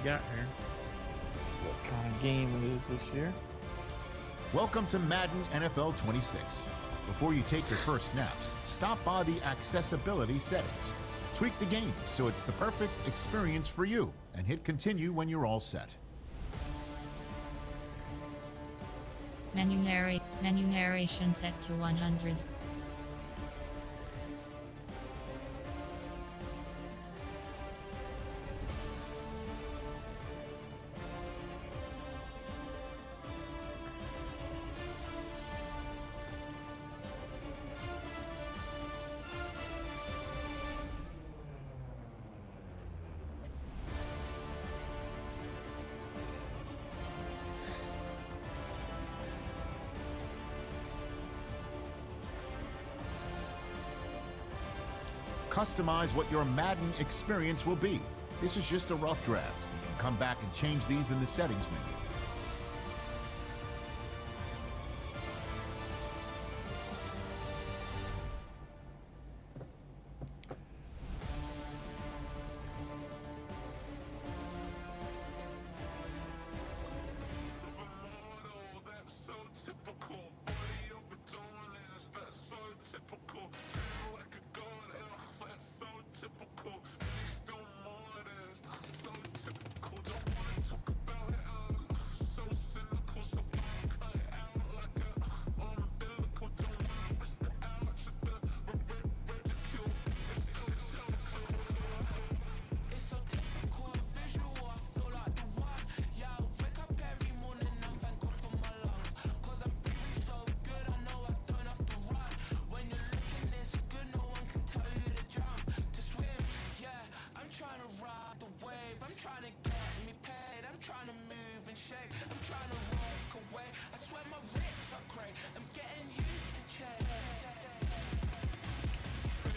got here. Let's see what kind of game it is this year. Welcome to Madden NFL 26. Before you take your first snaps, stop by the accessibility settings. Tweak the game so it's the perfect experience for you, and hit continue when you're all set. Menu narration set to 100. Customize what your Madden experience will be. This is just a rough draft. You can come back and change these in the settings menu.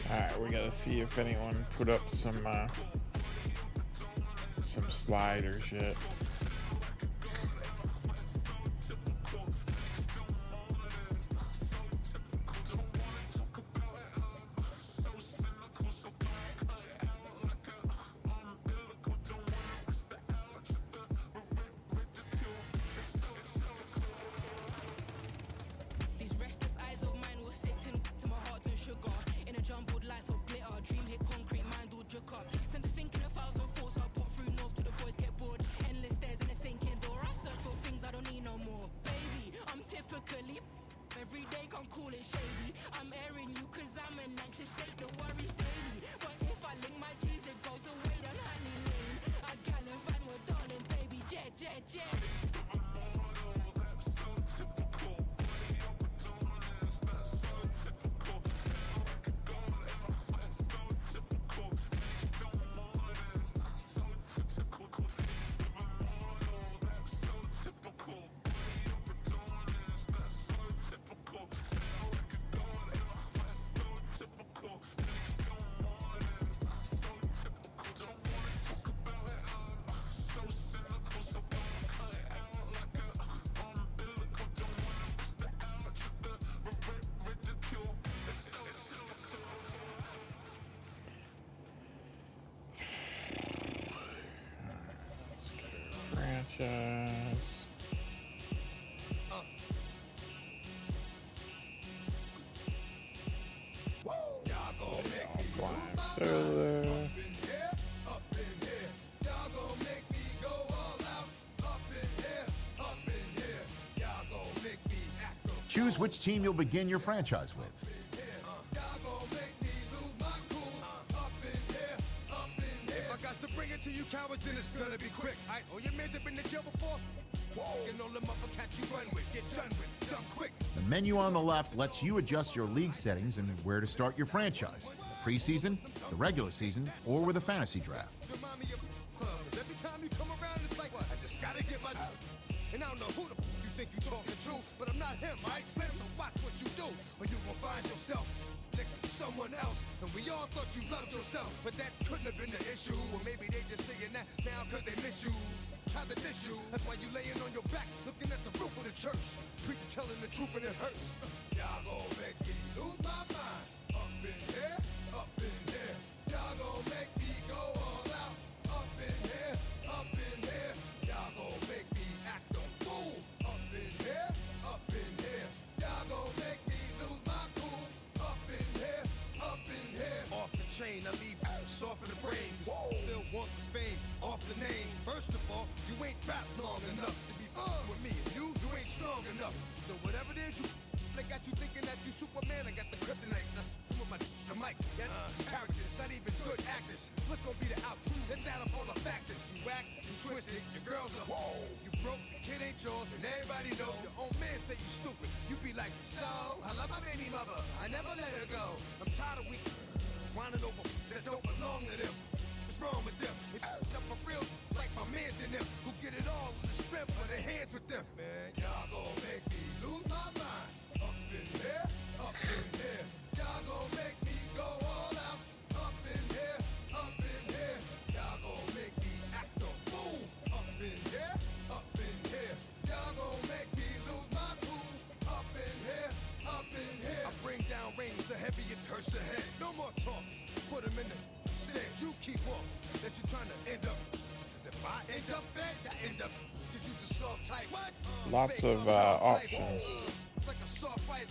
Alright, we gotta see if anyone put up some slide or shit. Franchise. Flying solo. Choose which team you'll begin your franchise with. If I got to bring it to you cowards, then it's gonna be quick. Oh, your man's been in jail before? And all the motherfuckers you run with, get done with, done quick. The menu on the left lets you adjust your league settings and where to start your franchise. The preseason, the regular season, or with a fantasy draft. Remind me of clubs. Every time you come around, it's like, I just gotta get my... And I don't know who the you think you talking to, but I'm not him, right? Slim, so watch what you do, or you gon' find yourself next to someone else. And we all thought you loved yourself, but that couldn't have been the issue. Or maybe they just saying that now cause they miss you. Try to diss you, that's why you laying on your back, looking at the roof of the church. Preacher telling the truth and it hurts. Y'all gon' make me lose my mind. Up in here, up in here. Y'all gon' make me go all out. Up in here, up in here. up. So whatever it is you they got you thinking that you Superman, I got the kryptonite. With my the mic, yeah, characters, not even good actors. What's gonna be the outcome? Let's add up all the factors. You whack, you twisted, your girls are whoa. You broke, the kid ain't yours, and everybody know. Your own man say you stupid. You be like, so I love my baby mother, I never let her go. I'm tired of weak whining over that don't belong to them. What's wrong with them? It's up for real, like my mans in them, who get it all with the strength of their hands with them. Man, y'all gon' make me lose my mind. Up in here, up in here. Y'all gon' make me go all out. Up in here, up in here. Y'all gon' make me act a fool. Up in here, up in here. Y'all gon' make me lose my cool. Up in here, up in here. I bring down rain so heavy it hurts the head. No more talk, put him in the stand. You keep walking, that you trying to end up. Cause if I end up fed, I end up. Cause you just soft type. What? Lots of options. It's like a soft fight.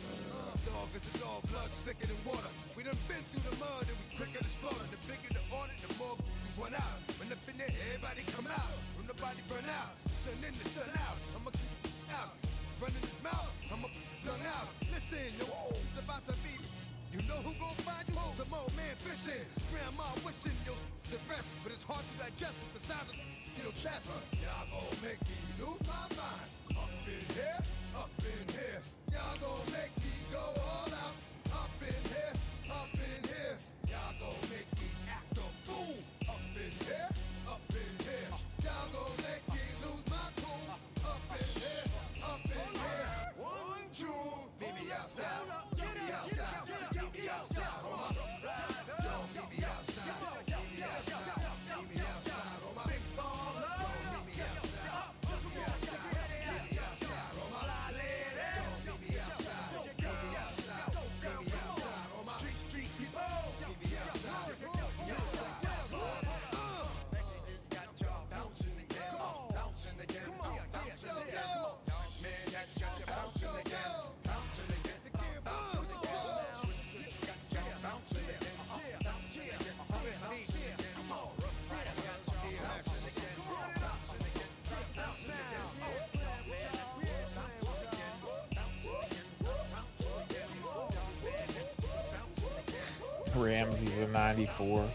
Dog is a dog, blood thicker than water. We done been through the mud and we quicker to slaughter. The bigger the order, the more we run out. When up in there, everybody come out. When the body burn out, sun in the sun out. I'ma keep out, running his mouth. I'ma young out. Listen, yo, it's about to be. You know who gon' find you? Some old man fishing. Grandma wishing you'll the rest, but it's hard to digest with the sound of your chest. Y'all gon' make me lose my mind. Up in here, up in here. Y'all gon' make me go all out. Up in here, up in here. Y'all gon' make me act a fool. Up in here, up in here. Y'all gon' make me lose my cool. Up in here, up in here. 1, 2, meet me outside. Meet me outside. Meet me outside. On my yo, meet me outside. Meet me outside. Meet me outside. On my big ball. Yo, meet me outside. Meet me outside. Meet me outside. On my yo, meet me outside. Meet me outside. Meet me outside. On my street people. Meet me outside. Meet me outside. It's got y'all bouncing again. Bouncing again. Bouncing again. Man, that's got you bouncing again. Bouncing again. Bouncing again. It's got y'all bouncing again. Bouncing again. Bouncing again. Come on. Bouncing again. Bouncing again. Bouncing again. Ramsey's a 94.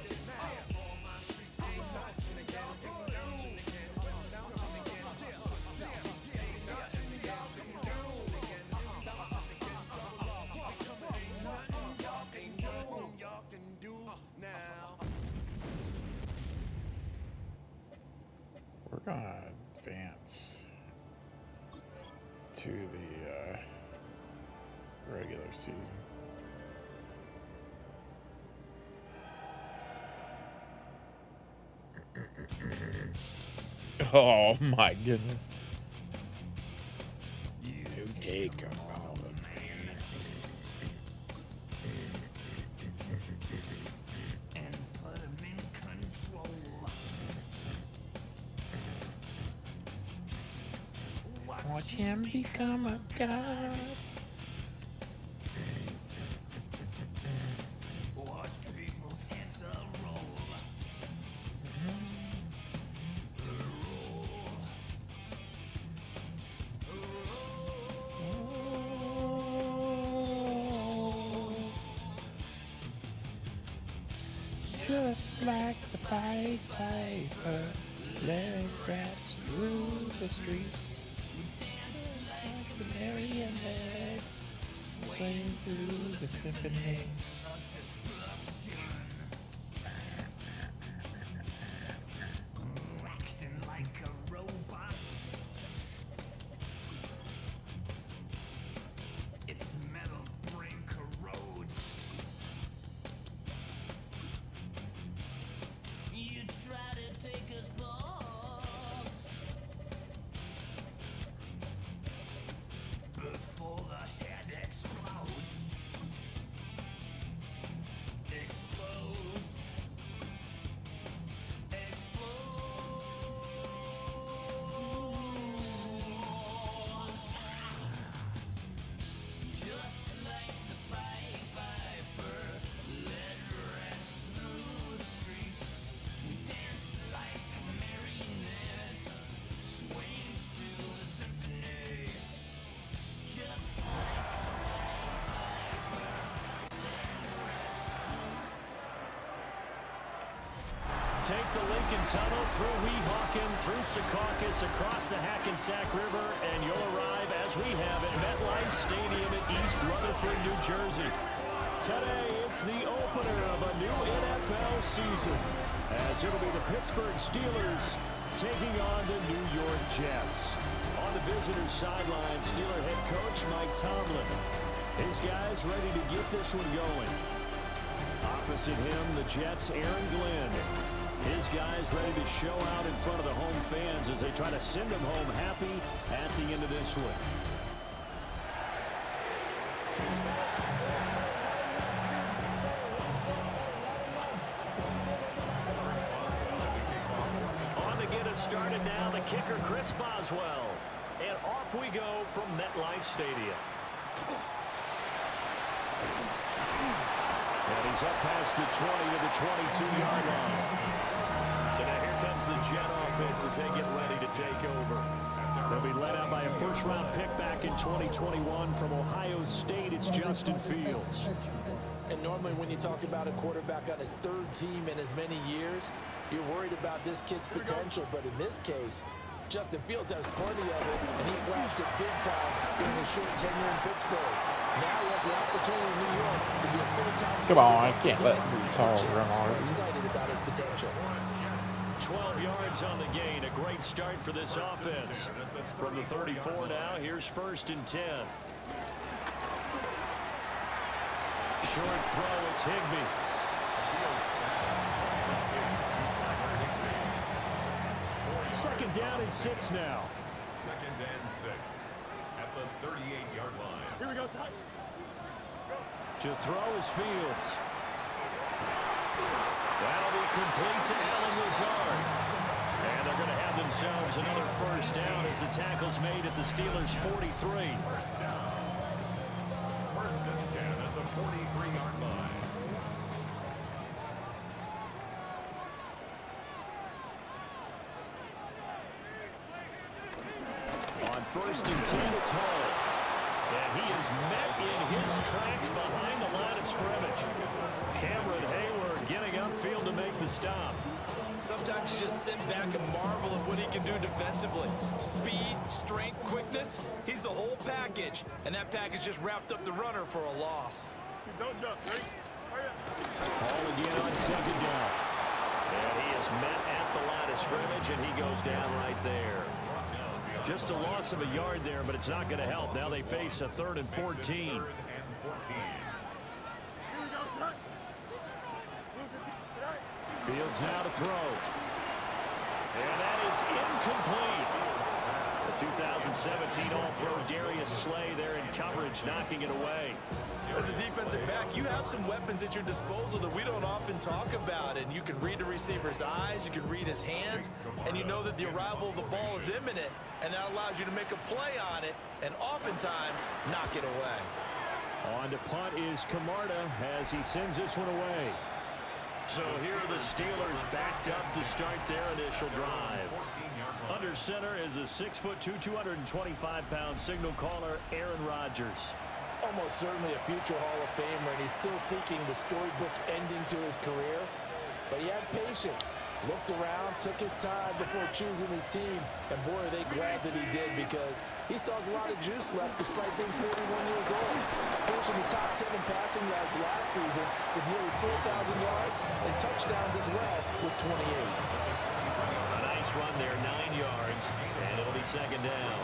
We're gonna advance to the regular season. Oh my goodness. You take them all of me. And put him in control. Watch him become a god. Watch people's heads roll. Just like the Pied Piper, led rats through the streets. Like the marionette, playing through the symphony. Acting like a robot. Its metal brain corrodes. You try to take us boss before the head explodes. Lincoln Tunnel, through Weehawken, through Secaucus, across the Hackensack River, and you'll arrive, as we have, at MetLife Stadium in East Rutherford, New Jersey. Today, it's the opener of a new NFL season, as it'll be the Pittsburgh Steelers taking on the New York Jets. On the visitors' sideline, Steeler head coach Mike Tomlin. His guys ready to get this one going. Opposite him, the Jets' Aaron Glenn. His guys ready to show out in front of the home fans as they try to send them home happy at the end of this one. On to get us started now, the kicker Chris Boswell. And off we go from MetLife Stadium. And he's up past the 20 to the 22-yard line. So now here comes the Jet offense as they get ready to take over. They'll be led out by a first-round pick back in 2021 from Ohio State. It's Justin Fields. And normally when you talk about a quarterback on his third team in as many years, you're worried about this kid's potential. But in this case, Justin Fields has plenty of it, and he flashed it big time during his short tenure in Pittsburgh. Now he has the opportunity in New York to be a full-time. Come on, I can't let these all run We're over. excited about his potential. 12 yards on the gain. A great start for this offense. From the 34 now, here's 1st and 10. Short throw, it's Higbee. Second down and 6 now. 2nd and 6 at the 38-yard line. Here we go. To throw is Fields. That'll be complete to Allen Lazard. And they're going to have themselves another first down as the tackle's made at the Steelers' 43. First down. 1st and 10 at the 43-yard line. On 1st and 10, it's Hall. And he is met in his tracks behind the line of scrimmage. Cameron Hayward getting upfield to make the stop. Sometimes you just sit back and marvel at what he can do defensively. Speed, strength, quickness, he's the whole package. And that package just wrapped up the runner for a loss. Don't jump, ready? Hall again on 2nd down. And he is met at the line of scrimmage, and he goes down right there. Just a loss of a yard there, but it's not going to help. Now they face a 3rd and 14. Fields now to throw. And that is incomplete. The 2017 All-Pro Darius Slay there in coverage, knocking it away. As a defensive back, you have some weapons at your disposal that we don't often talk about. And you can read the receiver's eyes, you can read his hands, and you know that the arrival of the ball is imminent, and that allows you to make a play on it and oftentimes knock it away. On to punt is Camarda as he sends this one away. So here are the Steelers backed up to start their initial drive. Under center is a 6'2", 225-pound signal caller, Aaron Rodgers. Almost certainly a future Hall of Famer, and he's still seeking the storybook ending to his career. But he had patience, looked around, took his time before choosing his team. And boy, are they glad that he did, because he still has a lot of juice left despite being 41 years old. Finishing the top 10 in passing yards last season with nearly 4,000 yards and touchdowns as well with 28. A nice run there, 9 yards, and it'll be 2nd down.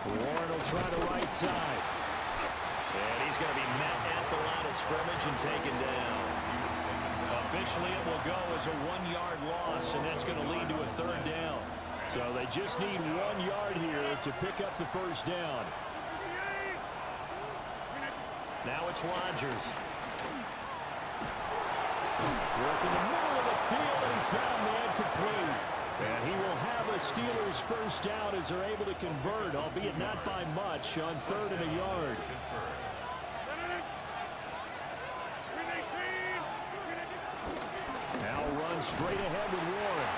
Warren will try the right side. And he's going to be met at the line of scrimmage and taken down. Officially, it will go as a 1-yard loss, and that's going to lead to a 3rd down. So they just need 1 yard here to pick up the first down. Now it's Rodgers. Working the middle of the field, and he's got a man complete. And he will have a Steelers first down as they're able to convert, albeit not by much, on 3rd and a yard. Now runs straight ahead with Warren.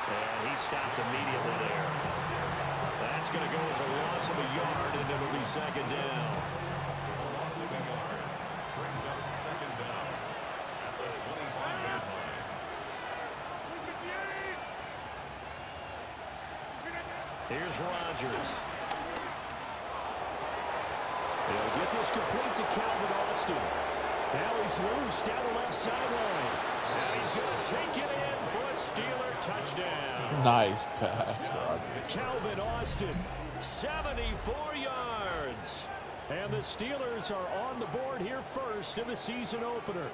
And he stopped immediately there. That's going to go as a loss of a yard, and it'll be 2nd down. Here's Rodgers. He'll get this complete to Calvin Austin. Now he's loose down the left sideline. And he's going to take it in for a Steeler touchdown. Nice pass, Rodgers. Calvin Austin, 74 yards. And the Steelers are on the board here first in the season opener.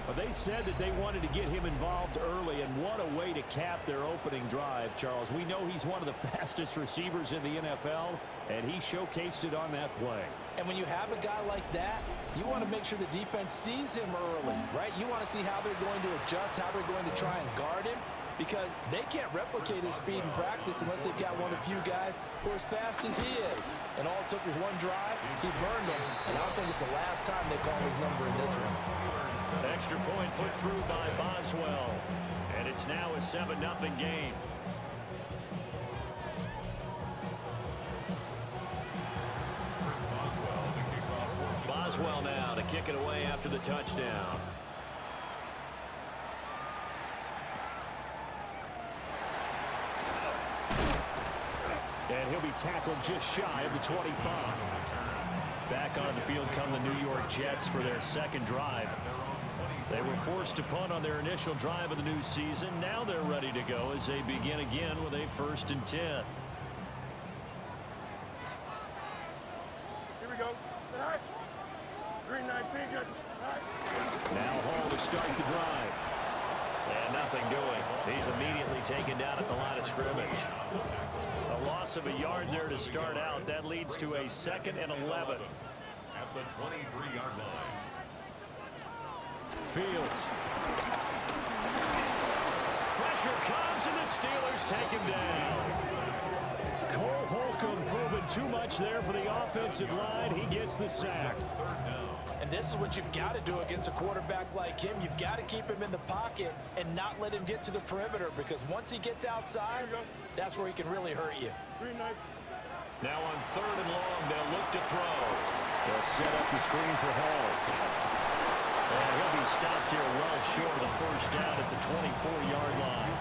But they said that they wanted to get him involved early, and what a way to cap their opening drive, Charles. We know he's one of the fastest receivers in the NFL, and he showcased it on that play. And when you have a guy like that, you want to make sure the defense sees him early, right? You want to see how they're going to adjust, how they're going to try and guard him, because they can't replicate his speed in practice unless they've got one of the few guys who are as fast as he is. And all it took was one drive, he burned them, and I don't think it's the last time they call his number in this one. Extra point put through by Boswell. And it's now a 7-0 game. Boswell now to kick it away after the touchdown. And he'll be tackled just shy of the 25. Back on the field come the New York Jets for their second drive. They were forced to punt on their initial drive of the new season. Now they're ready to go as they begin again with a 1st and 10. Here we go. Green 19. Now Hall to start the drive. And nothing doing. He's immediately taken down at the line of scrimmage. A loss of a yard there to start out. That leads to a 2nd and 11. At the 23-yard line. Fields. Pressure comes and the Steelers take him down. Cole Holcomb proving too much there for the offensive line. He gets the sack. And this is what you've got to do against a quarterback like him. You've got to keep him in the pocket and not let him get to the perimeter, because once he gets outside, that's where he can really hurt you. Now on 3rd and long, they'll look to throw. They'll set up the screen for Hall. And he'll be stopped here well short of the first down at the 24-yard line.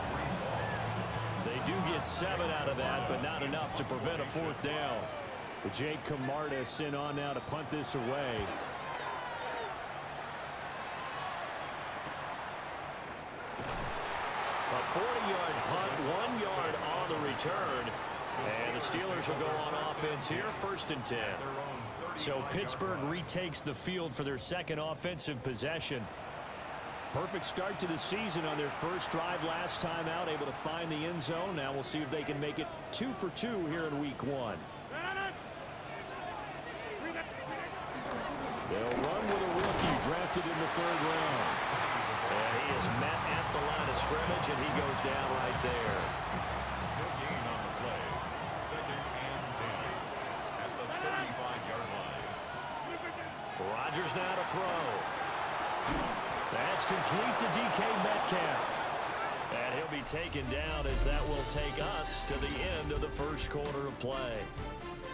They do get 7 out of that, but not enough to prevent a 4th down. But Jake Camarda sent on now to punt this away. A 40-yard punt, 1 yard on the return. And the Steelers will go on offense here, 1st and 10. So Pittsburgh retakes the field for their second offensive possession. Perfect start to the season on their first drive last time out, able to find the end zone. Now we'll see if they can make it 2 for 2 here in week 1. They'll run with a rookie drafted in the 3rd round. And he is met at the line of scrimmage, and he goes down right there. No gain on the play. 2nd and 10. At the 35-yard line. Rodgers now to throw. That's complete to DK Metcalf. And he'll be taken down as that will take us to the end of the first quarter of play.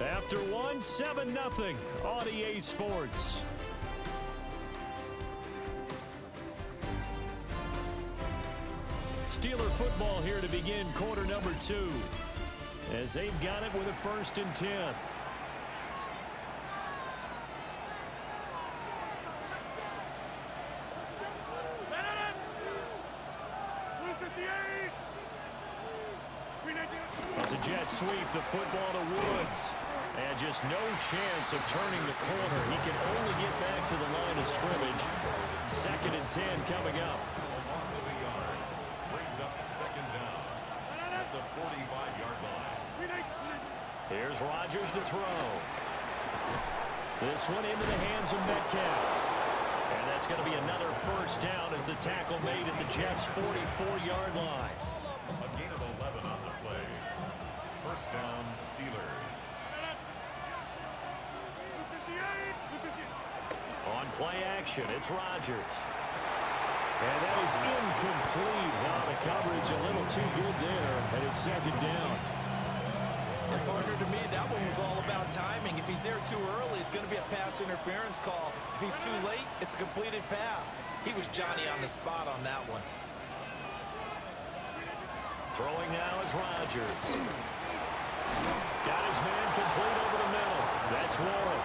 After 1, 7-0 on EA Sports. Steeler football here to begin quarter number 2. As they've got it with a 1st and 10. It's a jet sweep, the football to Woods. And just no chance of turning the corner. He can only get back to the line of scrimmage. 2nd and 10 coming up. Loss of a yard. Brings up 2nd down. At the 45-yard line. Here's Rodgers to throw. This one into the hands of Metcalf. And that's going to be another 1st down as the tackle made at the Jets' 44-yard line. A gain of 11 on the play. 1st down, Steelers. On play action, it's Rodgers. And that is incomplete. Now the coverage a little too good there, and it's 2nd down. And partner, to me, that one was all about timing. If he's there too early, it's going to be a pass interference call. If he's too late, it's a completed pass. He was Johnny on the spot on that one. Throwing now is Rodgers. Got his man complete over the middle. That's Warren.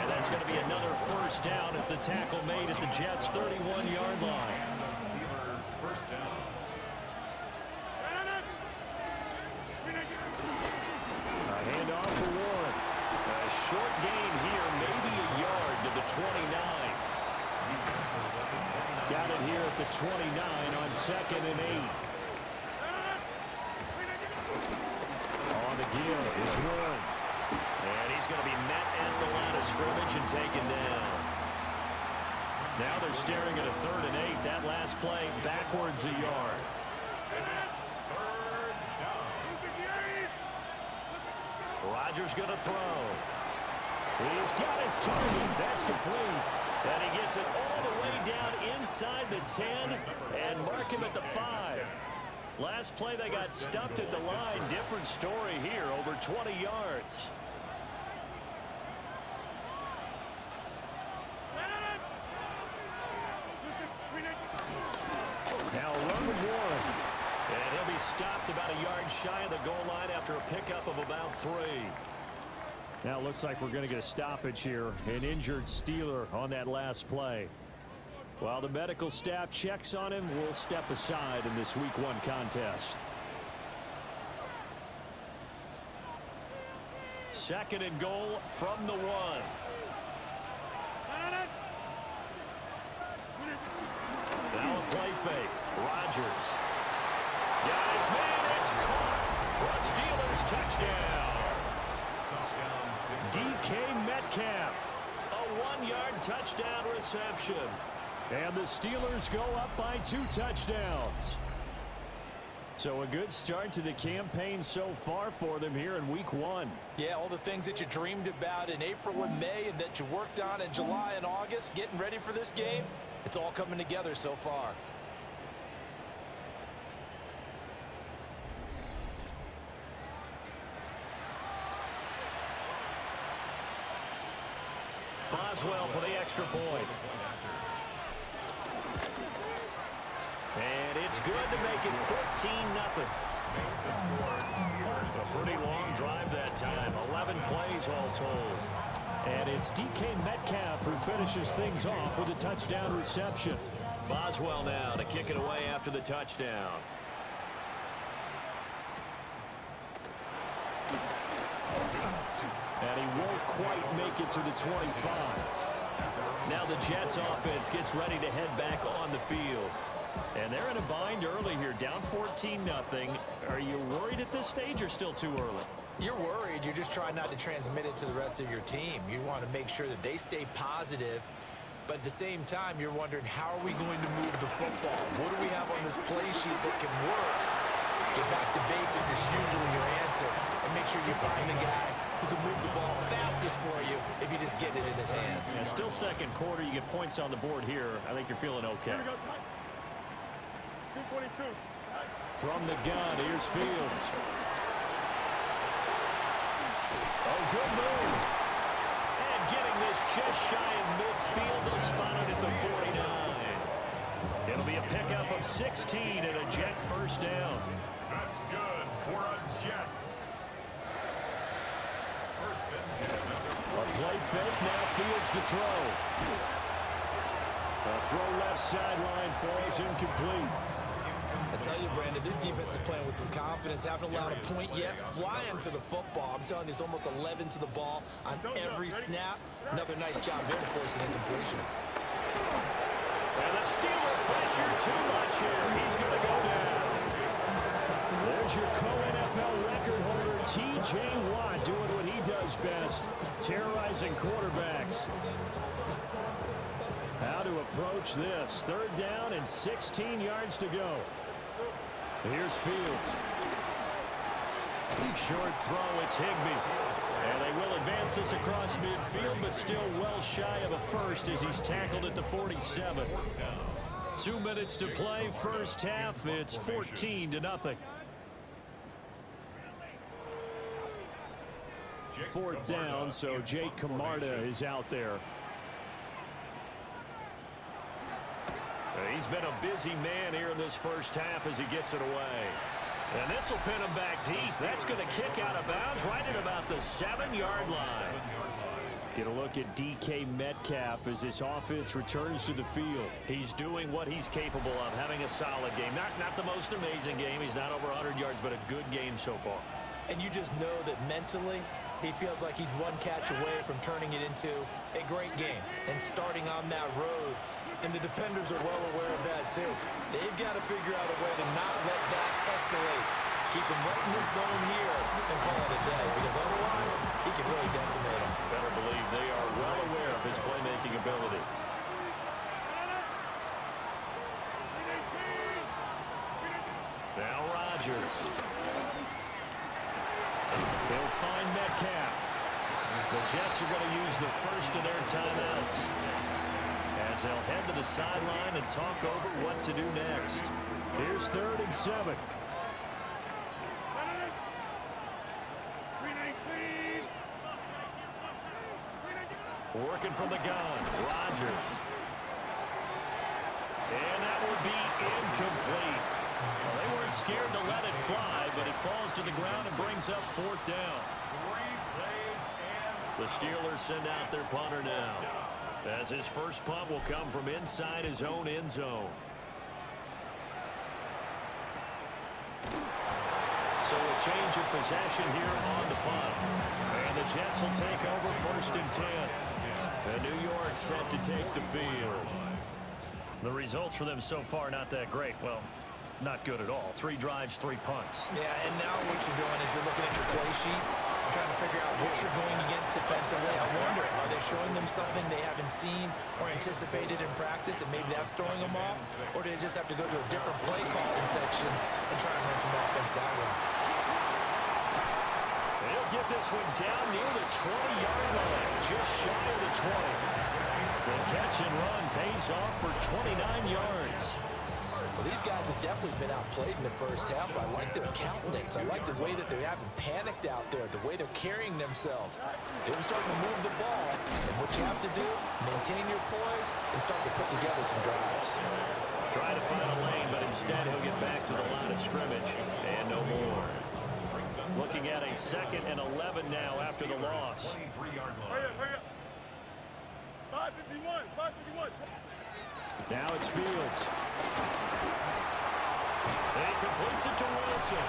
And that's going to be another first down as the tackle made at the Jets' 31-yard line. First down. A handoff for Warren. A short gain here, maybe a yard to the 29. Got it here at the 29 on 2nd and 8. On the give is Warren. And he's going to be met at the line of scrimmage and taken down. Now they're staring at a 3rd and 8. That last play backwards a yard. Rodgers going to throw. He's got his target. That's complete. And he gets it all the way down inside the 10 and mark him at the 5. Last play they got stuffed at the line. Different story here, over 20 yards. Now run Warren. And he'll be stopped about a yard shy of the goal line after a pickup of about 3. Now it looks like we're going to get a stoppage here. An injured Steeler on that last play. While the medical staff checks on him, we'll step aside in this Week 1 contest. 2nd and goal from the 1. Now a play fake. Rodgers. Got his man. It's caught for a Steelers touchdown. DK Metcalf. A 1-yard touchdown reception. And the Steelers go up by 2 touchdowns. So a good start to the campaign so far for them here in Week 1. Yeah, all the things that you dreamed about in April and May and that you worked on in July and August, getting ready for this game, it's all coming together so far. Boswell for the extra point. And it's good to make it 14-0. A pretty long drive that time. 11 plays all told. And it's DK Metcalf who finishes things off with a touchdown reception. Boswell now to kick it away after the touchdown. And he won't quite make it to the 25. Now the Jets offense gets ready to head back on the field. And they're in a bind early here, down 14-0. Are you worried at this stage or still too early? You're worried. You're just trying not to transmit it to the rest of your team. You want to make sure that they stay positive. But at the same time, you're wondering, how are we going to move the football? What do we have on this play sheet that can work? Get back to basics is usually your answer. And make sure you find the guy who can move the ball fastest for you if you just get it in his hands. Yeah, still second quarter. You get points on the board here. I think you're feeling okay. From the gun, here's Fields. Oh, good move. And getting this just shy of midfield, they'll spot it at the 49. It'll be a pickup of 16 and a Jet first down. That's good for a Jets. First and 10. A play fake, now Fields to throw. A throw left sideline falls incomplete. I tell you, Brandon, this defense is playing with some confidence. Haven't allowed a point yet. Flying to the football. I'm telling you, it's almost 11 to the ball on every snap. Another nice job there to force an incompletion. And the Steeler pressure too much here. He's going to go down. There's your co-NFL record holder, T.J. Watt, doing what he does best, terrorizing quarterbacks. How to approach this. 3rd down and 16 yards to go. Here's Fields. Short throw, it's Higbee. And they will advance this across midfield, but still well shy of a first as he's tackled at the 47. 2 minutes to play, first half. It's 14-0. 4th down, so Jake Camarda is out there. He's been a busy man here in this first half as he gets it away. And this will pin him back deep. That's going to kick out of bounds right at about the 7-yard line. Get a look at DK Metcalf as this offense returns to the field. He's doing what he's capable of, having a solid game. Not the most amazing game. He's not over 100 yards, but a good game so far. And you just know that mentally, he feels like he's one catch away from turning it into a great game and starting on that road. And the defenders are well aware of that, too. They've got to figure out a way to not let that escalate. Keep him right in this zone here and call it a day, because otherwise he can really decimate him. Better believe they are well aware of his playmaking ability. Now Rodgers. He'll find Metcalf. The Jets are going to use the first of their timeouts as they'll head to the sideline and talk over what to do next. Here's 3rd and 7. Working from the gun, Rodgers. And that will be incomplete. Well, they weren't scared to let it fly, but it falls to the ground and brings up 4th down. The Steelers send out their punter now, as his first punt will come from inside his own end zone. So a change of possession here on the punt. And the Jets will take over 1st and 10. And New York set to take the field. The results for them so far not that great. Well, not good at all. 3 drives, 3 punts. Yeah, and now what you're doing is you're looking at your play sheet, trying to figure out what you're going against defensively. I wonder, are they showing them something they haven't seen or anticipated in practice, and maybe that's throwing them off? Or do they just have to go to a different play calling section and try and run some offense that way? They'll get this one down near the 20-yard line, just shy of the 20. The catch and run pays off for 29 yards. Well, these guys have definitely been outplayed in the first half. I like their countenance. I like the way that they haven't panicked out there, the way they're carrying themselves. They're starting to move the ball, and what you have to do, maintain your poise and start to put together some drives. Try to find a lane, but instead he'll get back to the line of scrimmage, and no more. Looking at a 2nd and 11 now after the loss. Hurry up. 551. Now it's Fields. And he completes it to Wilson.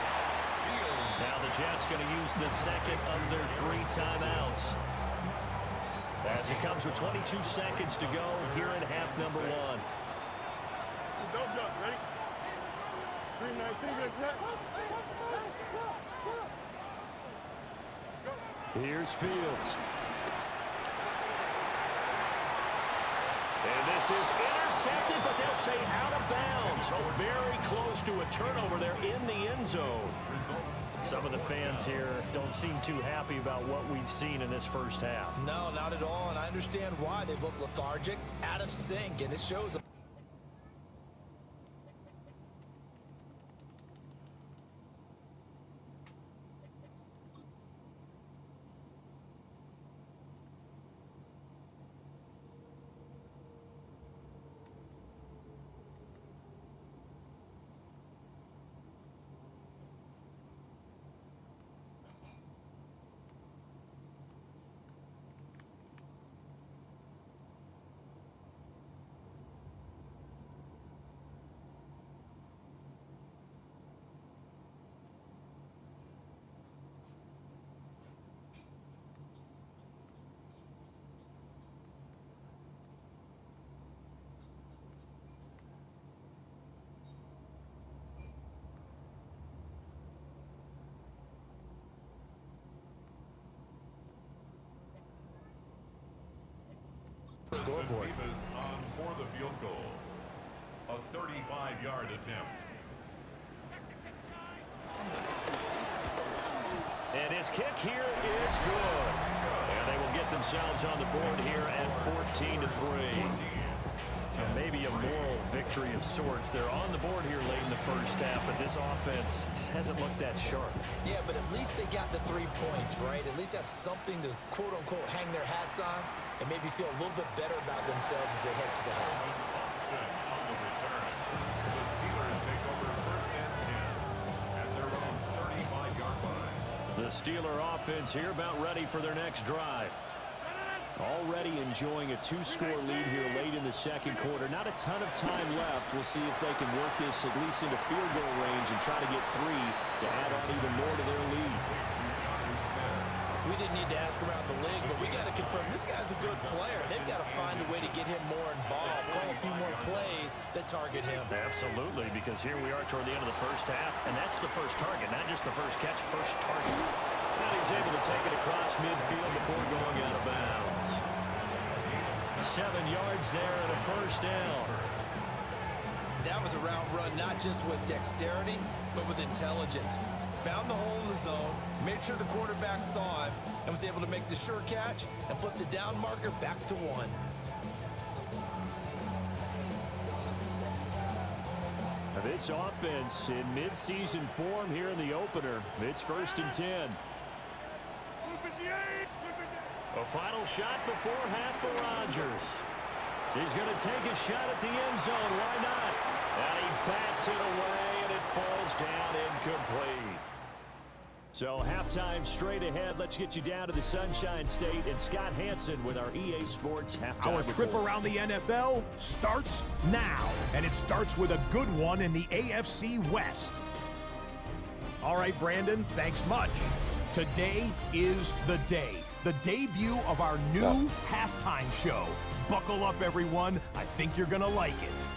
Now the Jets going to use the 2nd of their 3 timeouts, as it comes with 22 seconds to go here in half number 1. Don't jump, ready? 3:19 minutes left. Here's Fields. And this is intercepted, but they'll say out of bounds. Oh, very close to a turnover there in the end zone. Some of the fans here don't seem too happy about what we've seen in this first half. No, not at all, and I understand why. They've looked lethargic, out of sync, and it shows. Scoreboard. On for the field goal. A 35-yard attempt. And his kick here is good. And they will get themselves on the board here at 14-3. And maybe a moral victory of sorts. They're on the board here late in the first half, but this offense just hasn't looked that sharp. Yeah, but at least they got the 3 points, right? At least have something to, quote-unquote, hang their hats on and maybe feel a little bit better about themselves as they head to the half. Austin on the return. The Steelers take over 1st and 10 at their The Steeler offense here about ready for their next drive. Already enjoying a 2-score lead here late in the second quarter. Not a ton of time left. We'll see if they can work this at least into field goal range and try to get 3 to add on even more to their lead. We didn't need to ask around the league, but we got to confirm this guy's a good player. They've got to find a way to get him more involved, call a few more plays that target him. Absolutely, because here we are toward the end of the first half, and that's the first target, not just the first catch, first target. And he's able to take it across midfield before going out of bounds. 7 yards there and a first down. That was a route run not just with dexterity, but with intelligence. Found the hole in the zone, made sure the quarterback saw him, and was able to make the sure catch and flip the down marker back to 1. This offense in midseason form here in the opener. It's 1st and 10. A final shot before half for Rodgers. He's going to take a shot at the end zone. Why not? And he bats it away, and it falls down incomplete. So halftime straight ahead. Let's get you down to the Sunshine State and Scott Hansen with our EA Sports halftime Our trip report. around the NFL starts now, and it starts with a good one in the AFC West. All right, Brandon, thanks much. Today is the day, the debut of our new halftime show. Buckle up, everyone. I think you're going to like it.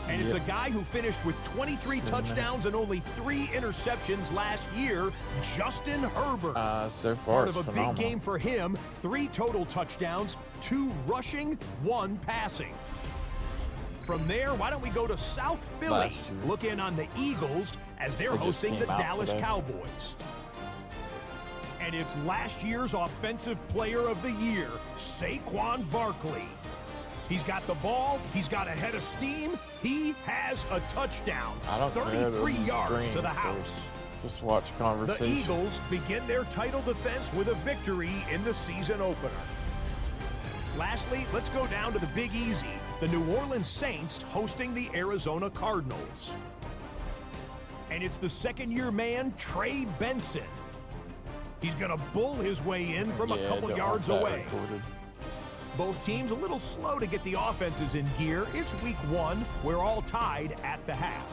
And it's a guy who finished with 23 touchdowns and only 3 interceptions last year, Justin Herbert. So far, Part it's of a phenomenal. big game for him, 3 total touchdowns, 2 rushing, 1 passing. From there, why don't we go to South Philly, Last year. look in on the Eagles as they're They just hosting the came out Dallas today. Cowboys. And it's last year's Offensive Player of the Year, Saquon Barkley. He's got the ball, he's got a head of steam, he has a touchdown, I don't care, 33 it'll be yards to screen, the so house. Just watch The conversation. Eagles begin their title defense with a victory in the season opener. Lastly, let's go down to the Big Easy. The New Orleans Saints hosting the Arizona Cardinals. And it's the second-year man, Trey Benson. He's going to bull his way in from a couple don't yards want that away. recorded. Both teams a little slow to get the offenses in gear. It's week 1. We're all tied at the half.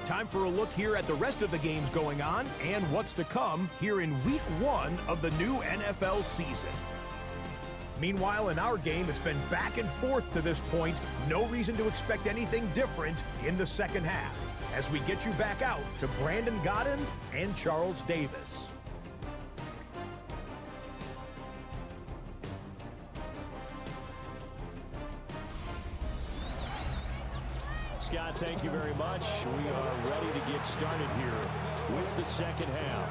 Time for a look here at the rest of the games going on and what's to come here in week 1 of the new NFL season. Meanwhile, in our game, it's been back and forth to this point. No reason to expect anything different in the second half as we get you back out to Brandon Godden and Charles Davis. Scott, thank you very much. We are ready to get started here with the second half.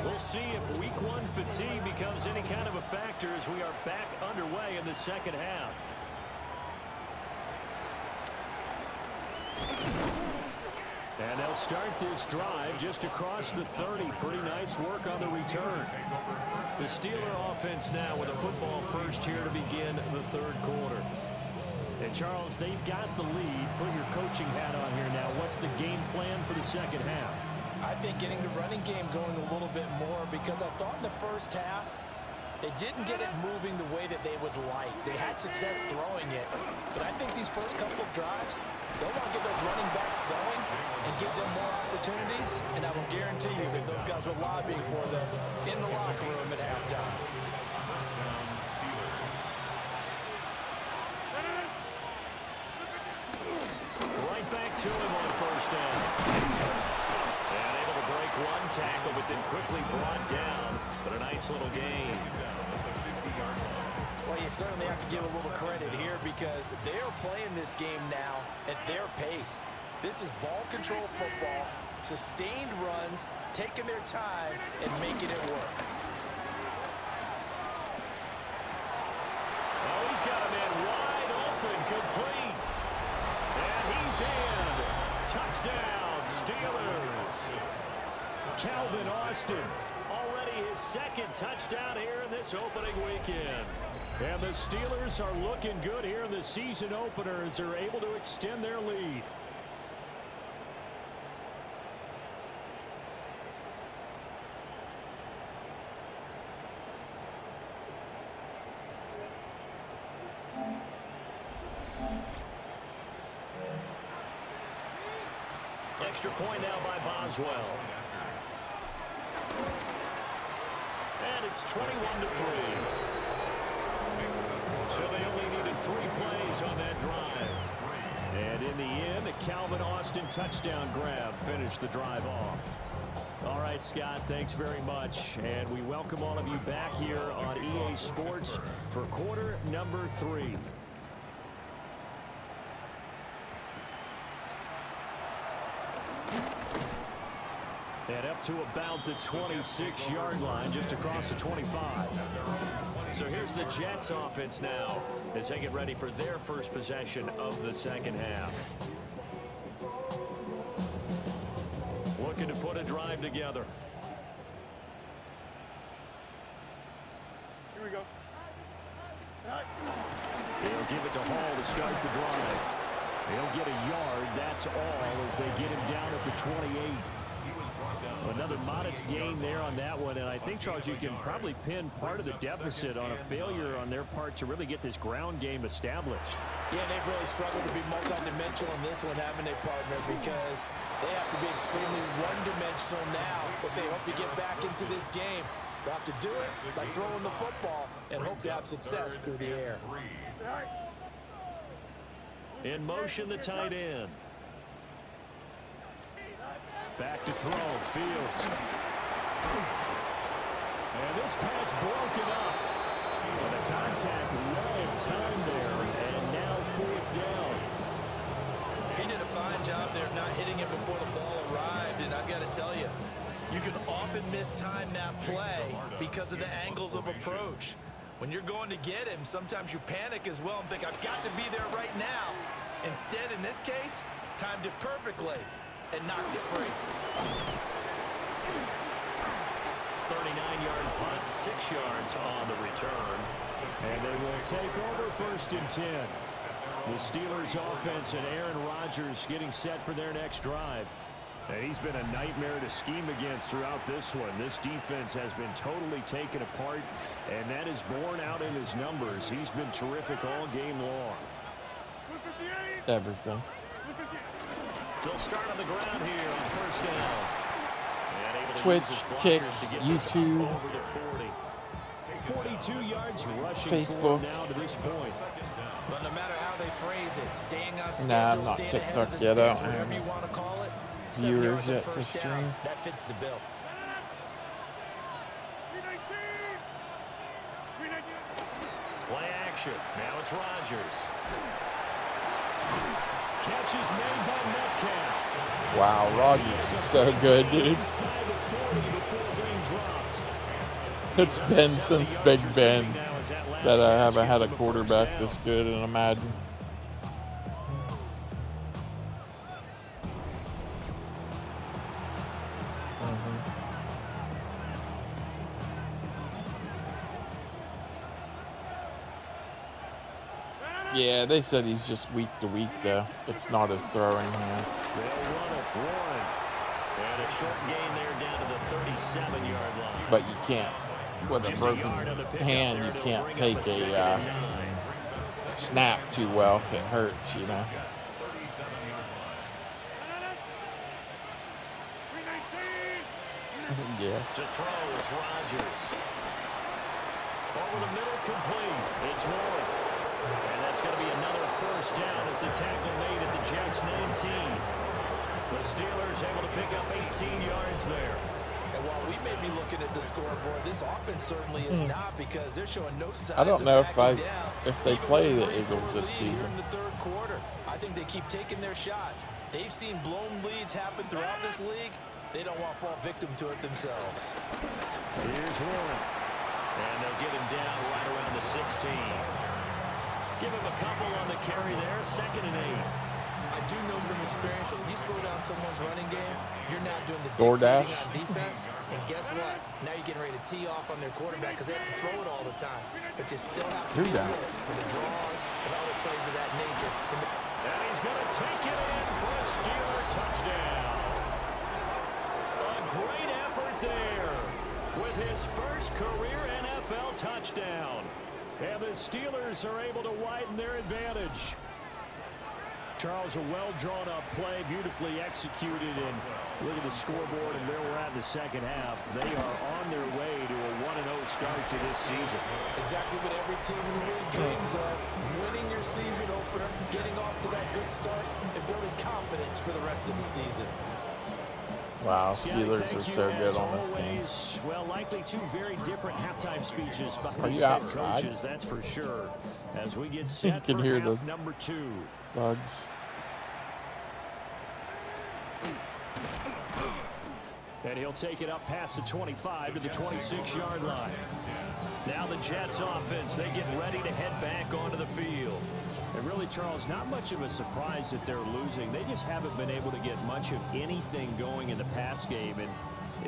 We'll see if week 1 fatigue becomes any kind of a factor as we are back underway in the second half. And they'll start this drive just across the 30. Pretty nice work on the return. The Steeler offense now with a football first here to begin the third quarter. And Charles, they've got the lead. Put your coaching hat on here now. What's the game plan for the second half? I think getting the running game going a little bit more, because I thought in the first half they didn't get it moving the way that they would like. They had success throwing it, but I think these first couple of drives, they'll want to get those running backs going and give them more opportunities, and I will guarantee you that those guys were lobbying for them in the locker room at halftime. Right back to him on first down. And able to break one tackle, but then quickly brought down. But a nice little gain. Well, you certainly have to give a little credit here because they are playing this game now at their pace. This is ball control football, sustained runs, taking their time and making it work. Oh, he's got a man wide open, complete. And he's in. Touchdown, Steelers. Calvin Austin, already his second touchdown here in this opening weekend. And the Steelers are looking good here in the season opener as they're able to extend their lead. extra point now by Boswell. And it's 21-3. So they only needed 3 plays on that drive. And in the end, a Calvin Austin touchdown grab finished the drive off. All right, Scott, thanks very much. And we welcome all of you back here on EA Sports for quarter number 3. And up to about the 26-yard line, just across the 25. So here's the Jets offense now as they get ready for their first possession of the second half. Looking to put a drive together. Here we go. They'll give it to Hall to start the drive. They'll get a yard, that's all, as they get him down at the 28. Another modest gain there on that one, and I think, Charles, you can probably pin part of the deficit on a failure on their part to really get this ground game established. Yeah, they've really struggled to be multidimensional in this one, having a partner, because they have to be extremely one-dimensional now if they hope to get back into this game. They'll have to do it by throwing the football and hope to have success through the air. In motion, the tight end. Back to throw, Fields. And this pass broken up. And the contact, way of time there, and now 4th down. He did a fine job there not hitting it before the ball arrived, and I've got to tell you, you can often mistime that play because of the angles of approach. When you're going to get him, sometimes you panic as well and think, I've got to be there right now. Instead, in this case, timed it perfectly and knocked it free. 39-yard punt, 6 yards on the return. And they will take over 1st and 10. The Steelers offense and Aaron Rodgers getting set for their next drive. And he's been a nightmare to scheme against throughout this one. This defense has been totally taken apart, and that is borne out in his numbers. He's been terrific all game long. Everything. They'll start on the ground here on 1st down. And able to Twitch, use his Kick, blockers to get YouTube, this over to 40. 42 yards rushing Facebook. for now to this point. But no matter how they phrase it, staying on schedule, Nah, I'm not staying ahead of TikTok the yet. I sticks, don't whatever you have want to call it, 7 viewers yards on yet to 1st down, stream. that fits the bill. Play action. Now it's Rodgers. Catch is made by Metcalf. Wow, Rodgers is so good, dude. Inside the 40 before being dropped. It's been since Big Ben Now is that last that I catch haven't gets had a him first quarterback down. this good in a Madden. Yeah, they said he's just week to week, though. It's not his throwing hand. They'll run it, Warren. And a short gain there down to the 37-yard line. But you can't, with a broken hand, you can't take a snap too well. It hurts, you know. Yeah. To throw, it's Rodgers. Over the middle, complete. It's Warren. And that's going to be another 1st down as the tackle made at the Jets 19. The Steelers able to pick up 18 yards there. And while we may be looking at the scoreboard, this offense certainly is not, because they're showing no signs I don't of know backing down, if they even play with the three Eagles score this lead here season. in the 3rd quarter. I think they keep taking their shots. They've seen blown leads happen throughout this league. They don't want to fall victim to it themselves. Here's Warren. And they'll get him down right around the 16. Give him a couple on the carry there. 2nd and 8. I do know from experience that when you slow down someone's running game, you're now doing the DoorDash. dictating on defense. And guess what? Now you're getting ready to tee off on their quarterback because they have to throw it all the time. But you still have to be Do that. alert for the draws and other plays of that nature. And he's going to take it in for a Steeler touchdown. A great effort there with his first career NFL touchdown. And the Steelers are able to widen their advantage. Charles, a well-drawn-up play, beautifully executed, and look at the scoreboard and where we're at in the second half. They are on their way to a 1-0 start to this season. Exactly what every team really dreams of, winning your season opener, getting off to that good start, and building confidence for the rest of the season. Wow, Steelers are so good on this game. Well, likely two very different halftime speeches by these you head outside? coaches, that's for sure. As we get set can for hear half the number 2. Bugs. And he'll take it up past the 25 to the 26-yard line. Now the Jets offense, they get ready to head back onto the field. And really, Charles, not much of a surprise that they're losing. They just haven't been able to get much of anything going in the pass game. And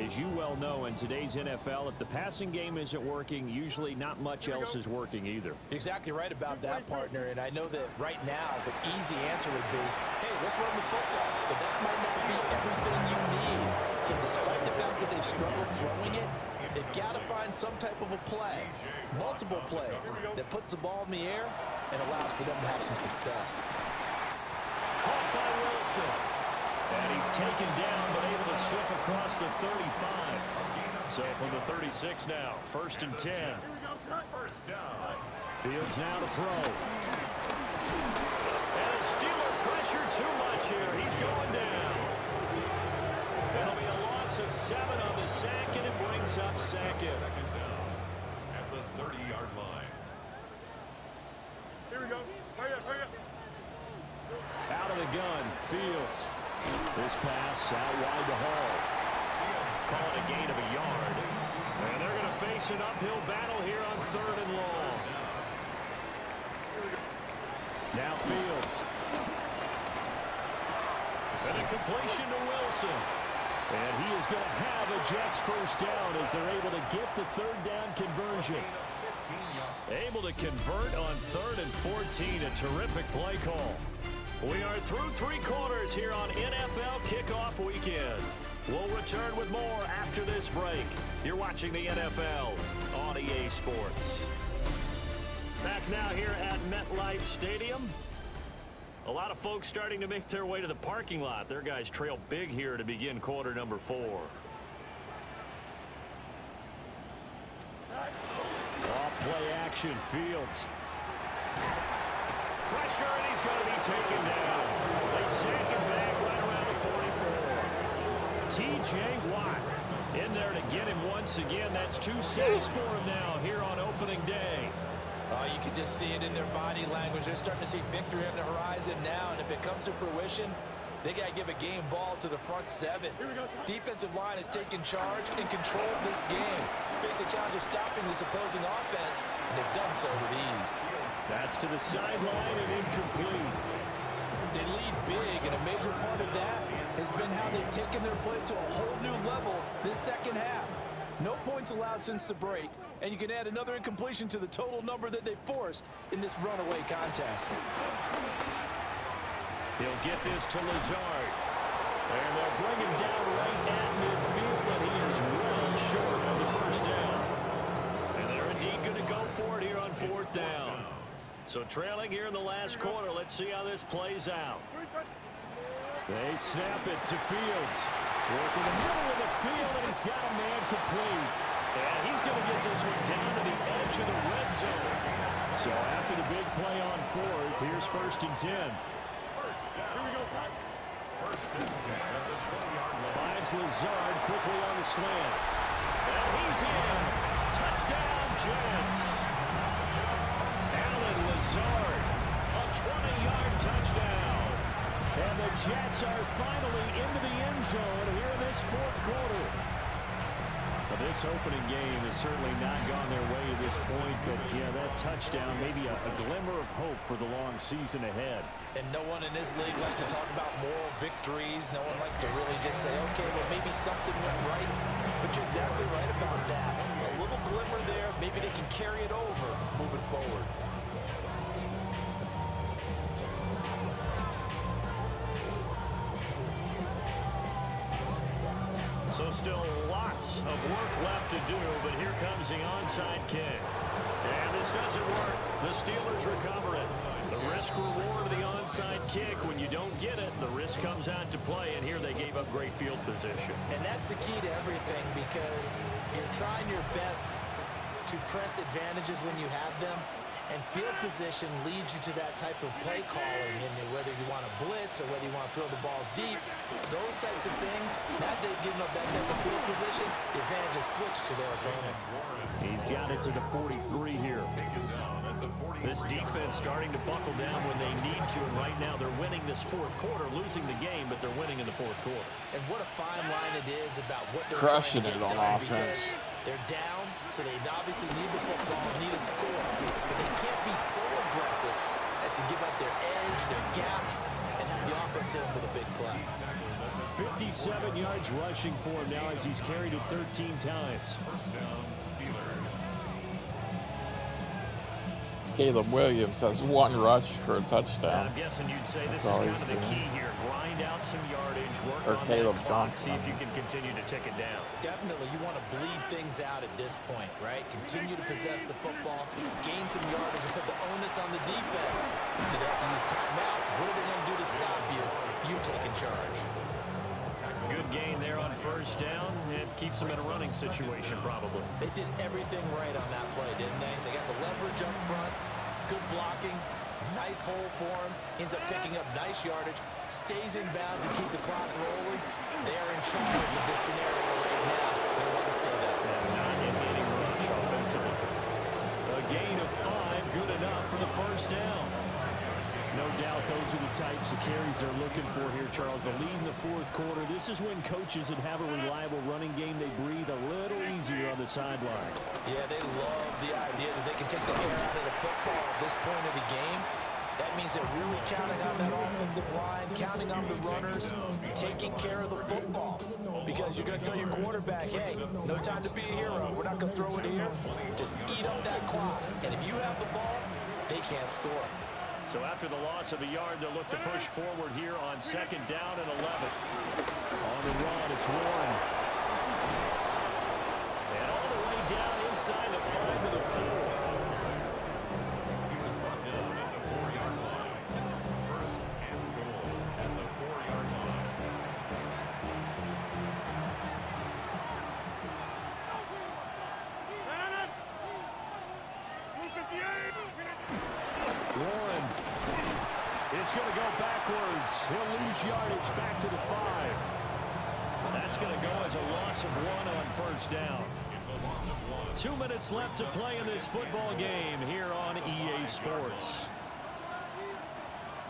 as you well know, in today's NFL, if the passing game isn't working, usually not much else is working either. Exactly right about that, partner. And I know that right now the easy answer would be, hey, let's run the football. But that might not be everything you need. So despite the fact that they've struggled throwing it, they've got to find some type of a play, multiple plays, that puts the ball in the air and allows for them to have some success. Caught by Wilson. And he's taken down, but able to slip across the 35. So from the 36 now, 1st and 10. Fields now to throw. And a Steeler pressure too much here. He's going down. It'll be a loss of 7 on the sack, and it brings up second. Second down at the 30-yard line. Here we go. Hurry up, hurry up. Out of the gun, Fields. This pass out wide to Hall. Calling a gain of a yard. And they're going to face an uphill battle here on 3rd and long. Now Fields. And a completion to Wilson. And he is going to have a Jets first down as they're able to get the 3rd down conversion. Able to convert on 3rd and 14. A terrific play call. We are through 3 quarters here on NFL Kickoff Weekend. We'll return with more after this break. You're watching the NFL on EA Sports. Back now here at MetLife Stadium. A lot of folks starting to make their way to the parking lot. Their guys trail big here to begin quarter number 4. Off play action, Fields. Pressure, and he's going to be taken down. They sack him back right around the 44. T.J. Watt in there to get him once again. That's 2 sacks for him now here on opening day. You can just see it in their body language. They're starting to see victory on the horizon now, and if it comes to fruition, they got to give a game ball to the front 7. Defensive line has taken charge and controlled this game. Face a challenge of stopping this opposing offense, and they've done so with ease. That's to the sideline and incomplete. They lead big, and a major part of that has been how they've taken their play to a whole new level this second half. No points allowed since the break, and you can add another incompletion to the total number that they forced in this runaway contest. He'll get this to Lazard. And they'll bring him down right at midfield, and he is well short of the first down. And they're indeed going to go for it here on 4th down. So trailing here in the last quarter, let's see how this plays out. They snap it to Fields. Working the middle of the field, and he's got a man complete. And he's going to get this one down to the edge of the red zone. So after the big play on 4th, here's 1st and 10. Finds Lazard quickly on the slant. And he's in. Touchdown, Jets. Alan Lazard, a 20-yard touchdown. And the Jets are finally into the end zone here in this 4th quarter. But this opening game has certainly not gone their way at this point. But, yeah, that touchdown, maybe a glimmer of hope for the long season ahead. And no one in this league likes to talk about moral victories. No one likes to really just say, okay, well, maybe something went right. But you're exactly right about that. A little glimmer there. Maybe they can carry it over moving forward. So still lots of work left to do, but here comes the onside kick. And this doesn't work. The Steelers recover it. The risk reward of the onside onside kick. When you don't get it, the risk comes out to play, and here they gave up great field position. And that's the key to everything, because you're trying your best to press advantages when you have them, and field position leads you to that type of play calling, and whether you want to blitz or whether you want to throw the ball deep, those types of things. Now they've given up that type of field position, the advantage is switched to their opponent. He's got it to the 43 here. This defense starting to buckle down when they need to, and right now they're winning this fourth quarter, losing the game, but they're winning in the fourth quarter. And what a fine line it is about what they're Crushing trying to it get on done, offense. because they're down, so they obviously need the football, need a score, but they can't be so aggressive as to give up their edge, their gaps, and have the offense hit them with a big play. 57 yards rushing for him now as he's carried it 13 times. First down, Steelers. Caleb Williams has one rush for a And touchdown. I'm guessing you'd say this That's is all kind of he's the doing. key here. Grind out some yardage, work Or on Caleb that clock, Johnson. see if you can continue to tick it down. Definitely, you want to bleed things out at this point, right? Continue to possess the football, gain some yardage, and put the onus on the defense. Do they have to use timeouts? What are they going to do to stop you? You taking charge. Good gain there on first down. It keeps them in a running situation, probably. They did everything right on that play, didn't they? They got the leverage up front, good blocking, nice hole for him, ends up picking up nice yardage, stays in bounds and keep the clock rolling. They're in charge of this scenario right now. They want to stay that way. Not in any rush offensively. A gain of 5, good enough for the first down. No doubt those are the types of carries they're looking for here, Charles. The lead in the fourth quarter. This is when coaches that have a reliable running game, they breathe a little easier on the sideline. Yeah, they love the idea that they can take the air out of the football at this point of the game. That means they're really counting on that offensive line, counting on the runners, taking care of the football. Because you're going to tell your quarterback, hey, no time to be a hero. We're not going to throw it here. Just eat up that clock. And if you have the ball, they can't score. So after the loss of a yard, they'll look to push forward here on second down and 11. On the run, it's Warren. And all the way down inside the 5 to the 4. He was brought down at the 4-yard line. First and goal at the 4-yard line. Warren is going to go backwards. He'll lose yardage back to the 5. That's going to go as a loss of 1 on first down. It's a loss of 1. 2 minutes left to play in this football game here on EA Sports.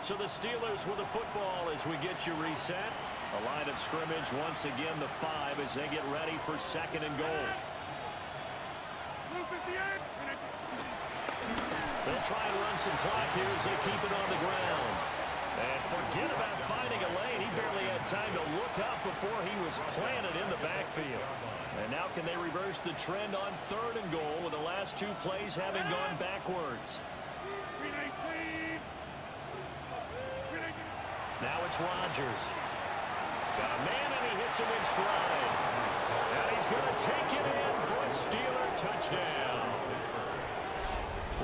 So the Steelers with the football as we get you reset. The line of scrimmage once again the 5 as they get ready for second and goal. They'll try and run some clock here as they keep it on the ground. And forget about finding a lane. He barely had time to look up before he was planted in the backfield. And now can they reverse the trend on third and goal with the last 2 plays having gone backwards? Now it's Rodgers. Got a man and he hits him in stride. And he's going to take it in for a Steeler touchdown.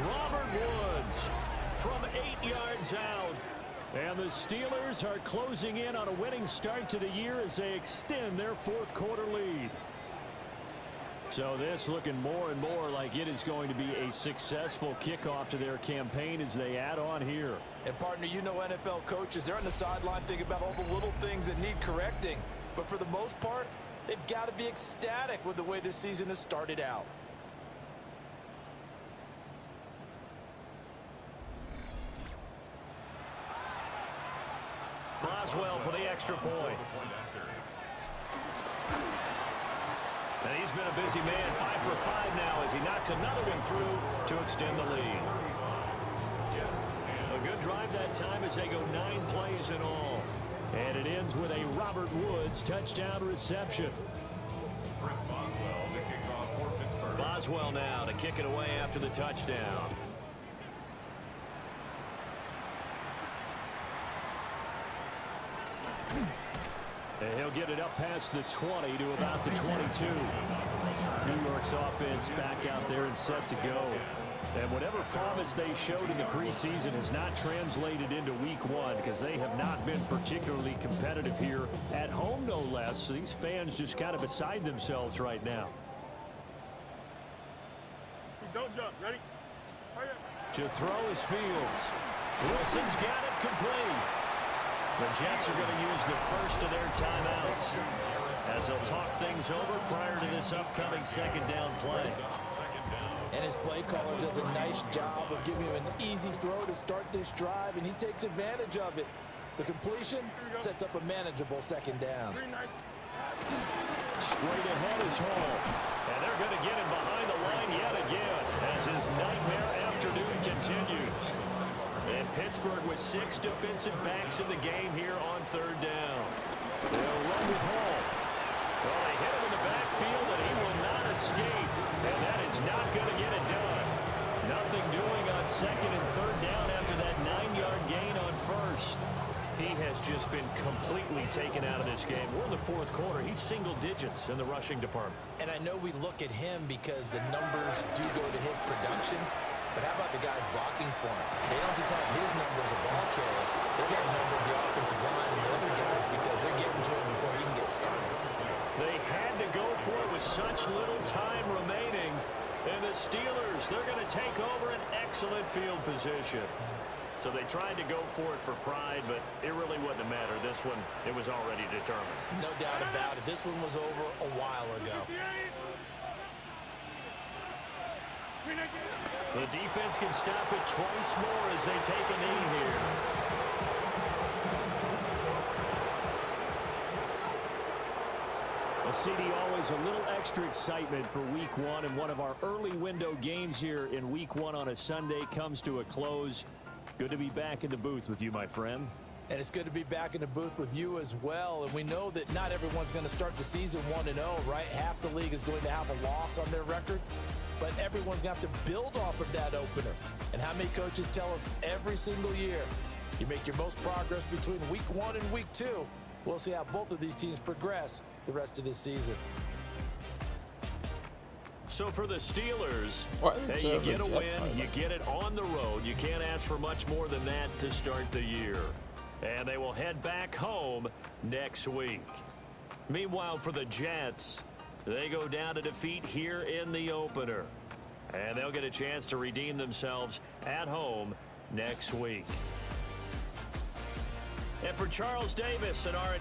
Robert Woods from 8 yards out. And the Steelers are closing in on a winning start to the year as they extend their fourth quarter lead. So this looking more and more like it is going to be a successful kickoff to their campaign as they add on here. And partner, you know NFL coaches, they're on the sideline thinking about all the little things that need correcting. But for the most part, they've got to be ecstatic with the way this season has started out. Boswell for the extra point. And he's been a busy man, 5 for 5 now as he knocks another one through to extend the lead. A good drive that time as they go 9 plays in all. And it ends with a Robert Woods touchdown reception. Chris Boswell, the kickoff for Pittsburgh. Boswell now to kick it away after the touchdown. And he'll get it up past the 20 to about the 22. New York's offense back out there and set to go. And whatever promise they showed in the preseason has not translated into week one because they have not been particularly competitive here at home, no less. So these fans just kind of beside themselves right now. Don't jump. Ready? To throw is Fields. Wilson's got it complete. The Jets are going to use the first of their timeouts as they'll talk things over prior to this upcoming second down play. And his play caller does a nice job of giving him an easy throw to start this drive, and he takes advantage of it. The completion sets up a manageable second down. Straight ahead is Hall. And they're going to get him behind the line yet again as his nightmare afternoon continues. And Pittsburgh with 6 defensive backs in the game here on third down. They'll run with Hall. Well, they hit him in the backfield, and he will not escape. And that is not going to get it done. Nothing doing on second and third down after that 9-yard gain on first. He has just been completely taken out of this game. We're in the fourth quarter. He's single digits in the rushing department. And I know we look at him because the numbers do go to his production. But how about the guys blocking for him? They don't just have his number as a ball carrier. They've got the number of the offensive line and the other guys because they're getting to him before he can get started. They had to go for it with such little time remaining. And the Steelers, they're going to take over an excellent field position. So they tried to go for it for pride, but it really wouldn't have mattered. This one, it was already determined. No doubt about it. This one was over a while ago. The defense can stop it twice more as they take a knee here. Well, CD, always a little extra excitement for week one, and one of our early window games here in week one on a Sunday comes to a close. Good to be back in the booth with you, my friend. And it's good to be back in the booth with you as well. And we know that not everyone's going to start the season 1-0, right? Half the league is going to have a loss on their record. But everyone's going to have to build off of that opener. And how many coaches tell us every single year, you make your most progress between week 1 and week 2. We'll see how both of these teams progress the rest of this season. So for the Steelers, hey, you get a win, you get it on the road. You can't ask for much more than that to start the year. And they will head back home next week. Meanwhile, for the Jets, they go down to defeat here in the opener. And they'll get a chance to redeem themselves at home next week. And for Charles Davis and our...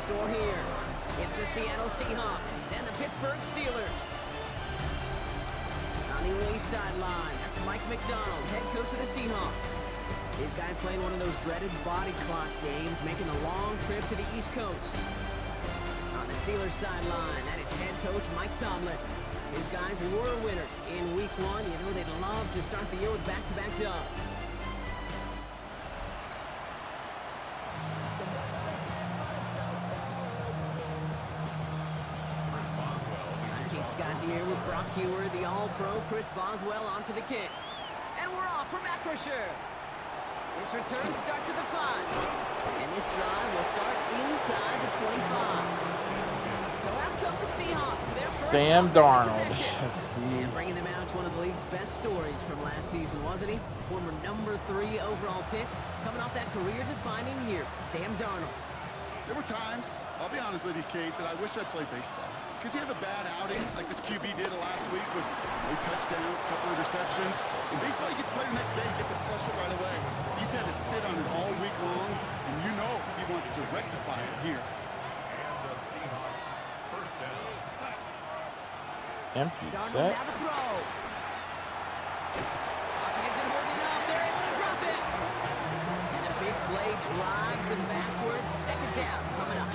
store here. It's the Seattle Seahawks and the Pittsburgh Steelers. On the away sideline, that's Mike McDonald, head coach of the Seahawks. These guys playing one of those dreaded body clock games, making a long trip to the East Coast. On the Steelers sideline, that is head coach Mike Tomlin. His guys were winners in week 1. You know they'd love to start the year with back-to-back dubs. Scott here with Brock Hewer, the All-Pro Chris Boswell on for the kick. And we're off for Matt Crusher. This return starts at the 5. And this drive will start inside the 25. So out come the Seahawks for their first Sam Darnold. Let's see. And bringing them out to one of the league's best stories from last season, wasn't he? Former number 3 overall pick, coming off that career-defining year. Sam Darnold. There were times, I'll be honest with you, Kate, that I wish I played baseball. Because you have a bad outing, like this QB did last week with 8 touchdowns, a couple of interceptions. In baseball, you get to play the next day, you get to flush it right away. He's had to sit on it all week long, and you know he wants to rectify it here. And the Seahawks first down. Empty Darnold set. have a throw. Pocket isn't holding up. They're able to drop it. And a big play drives them backwards. Second down coming up.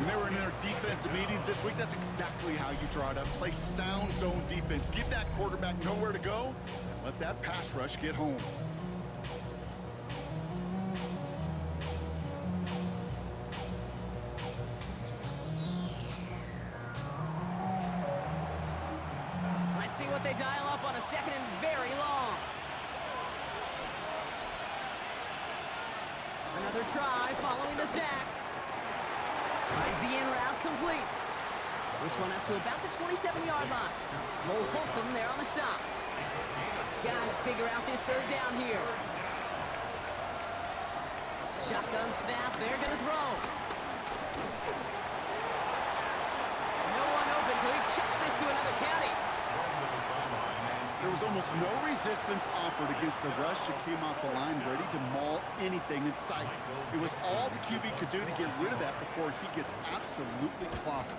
When they were in their defensive meetings this week, that's exactly how you draw it up. Play sound zone defense. Give that quarterback nowhere to go, and let that pass rush get home. Let's see what they dial up on a second and very long. Another try following the sack. Finds the in route complete. This one up to about the 27-yard line. Will Holcomb there on the stop. Gotta figure out this third down here. Shotgun snap. They're gonna throw. No one open, so he chucks this to another county. There was almost no resistance offered against the rush that came off the line ready to maul anything in sight. It was all the QB could do to get rid of that before he gets absolutely clobbered.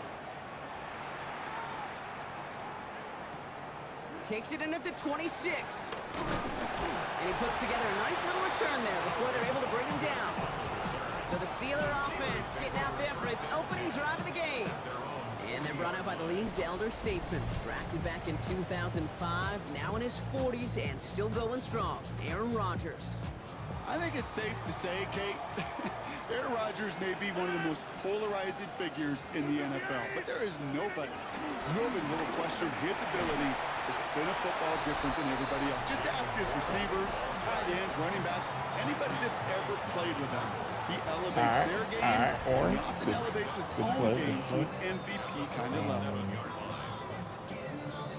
Takes it in at the 26. And he puts together a nice little return there before they're able to bring him down. So the Steeler offense getting out there for its opening drive of the game. And they're brought out by the league's elder statesman. Drafted back in 2005, now in his 40s and still going strong. Aaron Rodgers. I think it's safe to say, Kate, Aaron Rodgers may be one of the most polarizing figures in the NFL, but there is nobody will question his ability to spin a football different than everybody else. Just ask his receivers, tight ends, running backs, anybody that's ever played with him. He elevates their game, and he often elevates his own game to an MVP kind of level.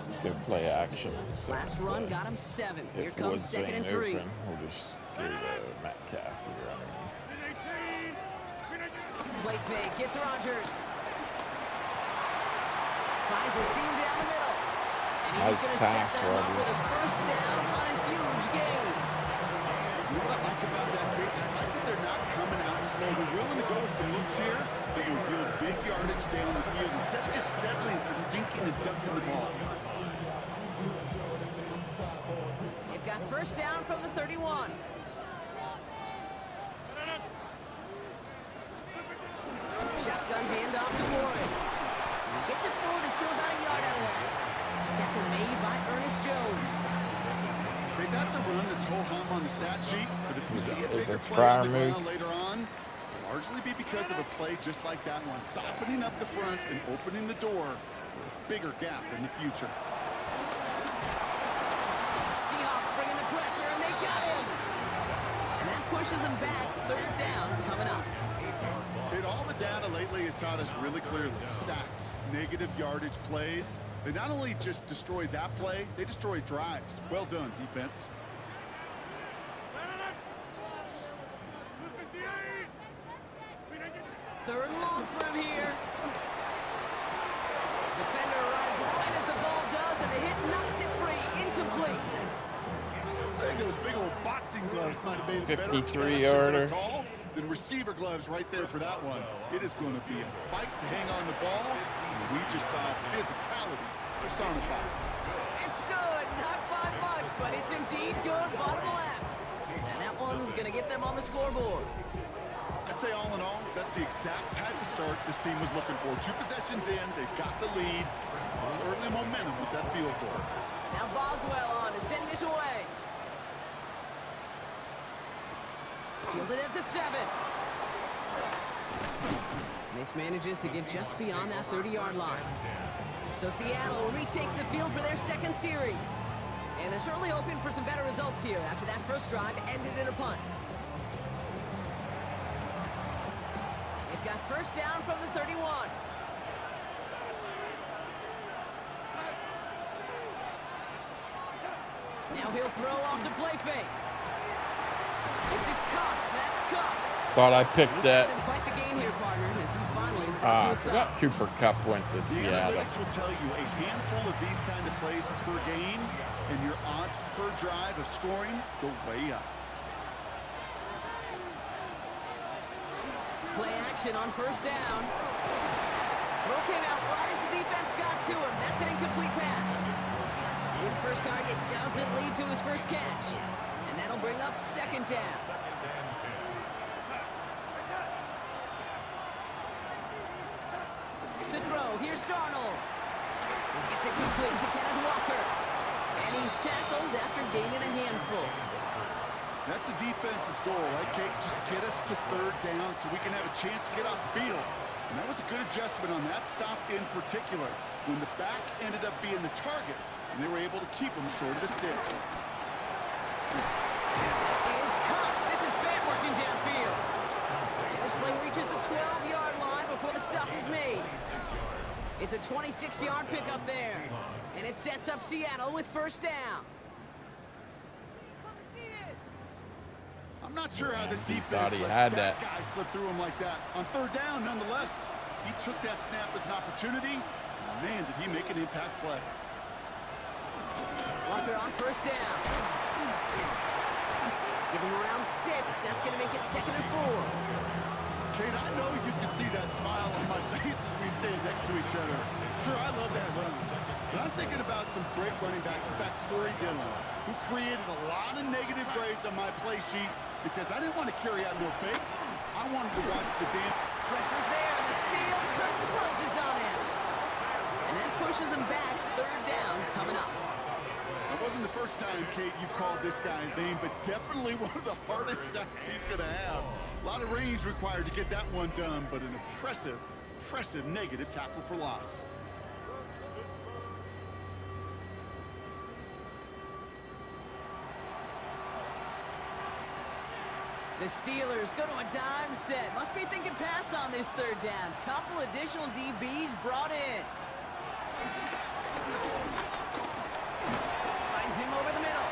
Let's go play action. Last run got him 7. Here comes second and 3. Open, we'll just go to Metcalf here underneath. Play fake, gets Rodgers. Finds a seam down the middle. And he's going to set them up with a first down on a huge gain. You know what I like about that, Kate? I like that they're not coming out slow. They're willing to go with some loops here that will build big yardage down the field instead of just settling for dinking and dunking the ball. They've got first down from the 31. Shotgun handoff to Warren. And he gets it forward, is still about a yard out of that. Tackle made by Ernest Jones. Okay, that's a run that's ho-hum on the stat sheet, but if you see a bigger play fire on the move ground later on, it'll largely be because of a play just like that one, softening up the front and opening the door for a bigger gap in the future. Seahawks bringing the pressure, and they got him. And that pushes them back. Third down coming up. Okay, all the data lately has taught us really clearly, sacks, negative yardage plays, they not only just destroy that play, they destroy drives. Well done, defense. Third and long for him here. Defender arrives right as the ball does, and the hit knocks it free. Incomplete. I think those big old boxing gloves might have made a better 53-yarder. call than receiver gloves right there for that one. It is going to be a fight to hang on the ball, and we just saw physicality personified. It's good, not by much, but it's indeed good, bottom left. And that one's going to get them on the scoreboard. I'd say all in all, that's the exact type of start this team was looking for. 2 possessions in, they've got the lead. A little early momentum with that field goal. Now Boswell on to send this away. Fielded at the 7. Mismanages to get just beyond that 30-yard line. So Seattle retakes the field for their second series. And they're certainly hoping for some better results here after that first drive ended in a punt. They've got first down from the 31. Now he'll throw off the play fake. This is Cup. That's Cup. Thought I picked that. Quite the game here, partner, as he finally is I forgot Cooper Kupp went to The Seattle. analytics will tell you a handful of these kind of plays per game, and your odds per drive of scoring go way up. Play action on first down. Throw came out right as the defense got to him. That's an incomplete pass. His first target doesn't lead to his first catch. And that'll bring up second down. To throw, here's Darnold. He gets it complete to Kenneth Walker. And he's tackled after gaining a handful. That's a defense's goal, right, Kate? Just get us to third down so we can have a chance to get off the field. And that was a good adjustment on that stop in particular, when the back ended up being the target, and they were able to keep him short of the sticks. Here's Cox. This is Fant working downfield. And this play reaches the 12-yard line before the stop is made. It's a 26-yard pickup there. And it sets up Seattle with first down. I'm not sure how this He defense thought he let had that that. guy slip through him like that. On third down, nonetheless, he took that snap as an opportunity. Man, did he make an impact play. Walker on first down. Give him around 6. That's going to make it 2nd and 4. Kate, I know you can see that smile on my face as we stand next to each other. Sure, I love that run. But I'm thinking about some great running backs. In fact, Corey Dillon, who created a lot of negative grades on my play sheet because I didn't want to carry out no fake. I wanted to watch the damn. Pressure's there, and the steel curtain closes on him. And that pushes him back. Third down coming up. It wasn't the first time, Kate, you've called this guy's name, but definitely one of the hardest sacks he's going to have. A lot of range required to get that one done, but an impressive negative tackle for loss. The Steelers go to a dime set. Must be thinking pass on this third down. Couple additional DBs brought in. Finds him over the middle.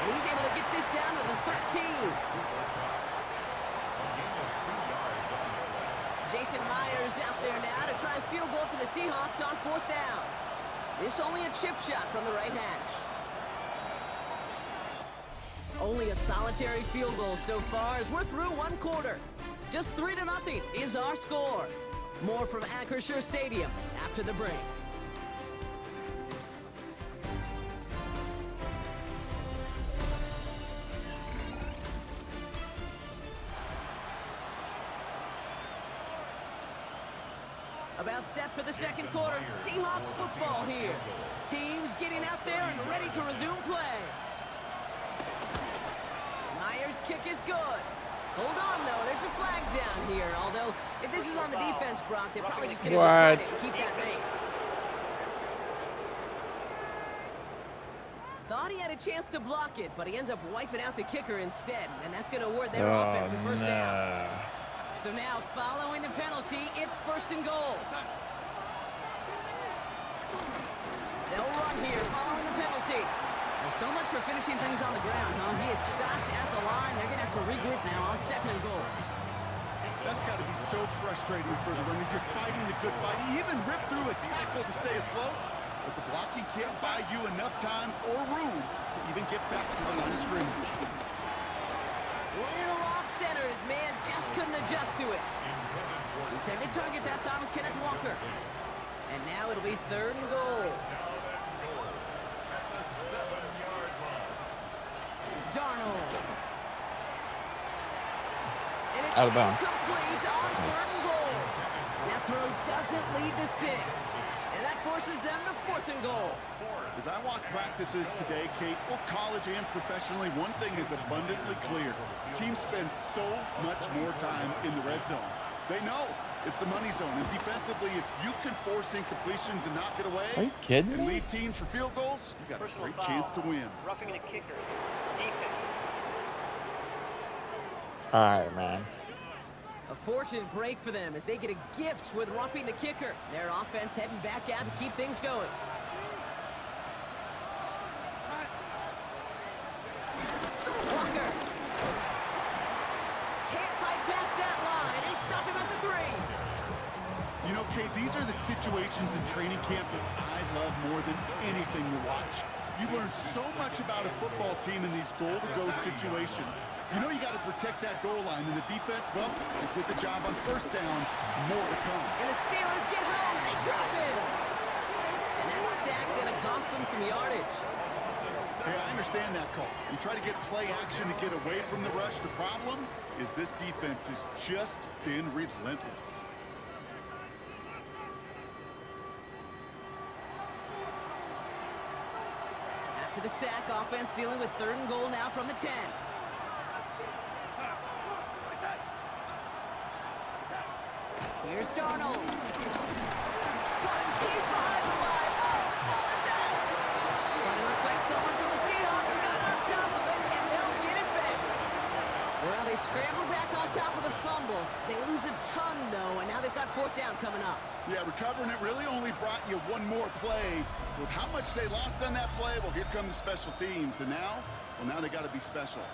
And he's able to get this down to the 13. Jason Myers out there now to try a field goal for the Seahawks on fourth down. This only a chip shot from the right hash. Only a solitary field goal so far as we're through one quarter. Just 3-0 is our score. More from Acrisure Stadium after the break. About set for the second quarter. Seahawks football here. Teams getting out there and ready to resume play. Myers' kick is good. Hold on, though. There's a flag down here. Although, if this is on the defense, Brock, they're probably just going to decline it and keep that make. Thought he had a chance to block it, but he ends up wiping out the kicker instead. And that's going to award their offense a first down. So now, following the penalty, it's first and goal. They'll run here following the penalty. Well, so much for finishing things on the ground, huh? He is stopped at the line. They're going to have to regroup now on second and goal. That's got to be so frustrating for the runner. You're fighting the good fight. He even ripped through a tackle to stay afloat, but the blocking can't buy you enough time or room to even get back to the line of scrimmage. Little off center. His man just couldn't adjust to it. Intended target that time was Kenneth Walker. And now it'll be third and goal. Darnold. And it's Out of bounds. Incomplete on 3rd and goal. That throw doesn't lead to 6. And that forces them to 4th and goal. As I watch practices today, Kate, both college and professionally, one thing is abundantly clear. Teams spend so much more time in the red zone. They know it's the money zone. And defensively, if you can force incompletions and knock it away, Are you kidding and me? lead teams for field goals, you got a great chance to win. Roughing the kicker. Defense. All right, man. A fortunate break for them as they get a gift with roughing the kicker. Their offense heading back out to keep things going. Walker. Can't fight past that line. They stop him at the 3. You know, Kate, these are the situations in training camp that I love more than anything to watch. You learn so much about a football team in these goal-to-go situations. You know you got to protect that goal line, and the defense, well, they did the job on 1st down. More to come. And the Steelers get home. They drop him. And that sack going to cost them some yardage. Hey, I understand that call. You try to get play action to get away from the rush. The problem is this defense has just been relentless. After the sack, offense dealing with 3rd and goal now from the 10. Here's Darnold. Caught him deep behind the line. Oh, the ball is out. But it looks like someone from the Seahawks got on top of it, and they'll get it back. Well, they scramble back on top of the fumble. They lose a ton, though, and now they've got 4th down coming up. Yeah, recovering it really only brought you one more play. With how much they lost on that play, well, here come the special teams. And now, well, now they got to be special.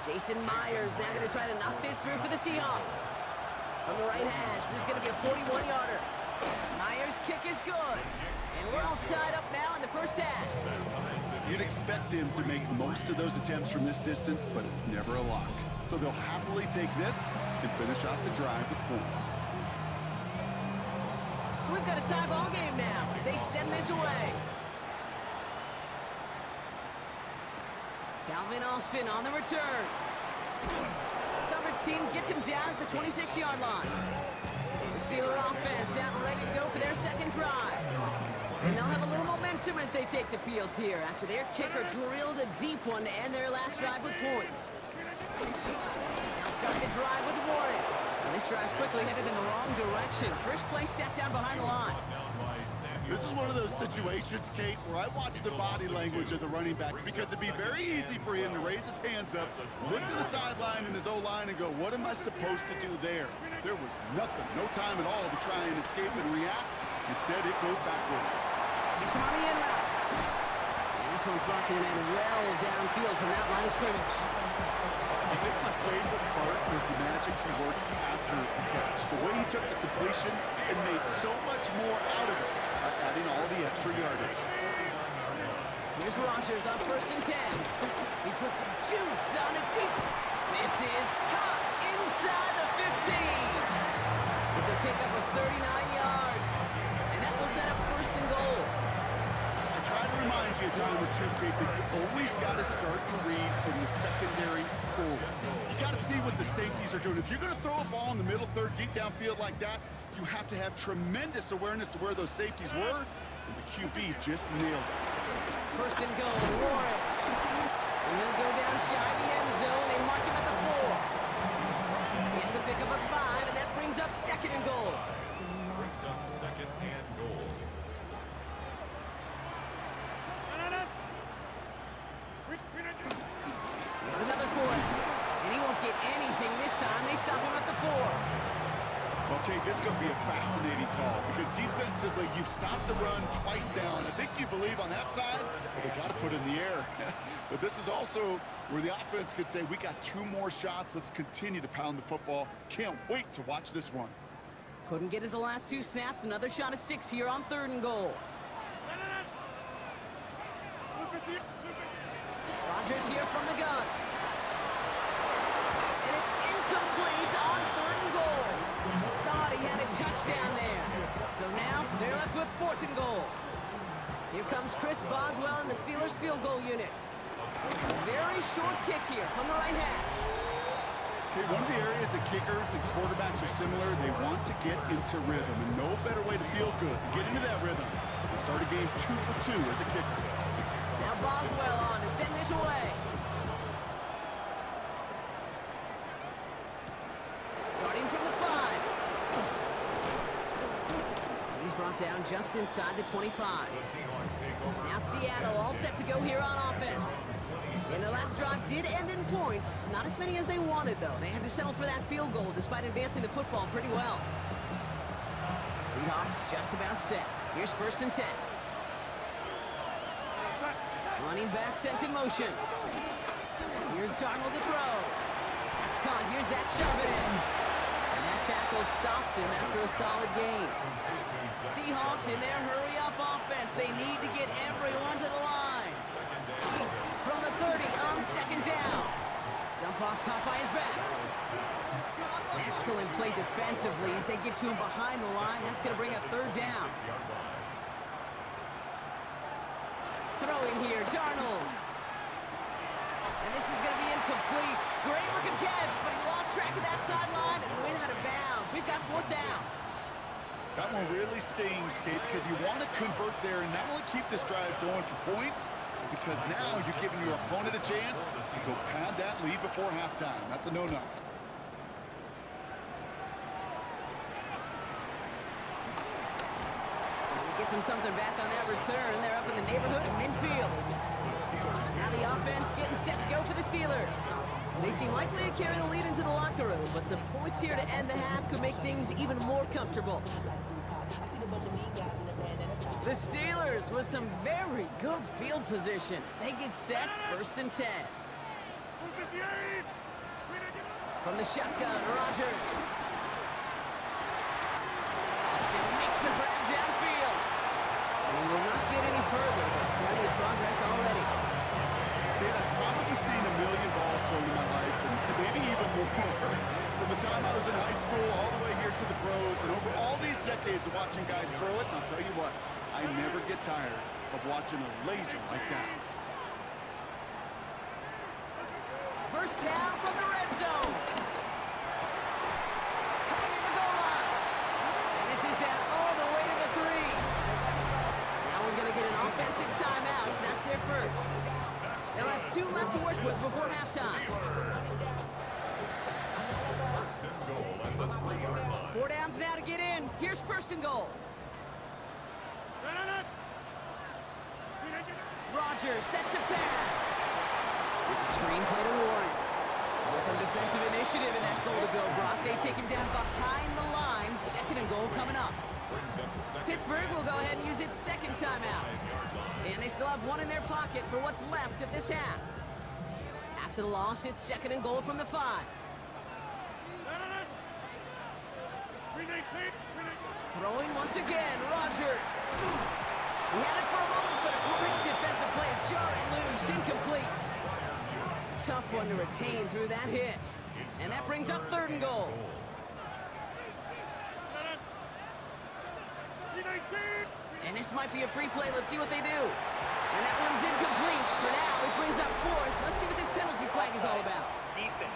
Jason Myers now going to try to knock this through for the Seahawks. From the right hash, this is going to be a 41-yarder. Myers' kick is good. And we're all tied up now in the 1st half. You'd expect him to make most of those attempts from this distance, but it's never a lock. So they'll happily take this and finish off the drive with points. So we've got a tie ball game now as they send this away. Calvin Austin on the return. Coverage team gets him down at the 26-yard line. The Steeler offense out ready to go for their 2nd drive. And they'll have a little momentum as they take the field here after their kicker drilled a deep one to end their last drive with points. Now start the drive with Warren. And this drive's quickly headed in the wrong direction. First play set down behind the line. This is one of those situations, Kate, where I watch the body language of the running back because it'd be very easy for him to raise his hands up, look to the sideline in his O-line and go, what am I supposed to do there? There was nothing, no time at all to try and escape and react. Instead, it goes backwards. It's on the in route. And this one's brought to an end well downfield from that line of scrimmage. I think my favorite part was the magic he worked after the catch. The way he took the completion and made so much more out of it by adding all the extra yardage. Here's Rodgers on 1st and 10. He puts some juice on it deep. This is caught inside the 15. It's a pickup of 39 yards. And that will set up 1st and goal. I try to remind you a time or two, Kate, that you always got to start and read from the secondary forward. You got to see what the safeties are doing. If you're going to throw a ball in the middle third, deep downfield like that, you have to have tremendous awareness of where those safeties were, and the QB just nailed it. 1st and goal, Warren. And he'll go down shy of the end zone. They mark him at the 4. It's a pickup of 5, and that brings up 2nd and goal. Brings up 2nd and goal. Here's another 4. And he won't get anything this time. They stop him at the 4. Okay, this is going to be a fascinating call because defensively, you've stopped the run twice now, and I think you believe on that side, well, they got to put it in the air. But this is also where the offense could say, we got 2 more shots. Let's continue to pound the football. Can't wait to watch this one. Couldn't get it the last 2 snaps. Another shot at 6 here on 3rd and goal. Rodgers here from the gun. And it's incomplete on 3rd and goal. Thought he had a touchdown there. So now they're left with 4th and goal. Here comes Chris Boswell in the Steelers field goal unit. Very short kick here from the right hash. Okay, one of the areas that kickers and quarterbacks are similar, they want to get into rhythm, and no better way to feel good, get into that rhythm, and start a game 2 for 2 as a kicker. Now Boswell on to send this away. Starting from the 5. He's brought down just inside the 25. Now Seattle all set to go here on offense. And the last drive did end in points. Not as many as they wanted, though. They had to settle for that field goal despite advancing the football pretty well. Seahawks just about set. Here's 1st and 10. Running back sent in motion. Here's Darnold to throw. That's caught. Here's Zach Charbonnet. And that tackle stops him after a solid gain. Seahawks in their hurry-up offense. They need to get everyone to the line. From the 30 on 2nd down. Dump off caught by his back. Excellent play defensively as they get to him behind the line. That's going to bring up 3rd down. Throw in here, Darnold. And this is going to be incomplete. Great looking catch, but he lost track of that sideline and went out of bounds. We've got 4th down. That one really stings, Kate, because you want to convert there and not only keep this drive going for points, because now you're giving your opponent a chance to go pad that lead before halftime. That's a no-no. Gets him something back on that return. They're up in the neighborhood of midfield. Now the offense getting set to go for the Steelers. They seem likely to carry the lead into the locker room, but some points here to end the half could make things even more comfortable. The Steelers with some very good field position as they get set, 1st and 10. From the shotgun, Rodgers. Austin makes the grab downfield. And we will not get any further, but plenty of progress already. I've probably seen a million balls thrown in my life, and maybe even more. From the time I was in high school all the way here to the pros, and over all these decades of watching guys throw it, and I'll tell you what, I never get tired of watching a laser like that. 1st down from the red zone. Coming in the goal line. And this is down all the way to the 3. Now we're going to get an offensive timeout, so that's their first. They'll have 2 left to work with before halftime. 4 downs now to get in. Here's 1st and goal. Rodgers set to pass. It's a screenplay to Warren. There's some defensive initiative in that goal to go, Brock. They take him down behind the line. 2nd and goal coming up. Pittsburgh will go ahead and use its 2nd timeout. And they still have 1 in their pocket for what's left of this half. After the loss, it's 2nd and goal from the 5. Throwing once again, Rodgers. He had it for a moment, but a great defensive play. Jar it loose, incomplete. Tough one to retain through that hit. And that brings up 3rd and goal. And this might be a free play. Let's see what they do. And that one's incomplete. For now, it brings up 4th. Let's see what this penalty flag is all about. Defense.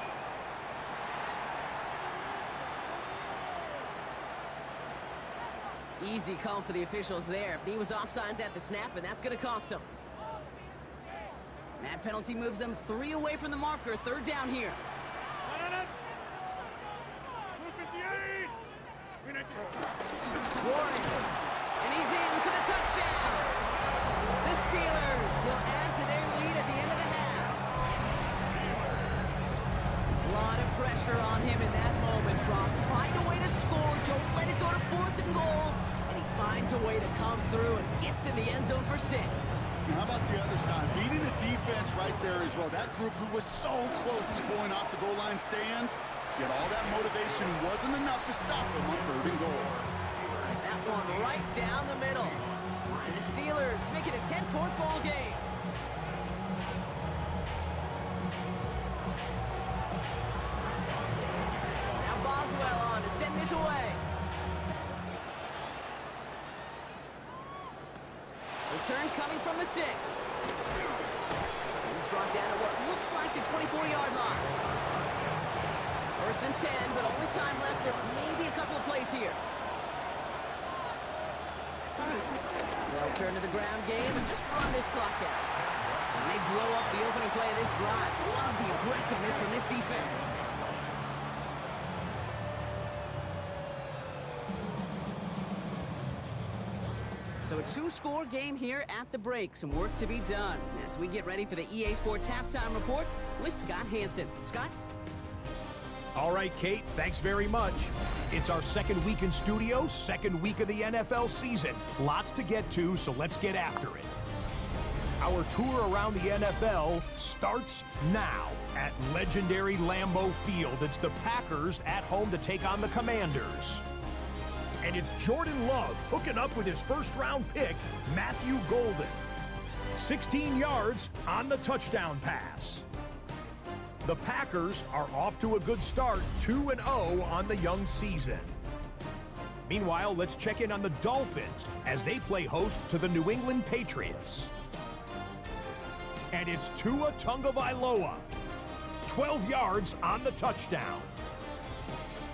Easy call for the officials there. He was offsides at the snap, and that's going to cost him. That penalty moves them 3 away from the marker. 3rd down here. Warren. And he's in for the touchdown. The Steelers will add to their lead at the end of the half. A lot of pressure on him in that moment, Brock. Find a way to score. Don't let it go to 4th and goal. And he finds a way to come through and gets in the end zone for 6. Now, how about the other side? Beating the defense right there as well. That group who was so close to going off the goal line stand, yet all that motivation wasn't enough to stop them on 3rd and goal. That one right down the middle. And the Steelers make it a 10-point ball game. Now Boswell on to send this away. return coming from the 6. He's brought down at what looks like the 24-yard line. First and 10, but only time left for maybe a couple of plays here. They'll turn to the ground game and just run this clock out. And they blow up the opening play of this drive. Love the aggressiveness from this defense. So a 2-score game here at the break. Some work to be done as we get ready for the EA Sports Halftime Report with Scott Hansen. Scott? All right, Kate, thanks very much. It's our second week in studio, second week of the NFL season. Lots to get to, so let's get after it. Our tour around the NFL starts now at legendary Lambeau Field. It's the Packers at home to take on the Commanders. And it's Jordan Love hooking up with his first-round pick, Matthew Golden. 16 yards on the touchdown pass. The Packers are off to a good start, 2-0 on the young season. Meanwhile, let's check in on the Dolphins as they play host to the New England Patriots. And it's Tua Tagovailoa, 12 yards on the touchdown.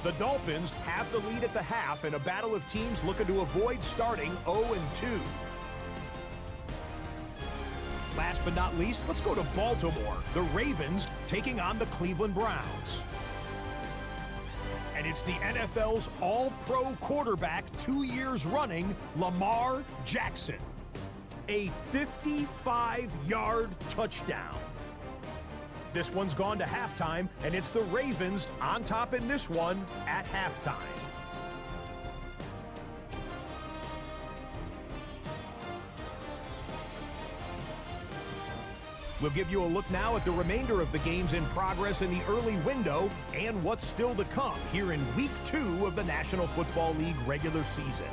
The Dolphins have the lead at the half in a battle of teams looking to avoid starting 0-2. Last but not least, let's go to Baltimore. The Ravens taking on the Cleveland Browns. And it's the NFL's all-pro quarterback 2 years running, Lamar Jackson. A 55-yard touchdown. This one's gone to halftime, and it's the Ravens on top in this one at halftime. We'll give you a look now at the remainder of the games in progress in the early window and what's still to come here in Week 2 of the National Football League regular season.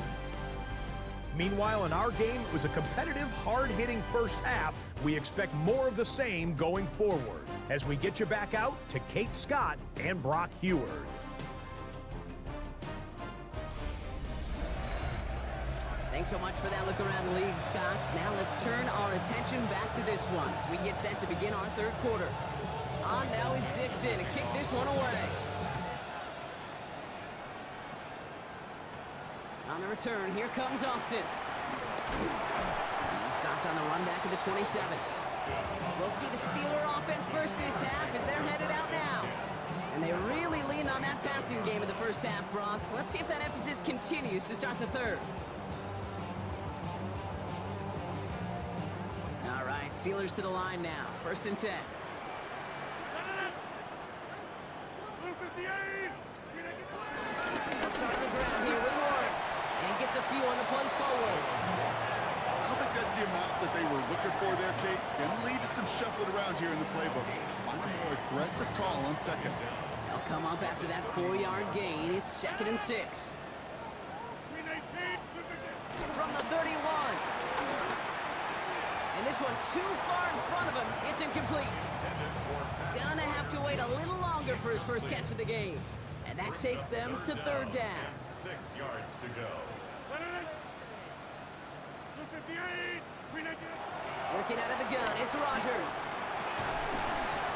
Meanwhile, in our game, it was a competitive, hard-hitting first half. We expect more of the same going forward as we get you back out to Kate Scott and Brock Heward. Thanks so much for that look around the league, Scott. Now let's turn our attention back to this one as we get set to begin our third quarter. On now is Dixon to kick this one away. On the return, here comes Austin. He stopped on the run back of the 27. We'll see the Steeler offense first this half as they're headed out now. And they really lean on that passing game in the first half, Brock. Let's see if that emphasis continues to start the third. All right, Steelers to the line now. First and 10. They'll start on the ground here with Warren. And he gets a few on the plunge forward. I don't think that's the amount that they were looking for there, Kate. Gonna lead to some shuffling around here in the playbook. Find a more aggressive call on second. They'll come up after that 4-yard gain. It's 2nd and 6. From the 31. And this one too far in front of him. It's incomplete. Gonna have to wait a little longer for his first catch of the game. And that takes them to third down. 6 yards to go. Working out of the gun, it's Rodgers.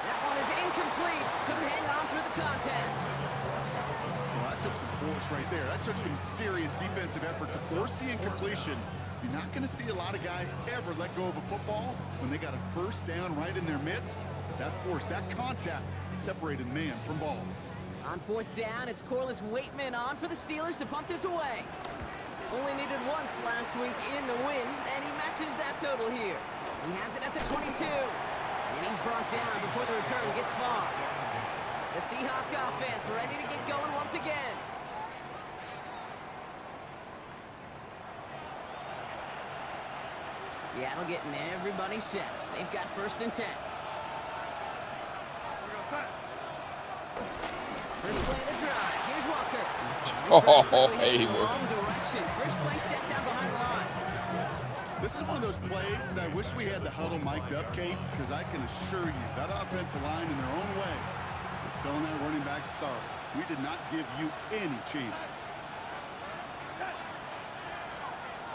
That one is incomplete. Couldn't hang on through the contact. Well, that took some force right there. That took some serious defensive effort to force the incompletion. You're not going to see a lot of guys ever let go of a football when they got a first down right in their midst. That force, that contact, separated man from ball. On 4th down, it's Corliss Waitman on for the Steelers to punt this away. Only needed once last week in the win, and he matches that total here. He has it at the 22. And he's brought down before the return gets far. The Seahawk offense ready to get going once again. Seattle getting everybody set. They've got 1st and 10. First play of the drive. Here's Walker. Oh, Hayward. Wrong direction. First play set down behind the line. This is one of those plays that I wish we had the huddle mic'd up, Kate, because I can assure you that offensive line in their own way is telling that running back, sorry, we did not give you any chance.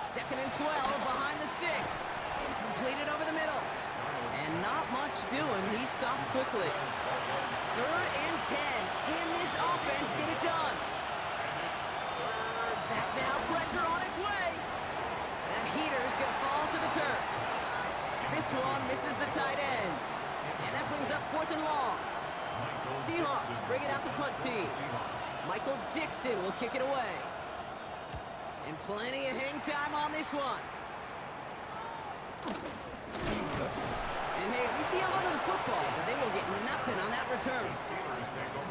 2nd and 12 behind the sticks. Completed over the middle. And not much doing. He stopped quickly. 3rd and 10. Can this offense get it done? Back now, pressure on its way. That heater's going to fall to the turf. This one misses the tight end. And that brings up 4th and long. Seahawks bring it out the punt team. Michael Dixon will kick it away. And plenty of hang time on this one. And hey, we see him under the football, but they will get nothing on that return.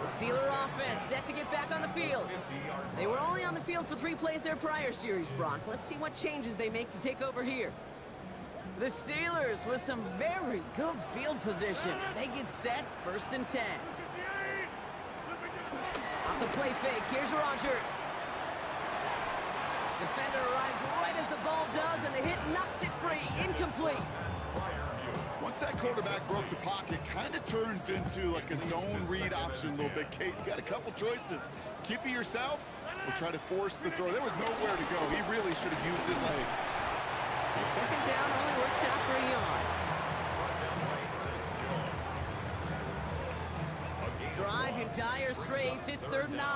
The Steeler offense set to get back on the field. They were only on the field for 3 plays their prior series, Brock. Let's see what changes they make to take over here. The Steelers with some very good field position as they get set 1st and 10. Off the play fake, here's Rodgers. Defender arrives right as the ball does, and the hit knocks it free. Incomplete. Once that quarterback broke the pocket, kind of turns into like a zone read option a little bit. Kate, you got a couple choices. Keep it yourself or try to force the throw. There was nowhere to go. He really should have used his legs. And 2nd down only works out for a yard. Drive in dire straits. It's 3rd and 9.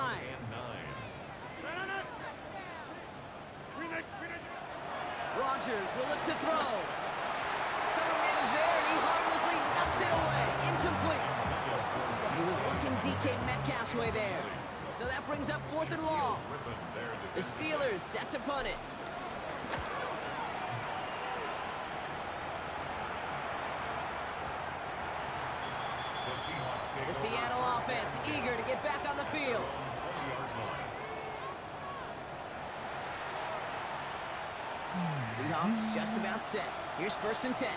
Rodgers will look to throw. Coverman is there, and he harmlessly knocks it away. Incomplete. He was looking DK Metcalf's way there. So that brings up 4th and long. The Steelers set to punt it. The Seattle offense eager to get back on the field. Seahawks just about set. Here's 1st and 10.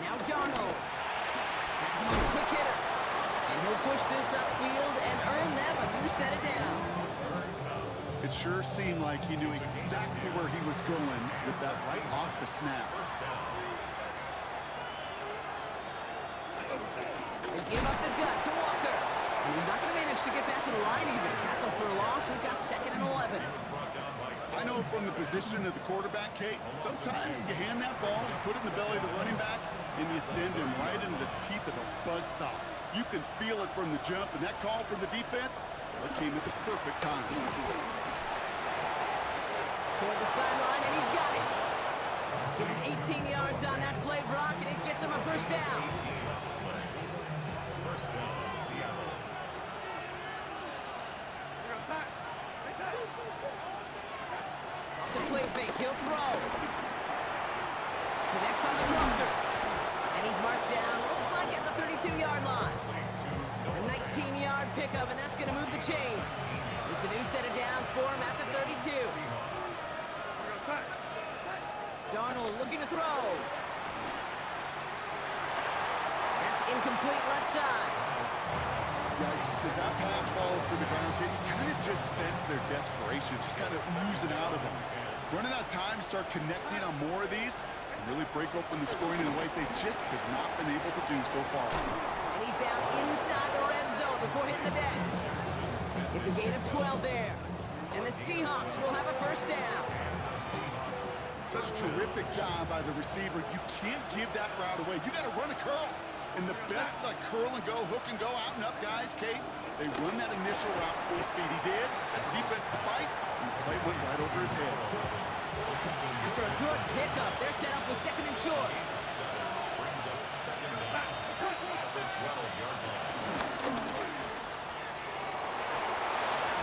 Now Darnold. That's him on a quick hitter. And he'll push this upfield and earn them a new set of downs. It sure seemed like he knew exactly where he was going with that right off the snap. They give up the gut to Walker. And he's not going to manage to get back to the line even. Tackle for a loss. We've got 2nd and 11. I know from the position of the quarterback, Kate, sometimes you hand that ball, you put it in the belly of the running back, and you send him right into the teeth of a buzzsaw. You can feel it from the jump, and that call from the defense, that came at the perfect time. Toward the sideline, and he's got it. Give him 18 yards on that play, Brock, and it gets him a 1st down. The play fake, he'll throw. Connects on the crosser. And he's marked down, looks like at the 32-yard line. A 19-yard pickup, and that's going to move the chains. It's a new set of downs for him at the 32. Darnold looking to throw. That's incomplete left side. Yikes, as that pass falls to the ground, Kate, you kind of just sense their desperation, just kind of oozing out of them. Running out of time to start connecting on more of these and really break open the scoring in a way they just have not been able to do so far. And he's down inside the red zone before hitting the deck. It's a gain of 12 there. And the Seahawks will have a 1st down. Such a terrific job by the receiver. You can't give that route away. You got to run a curl. And the best like curl and go, hook and go, out and up guys, Kate, they run that initial route full speed. He did. That's defense to fight. And the play went right over his head. After a good pickup, they're set up with 2nd and short.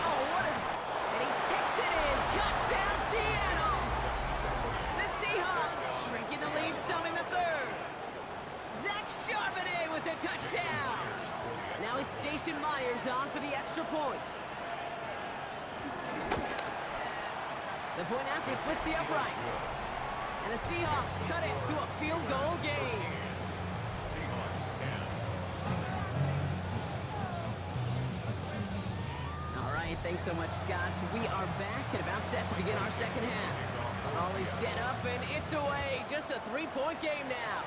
Oh, what a... And he takes it in. Touchdown, Seattle! The Seahawks shrinking the lead some in the 3rd. Zach Charbonnet with the touchdown. Now it's Jason Myers on for the extra point. The point after splits the uprights. And the Seahawks cut it to a field goal game. All right, thanks so much, Scott. We are back and about set to begin our 2nd half. All is set up and it's away. Just a 3-point game now.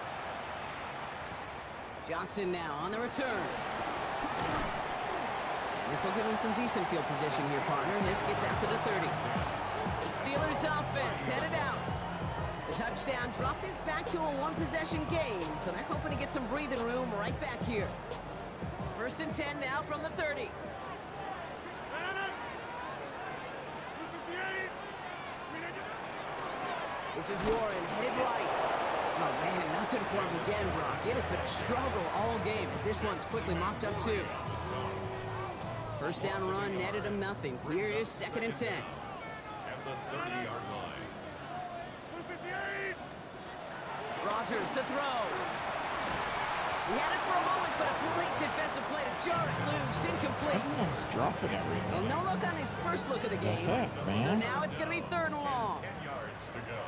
Johnson now on the return. And this will give him some decent field position here, partner. And this gets out to the 30. The Steelers offense headed out. The touchdown dropped this back to a one-possession game, so they're hoping to get some breathing room right back here. 1st and 10 now from the 30. This is Warren, headed right. Oh, man, nothing for him again, Brock. It has been a struggle all game as this one's quickly mopped up, too. 1st down run netted him nothing. Here is 2nd and 10. At the 30-yard line. Rodgers to throw. He had it for a moment, but a great defensive play to jar it loose. Incomplete. He's dropping everything. Well, no look on his first look of the game. heck, man? So now it's going to be 3rd and long. 10 yards to go.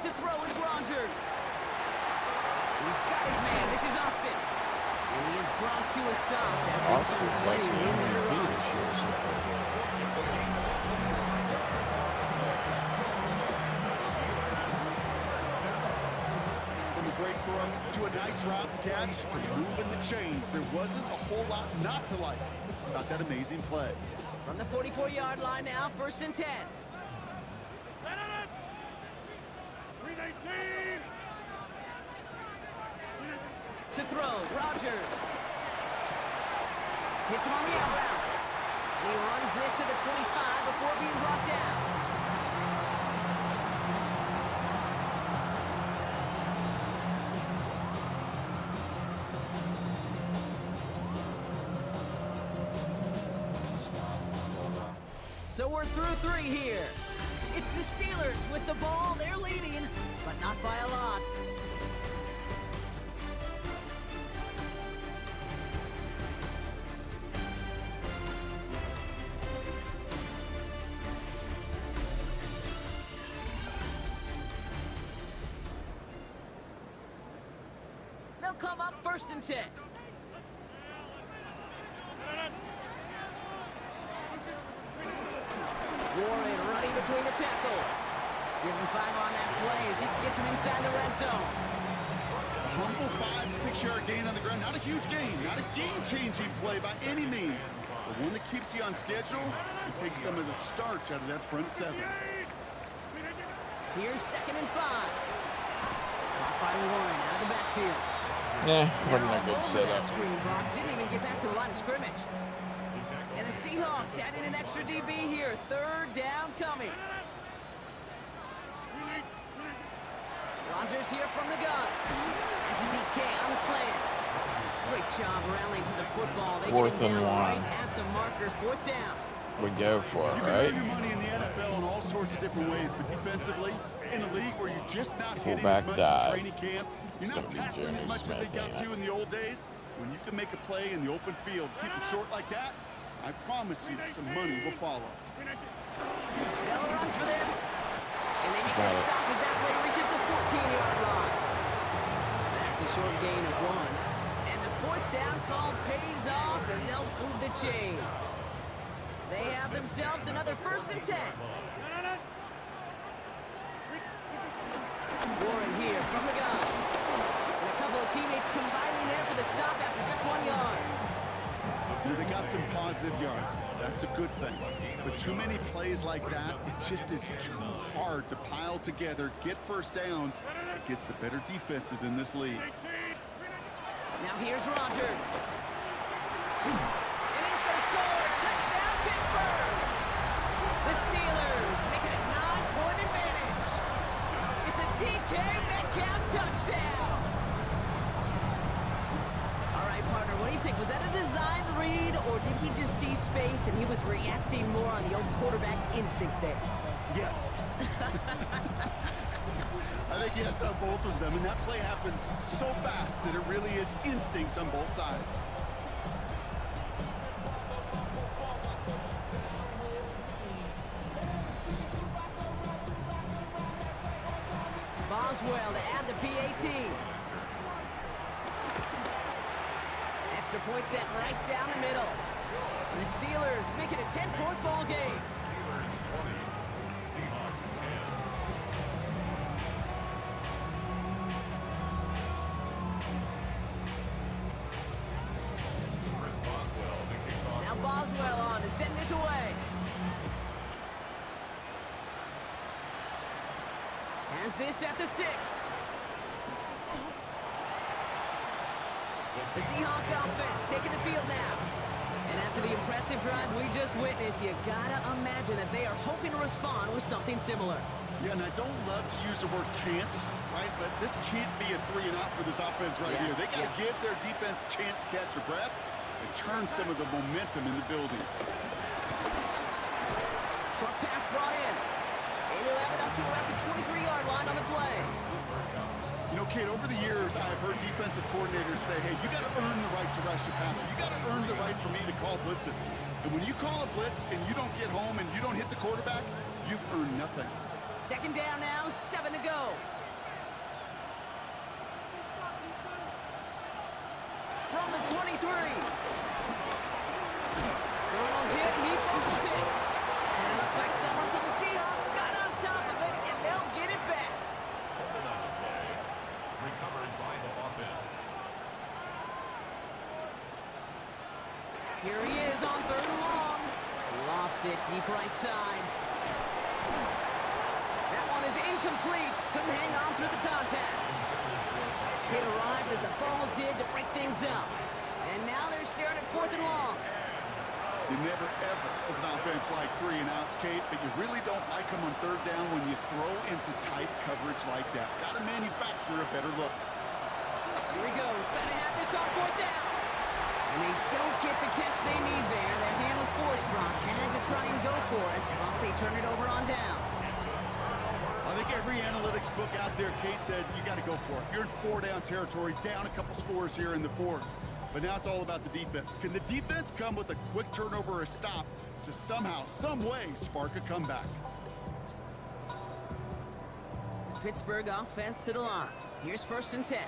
To throw is Rodgers. He's got his man. This is Austin. And he is brought to a stop. Austin's like the MVP this year so far. From a great throw to a nice route catch to moving the chains. There wasn't a whole lot not to like about that amazing play. From the 44-yard line now, 1st and 10. To throw, Rodgers. Hits him on the out route. And he runs this to the 25 before being brought down. So we're through 3 here. It's the Steelers with the ball. They're leading, but not by a lot. They'll come up 1st and 10. Warren running between the tackles. Give him 5 on that play as he gets him inside the red zone. A humble 5-6-yard gain on the ground. Not a huge gain, not a game-changing play by any means. But one that keeps you on schedule and takes some of the starch out of that front 7. Here's 2nd and 5. Caught by Warren out of the backfield. Nah, wasn't a good setup. Screen block. Didn't even get back to the line of scrimmage. And the Seahawks adding an extra DB here. 3rd down coming. Rodgers here from the gun. That's DK on the slant. Great job rallying to the football. They 4th get him and down 1. right at the marker. 4th down. We go for it, You can right? make your money in the NFL in all sorts of different ways, but defensively, in a league where you're just not hitting Fullback as much dive. in training camp, you're It's not gonna be tackling as Jeremy much as they Smith, got ain't to in the old days. When you can make a play in the open field, keep it short like that, I promise you some money will follow. They'll run for this. And they make Got the it. stop as that play reaches the 14-yard line. That's a short gain of 1. And the 4th down call pays off as they'll move the chain. They have themselves another 1st and 10. Warren here from the gun. And a couple of teammates combining there for the stop after just 1 yard. They got some positive yards. That's a good thing. But too many plays like that, it just is too hard to pile together, get 1st downs against the better defenses in this league. Now here's Rodgers. And he's going to score. Touchdown, Pittsburgh. The Steelers making a 9-point advantage. It's a DK Metcalf touchdown. All right, partner, what do you think? Was that a design read, or did he just see space and he was reacting more on the old quarterback instinct there? Yes. I think yes on both of them, and that play happens so fast that it really is instincts on both sides. Boswell to add the PAT. Extra point set right down the middle. And the Steelers make it a 10-point ball game. Steelers 20, Seahawks 10. this away. Has this at the 6. The Seahawk offense taking the field now. And after the impressive drive we just witnessed, you gotta imagine that they are hoping to respond with something similar. Yeah, and I don't love to use the word can't, right? But this can't be a 3-and-out for this offense right here. They got to give their defense a chance to catch their breath and turn some of the momentum in the building. Short pass brought in. And he'll have it up to about the 23-yard line on the play. You know, Kate, over the years, I've heard defensive coordinators say, hey, you got to earn the right to rush your passer. You got to earn the right for me to call blitzes. And when you call a blitz and you don't get home and you don't hit the quarterback, you've earned nothing. Second down now, 7 to go. From the 23. Donald hit, and he fumbles it. And it looks like someone from the Seahawks got on top of it, and they'll get it back. Recovered by the offense. Here he is on 3rd and long. Lofts it deep right side. That one is incomplete. Couldn't hang on through the contact. It arrived as the ball did to break things up. And now they're staring at 4th and long. You never, ever, as an offense, like 3-and-outs, Kate, but you really don't like them on 3rd down when you throw into tight coverage like that. Got to manufacture a better look. Here he goes. Got to have this on 4th down. And they don't get the catch they need there. Their hand was forced, Brock. Had to try and go for it, but they turn it over on downs. I think every analytics book out there, Kate, said you got to go for it. You're in 4-down territory, down a couple scores here in the 4th. But now it's all about the defense. Can the defense come with a quick turnover or a stop to somehow, some way, spark a comeback? Pittsburgh offense to the line. Here's 1st and 10.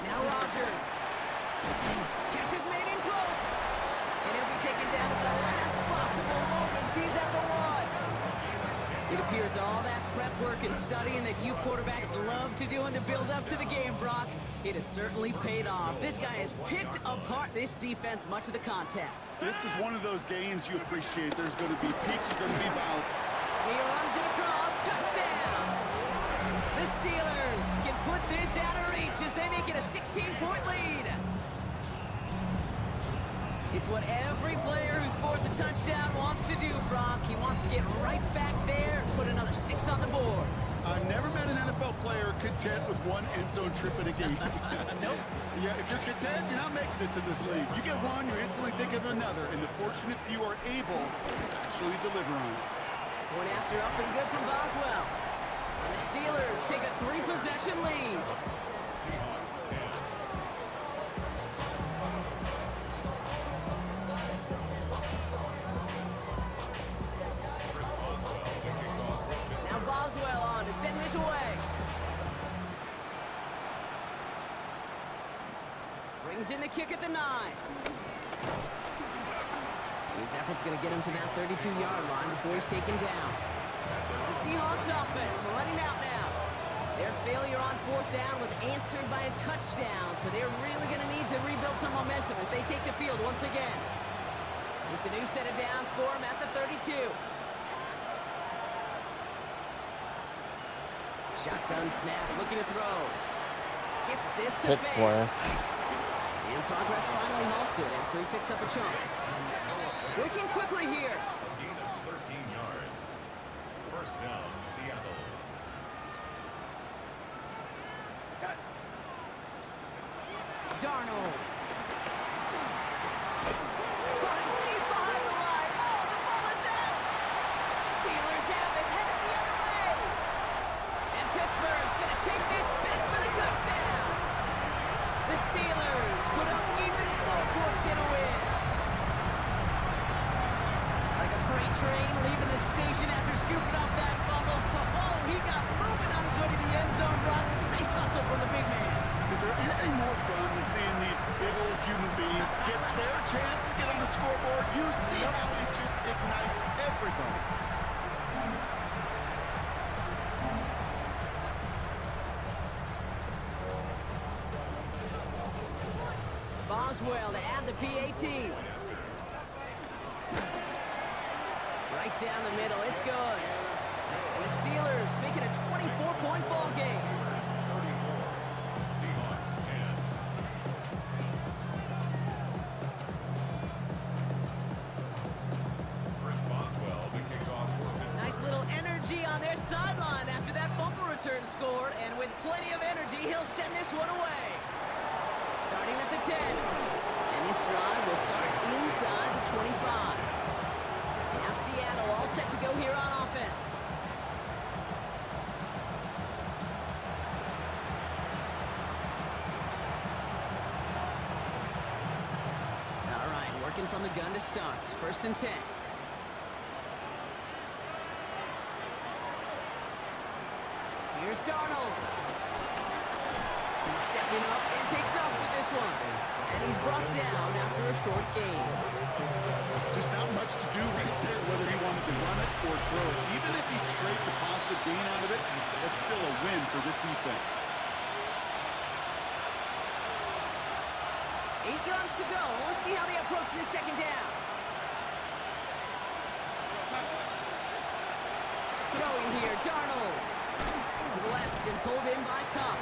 Now Rodgers. Catch is made in close. And he'll be taken down at the last possible moment. He's at the 1. It appears all that prep work and studying that you quarterbacks love to do in the build-up to the game, Brock, it has certainly paid off. This guy has picked apart this defense much of the contest. This is one of those games you appreciate. There's going to be peaks, there's going to be valleys. He runs it across, touchdown! The Steelers can put this out of reach as they make it a 16-point lead. It's what every player who scores a touchdown wants to do, Brock. He wants to get right back there and put another 6 on the board. I've never met an NFL player content with one end zone trip in a game. Nope. Yeah, if you're content, you're not making it to this league. You get one, you're instantly thinking of another, and the fortunate few are able to actually deliver on it. Point after up and good from Boswell. And the Steelers take a 3-possession lead. Seahawks 10. Now Boswell on to send this away. Brings in the kick at the 9. His effort's going to get him to that 32-yard line before he's taken down. The Seahawks offense running out now. Their failure on 4th down was answered by a touchdown, so they're really going to need to rebuild some momentum as they take the field once again. It's a new set of downs for him at the 32. Shotgun snap, looking to throw. Gets this to fans. And progress finally halted after he picks up a chunk. Working quickly here. A gain of 13 yards. 1st down, Seattle. Darnold. Caught him deep behind the line. Oh, the ball is out. Steelers have it, headed the other way. And Pittsburgh's going to take this back for the touchdown. The Steelers put up even more points in a win. Like a freight train leaving the station after scooping up that fumble. Oh, he got moving on his way to the end zone run. Nice hustle from the big man. Is there anything more fun than seeing these big old human beings get their chance to get on the scoreboard? You see how it just ignites everybody. Boswell to add the PAT. Right down the middle, it's good. And the Steelers make it a 24-point ball game. Seahawks 10. Chris Boswell, the kickoff for Nice little energy on their sideline after that fumble return scored, and with plenty of energy, he'll send this one away. Starting at the 10, and this drive will start inside the 25. Now Seattle all set to go here on offense. All right, working from the gun to start. First and 10. Here's Darnold. He's stepping up and takes off with this one. And he's brought down after a short gain. Just not much to do right there, whether he wanted to run it or throw it. Even if he scraped a positive gain out of it, that's still a win for this defense. 8 yards to go. Let's see how they approach this second down. Throwing here, Darnold. To the left and pulled in by Cup.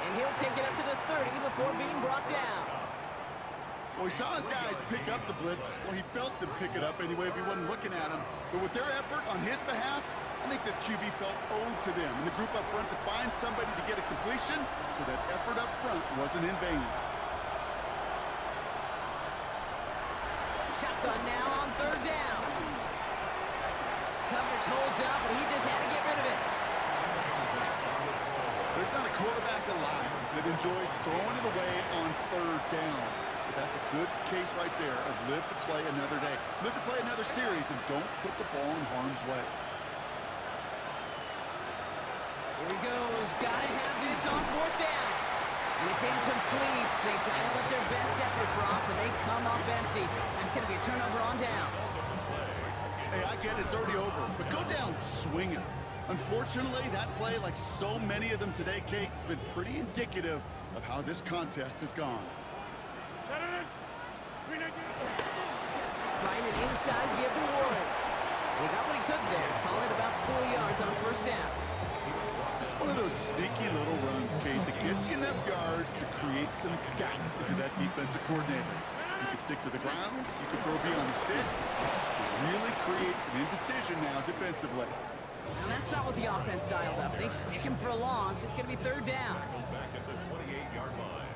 And he'll take it up to the 30 before being brought down. Well, he saw his guys pick up the blitz. Well, he felt them pick it up anyway if he wasn't looking at him. But with their effort on his behalf, I think this QB felt owed to them and the group up front to find somebody to get a completion, so that effort up front wasn't in vain. Shotgun now on third down. Coverage holds up, but he just had to get rid of it. There's not a quarterback alive that enjoys throwing it away on third down. But that's a good case right there of live to play another day. Live to play another series and don't put the ball in harm's way. Here he goes. Gotta have this on fourth down. And it's incomplete. They dial up their best effort, Brock, but they come up empty. That's going to be a turnover on downs. Hey, I get it's already over, but go down swinging. Unfortunately, that play, like so many of them today, Kate, has been pretty indicative of how this contest has gone. Trying an inside give to Warren. He got what he could there. Call it about 4 yards on first down. It's one of those sneaky little runs, Kate, that gets you enough yards to create some doubt into that defensive coordinator. You can stick to the ground, you can throw beyond the sticks. It really creates some indecision now defensively. Now that's not what the offense dialed up. They stick him for a loss. It's going to be third down. back at the 28-yard line.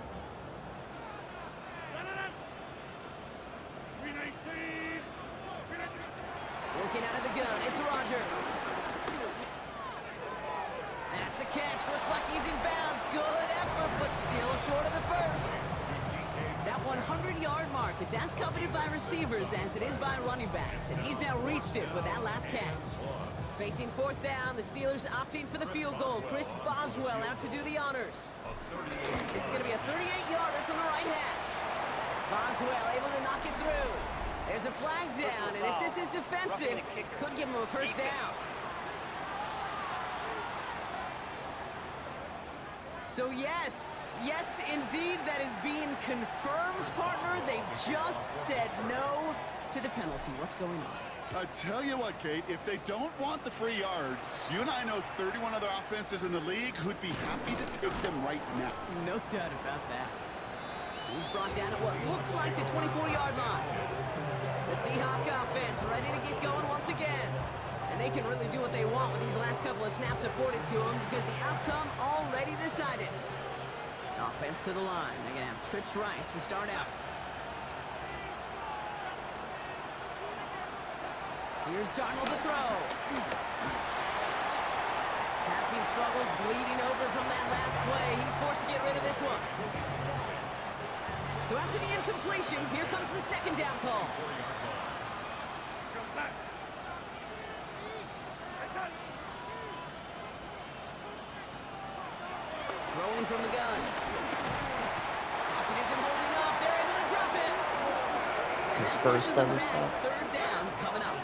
Working out of the gun, it's Rodgers. That's a catch. Looks like he's in bounds. Good effort, but still short of the first. That 100-yard mark, it's as coveted by receivers as it is by running backs, and he's now reached it with that last catch. Facing fourth down, the Steelers opting for the field goal. Chris Boswell out to do the honors. This is going to be a 38-yarder from the right hash. Boswell able to knock it through. There's a flag down, and if this is defensive, could give him a first down. So yes, indeed, that is being confirmed, partner. They just said no to the penalty. What's going on? I tell you what, Kate, if they don't want the free yards, you and I know 31 other offenses in the league who'd be happy to take them right now. No doubt about that. He's brought down at what looks like the 24-yard line. The Seahawk offense ready to get going once again. And they can really do what they want with these last couple of snaps afforded to them because the outcome already decided. Offense to the line. They're going to have trips right to start out. Here's Darnold to throw. Passing struggles, bleeding over from that last play. He's forced to get rid of this one. So after the incompletion, here comes the second down call. Throwing from the gun. Pocket isn't holding up. They're able to drop it. It's his first ever sack. Third down coming up. A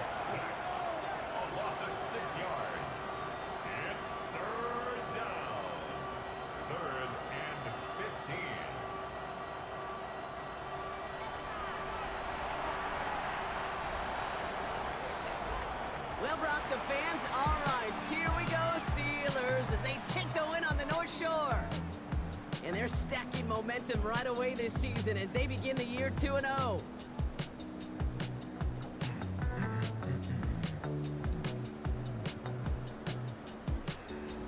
loss of 6 yards. It's third down. 3rd and 15. Well, Brock, the fans, all right, here we go, Steelers, as they take the win on the North Shore. And they're stacking momentum right away this season as they begin the year 2-0.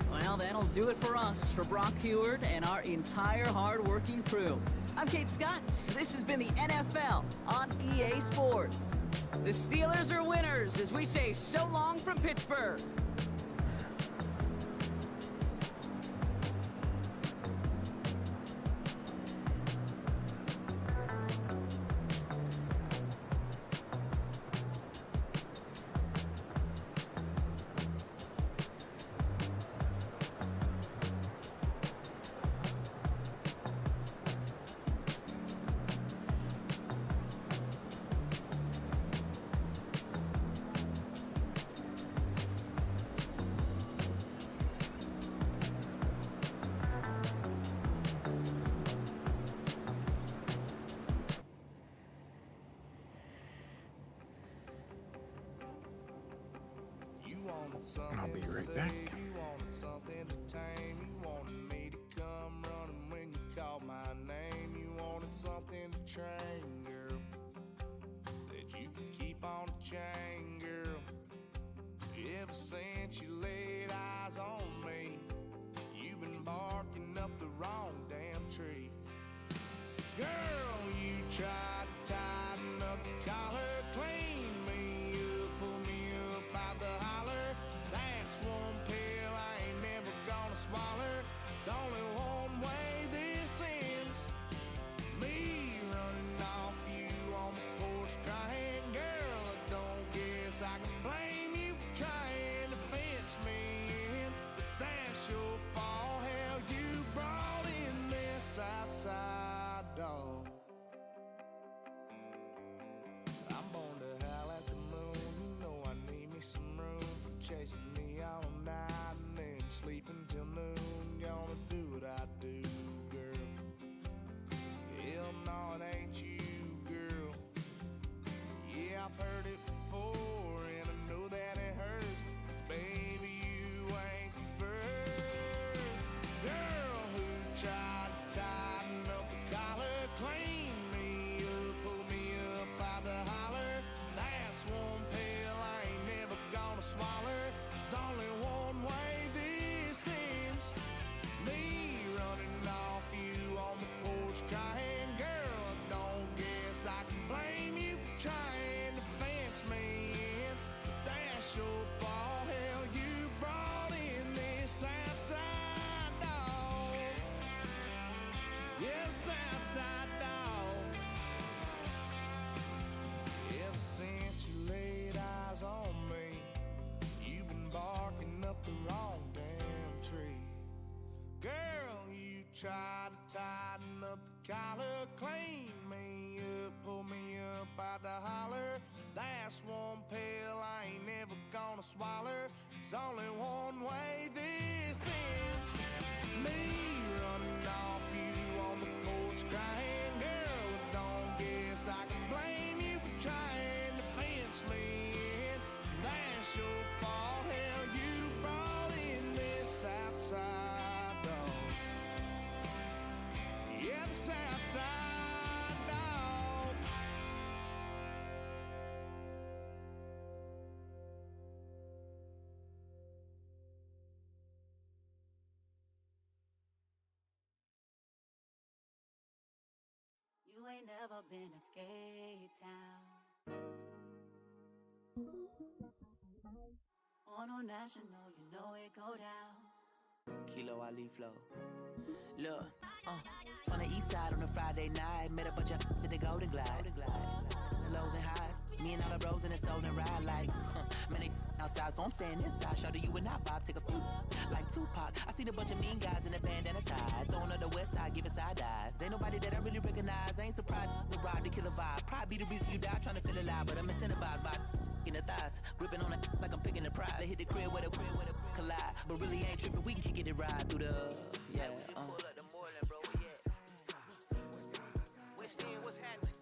Well, that'll do it for us, for Brock Heward and our entire hard-working crew. I'm Kate Scott. This has been the NFL on EA Sports. The Steelers are winners as we say so long from Pittsburgh. I'll be right back. You wanted something to tame. You wanted me to come running when you called my name. You wanted something to train, girl, that you could keep on the chain, girl. Ever since you laid eyes on me, you've been barking up the wrong damn tree. Girl, you tried to tighten up the collar, clean me up, pull me up out the holler. That's one pill I ain't never gonna swallow. It's only one way this ends. Me running off you on the porch crying. Girl, I don't guess I can blame you for trying to fence me in. But that's your fault. Hell, you brought in this outside dog. I'm born to howl at the moon. You know I need me some room for chasing me all night and then sleeping till noon. Gonna do what I do, girl. Hell no, it ain't you, girl. Yeah, I've heard it before and I know that it hurts. Baby, you ain't the first girl who tried to tighten up the collar, clean me up, pull me up out the holler. That's one pill I ain't never gonna swallow. There's only one way this ends. Me running off you on the porch crying. Girl, I don't guess I can blame you for trying to fence me in. But that's your fault. Hell, you brought in this outside dog. Yes, outside dog. Ever since you laid eyes on me, you've been barking up the wrong damn tree. Girl, you tried to tighten up the collar, clean me up, pull me up out the holler. That's one pill I ain't never gonna swallow. There's only one way this ends. Me running off you on the porch crying. Girl, I don't guess I can blame you for trying to fence me in. That's your fault. Hell, you brought in this outside dog. Yeah, this outside dog. You ain't never been in Skate Town. On national, you know it go down. Kilo Ali flow. Look, from the east side on a Friday night, met a bunch of to the Golden Glide. The lows and highs, me and all the bros in a stolen ride. Like, man, they outside, so I'm staying inside. Show you and I vibe, take a few. Like Tupac, I seen a bunch of mean guys in a bandana tie. Throwing up the west side, giving side eyes. Ain't nobody that I really recognize. I ain't surprised to ride the killer vibe. Probably be the reason you die trying to feel alive, but I'm incentivized by in the thighs, gripping on it like I'm picking the prize. They hit the crib with a collide, but really ain't tripping. We can kick it ride through the Pull up the Moreland, bro. Where you at? Which team? What's happening?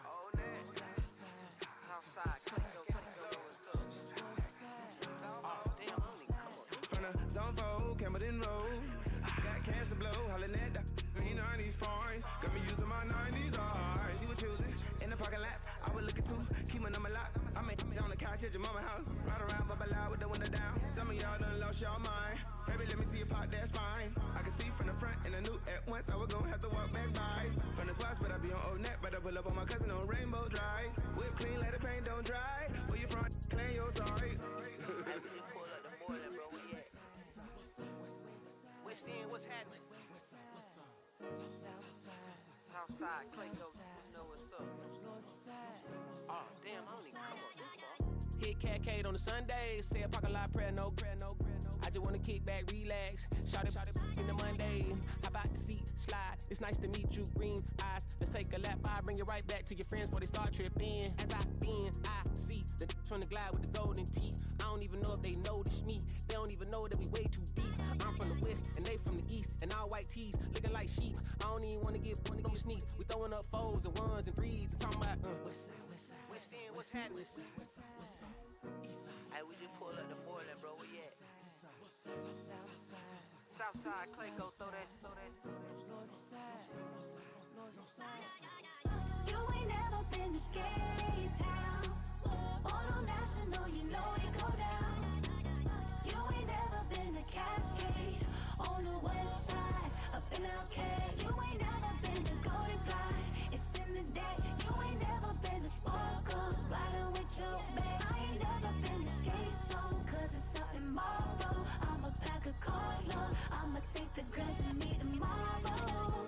Oh, man. Outside. Let's go. Mama didn't roll. Got cash to blow, hollin' at the 90s foreign. Got me using my 90s eyes. You were choosing in the parking lot. I was looking too, keep my number locked. I made on the couch at your mama house. Ride around, bubble loud with the window down. Some of y'all done lost y'all mind. Baby, let me see you pop that spine. I can see from the front and I knew at once I was gonna have to walk back by. From the spots, but I be on Old Net. But I pull up on my cousin on Rainbow Drive. Whip clean, let the paint don't dry. Where you from? Claim your sorry. West End, what's happening? Southside, Clayco, you know what's up. Oh, damn, I don't even come up this far. Hit Catcade on the Sundays, say a parking lot prayer, no. I just wanna kick back, relax, shout it in the Monday. Hop out the seat, slide, it's nice to meet you, green eyes. Let's take a lap, I bring you right back to your friends before they start tripping. As I bend, I see the from the glide with the golden teeth. I don't even know if they notice me, they don't even know that we way too deep. I'm from the west, and they from the east, and all white tees, looking like sheep. I don't even wanna get sneak. We throwing up fours and ones and threes, and talking about West End, what's happening? Hey, we just pulled up the Portland, bro, where you at? Southside, Clayco, throw that. You ain't never been to Skate Town. Auto National, you know it go down. You ain't never been to Cascade on the west side of MLK. You ain't never been to Golden Glide. It's in the day. You ain't never been to Sparkles, gliding with your babe. I ain't never been to Skate Zone, cause it's out in Marlboro. I'ma pack a car, I'ma take the girls and meet tomorrow.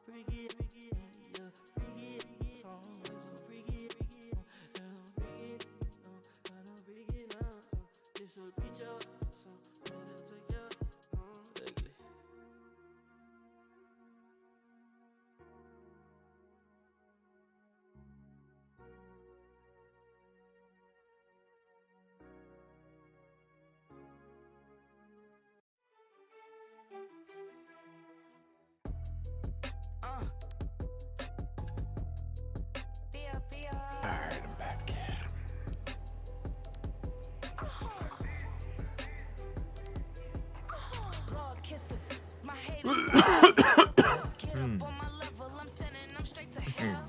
Bring it, yeah, bring it, song, so bring it, bring it now, this will reach out, so let it take you, ugly. Alright, I'm back. My haters get up on my level, I'm sending them straight to hell.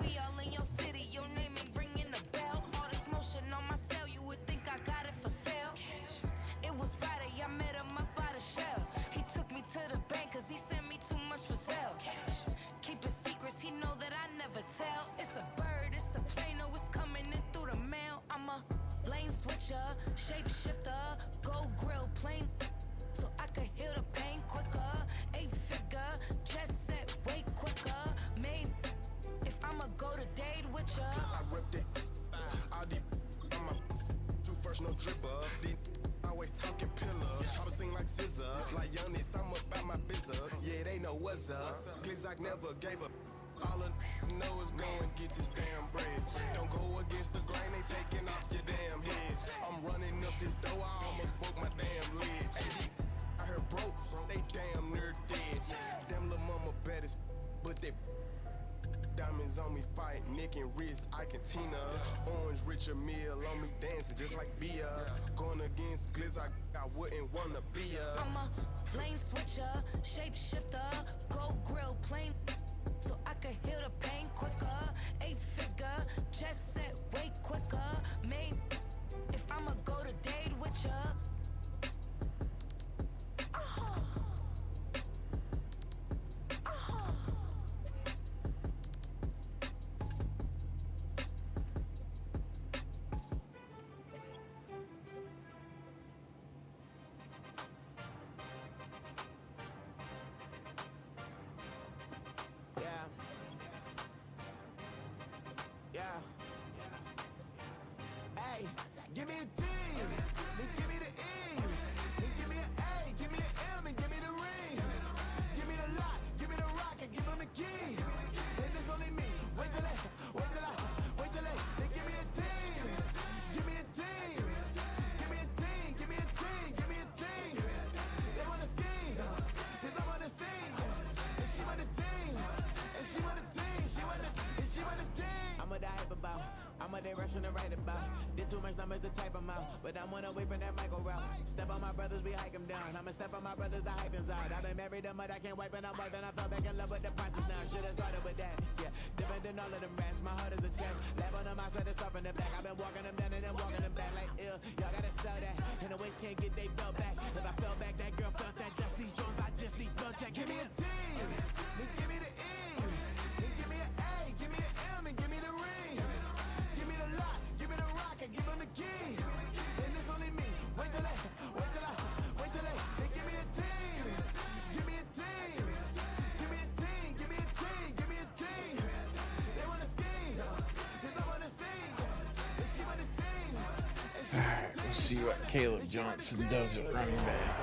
We all in your city, your name ain't ringing a bell. All this motion on my cell, you would think I got it for sale. It was Friday, I met him up by the shell. He took me to the bank cause he sent me too much for sale. Keeping secrets, he know that I never tell. It's a bird, it's a plane, oh it's coming in through the mail. I'm a lane switcher, shapeshifter, go grill plane, so I could heal the pain quicker. 8-figure, just set way quicker. Made if I'ma go to date with ya. I ripped it. All these on my you first no dripper. These always talking pillars. I was sing like scissor. Like youngest, I'm about my business. Yeah, they know what's up. Glizzock never gave up. All I know is go and get this damn bread. Don't go against the grain, they taking off your damn head. I'm running up this door, I almost broke my damn lid. I heard broke, they damn near dead. Damn little mama bad as but they diamonds on me fight, neck and wrist, I can Tina. Orange Richard Mill on me dancing just like Bia. Going against Glizzock, I wouldn't wanna be ya. I'm a lane switcher, shapeshifter, go grill plane, so I could heal the pain quicker. 8-figure, just set way quicker. Made if I'ma go to date with ya. what they rushing to write about. Did too much numbers to type them out, but I'm one away from that Michael route. Step on my brothers, we hike them down. I'ma step on my brothers, the hype is out. I've been married to mud, I can't wipe it, I'm wiping. I fell back in love with the process now. Should've started with that, yeah. Different than all of them rats, my heart is a test. Lab on them outside, stuff in the back. I've been walking them down and then walking them back like ill. Y'all gotta sell that, and the waist can't get they belt back. If I fell back, that girl felt that. Dust these Jones, I just these spell check. Give me a team, then give me the E, then give me an A, give me an M, and give me the ring. Give me the lock, give me the rock, and give him the key. And it's only me. Wait till they, they give me a team. Give me a team. Give me a team, give me a team, give me a team. They wanna scheme, 'cause I wanna see. And she want a team. All right, we'll see what Caleb Johnson does at running back.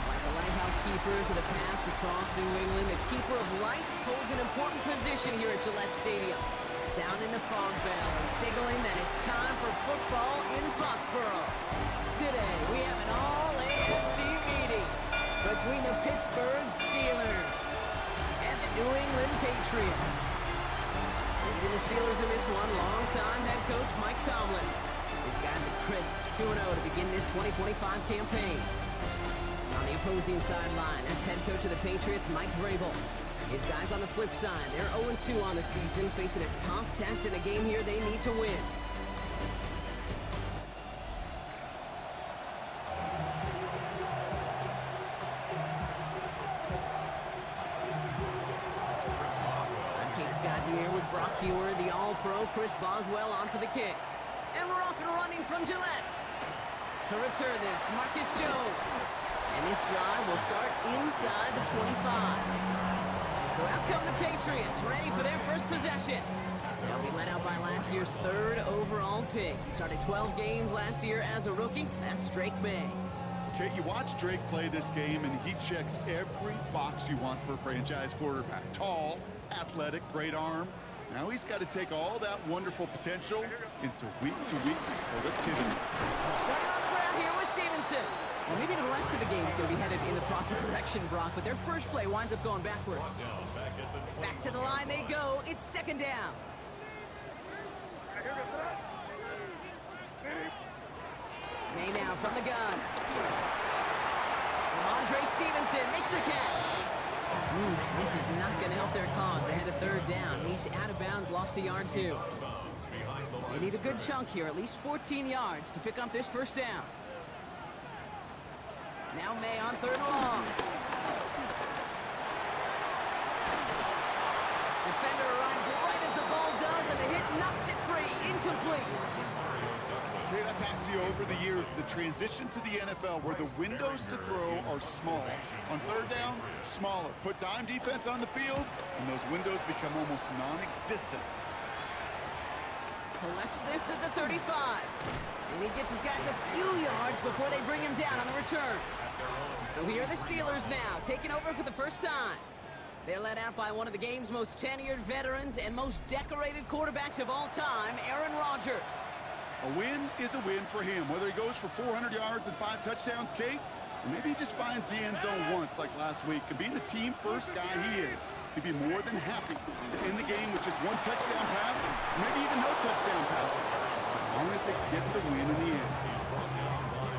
Like the lighthouse keepers of the past across New England, the keeper of lights holds an important position here at Gillette Stadium, sounding the fog bell and signaling that it's time for football in Foxborough. Today, we have an all-AFC meeting between the Pittsburgh Steelers and the New England Patriots. Leading the Steelers in this one, longtime head coach Mike Tomlin. These guys are crisp 2-0 to begin this 2025 campaign. On the opposing sideline, that's head coach of the Patriots, Mike Vrabel. His guys on the flip side, they're 0-2 on the season, facing a tough test in a game here they need to win. I'm Kate Scott here with Brock Hewer, the All-Pro Chris Boswell on for the kick. And we're off and running from Gillette. To return this, Marcus Jones. And this drive will start inside the 25. So out come the Patriots, ready for their first possession. They'll be led out by last year's third overall pick. He started 12 games last year as a rookie. That's Drake May. Okay, you watch Drake play this game, and he checks every box you want for a franchise quarterback. Tall, athletic, great arm. Now he's got to take all that wonderful potential into week-to-week productivity. Starting on the ground here with Stevenson. Well, maybe the rest of the game is going to be headed in the proper direction, Brock, but their first play winds up going backwards. Back to the line they go. It's second down. May now from the gun. Andre Stevenson makes the catch. Ooh, this is not going to help their cause. They had a third down. He's out of bounds, lost a yard too. They need a good chunk here, at least 14 yards to pick up this first down. Now May on third and long. Defender arrives right as the ball does, and the hit knocks it free. Incomplete. Okay, I've talked to you over the years, the transition to the NFL where the windows to throw are small. On third down, smaller. Put dime defense on the field, and those windows become almost non-existent. Collects this at the 35. And he gets his guys a few yards before they bring him down on the return. So here are the Steelers now, taking over for the first time. They're led out by one of the game's most tenured veterans and most decorated quarterbacks of all time, Aaron Rodgers. A win is a win for him, whether he goes for 400 yards and 5 touchdowns, Kate, or maybe he just finds the end zone once like last week. And being the team-first guy he is, he'd be more than happy to end the game with just 1 touchdown pass, maybe even no touchdown passes, so long as they get the win in the end.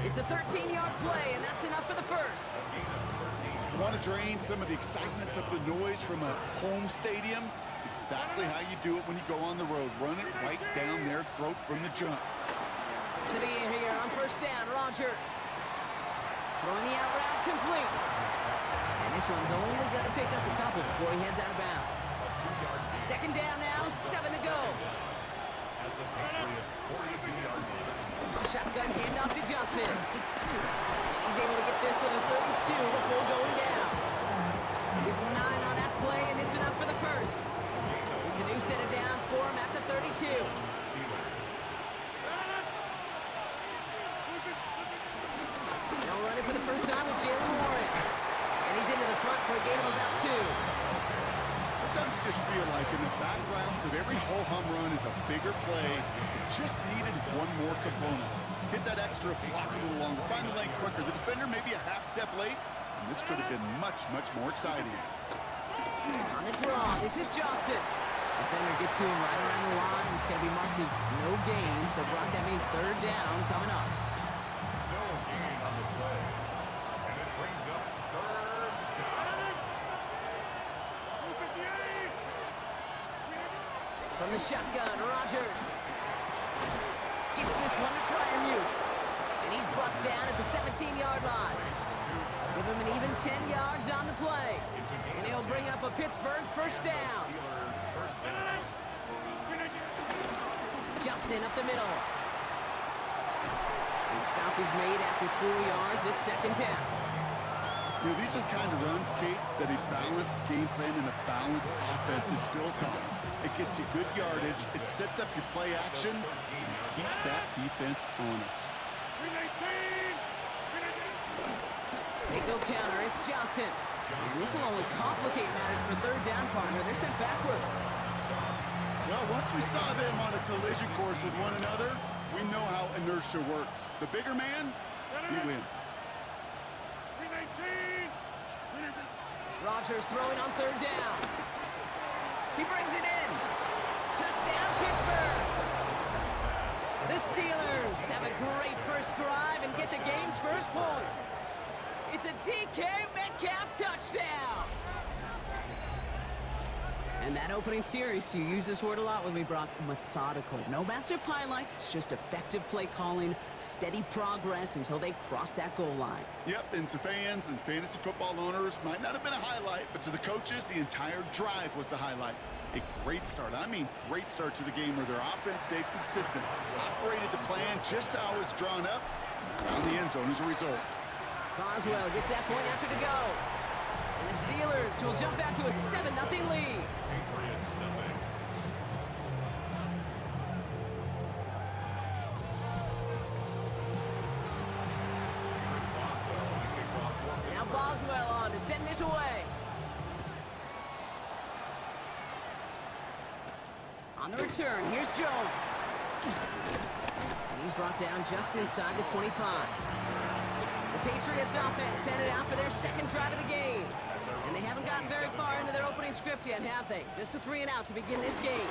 It's a 13-yard play, and that's enough for the first. You want to drain some of the excitement, some of the noise from a home stadium? It's exactly how you do it when you go on the road. Run it right down their throat from the jump. To the air here on first down, Rodgers. Throwing the out route complete. And this one's only going to pick up a couple before he heads out of bounds. Second down now, 7 to go. Shotgun handoff to Johnson. And he's able to get this to the 32 before going down. Gives 9 on that play, and it's enough for the first. It's a new set of downs for him at the 32. Now running for the first time with Jalen Warren. And he's into the front for a gain of about 2. Sometimes you just feel like in the background of every ho-hum run is a bigger play. It just needed one more component. Hit that extra, block a little longer, find the lane quicker, linebacker. The defender may be a half step late, and this could have been much, much more exciting. On the draw, this is Johnson. Defender gets to him right around the line. It's going to be marked as no gain, so Brock, that means third down coming up. No gain on the play. And it brings up third down. From the shotgun, Rodgers gets this one to Fryermuth. And he's brought down at the 17-yard line. Give him an even 10 yards on the play. And he'll bring up a Pittsburgh first down. Johnson up the middle. And the stop is made after 4 yards. It's second down. You know, these are the kind of runs, Kate, that a balanced game plan and a balanced offense is built on. It gets you good yardage, it sets up your play action, and keeps that defense honest. They go counter, it's Johnson. And this will only complicate matters for third down, partner. They're sent backwards. Well, once we saw them on a collision course with one another, we know how inertia works. The bigger man, he wins. Rodgers throwing on third down. He brings it in. Touchdown, Pittsburgh. The Steelers have a great first drive and get the game's first points. It's a DK Metcalf touchdown. And that opening series, you use this word a lot with me, Brock, methodical. No massive highlights, just effective play calling, steady progress until they cross that goal line. Yep, and to fans and fantasy football owners, might not have been a highlight, but to the coaches, the entire drive was the highlight. A great start, I mean great start to the game where their offense stayed consistent, operated the plan just how it was drawn up, and found the end zone as a result. Boswell gets that point after to go. And the Steelers will jump out to a 7-0 lead. Now Boswell on to send this away. On the return, here's Jones. And he's brought down just inside the 25. The Patriots offense headed out for their second drive of the game. And they haven't gotten very far into their opening script yet, have they? Just a 3 and out to begin this game.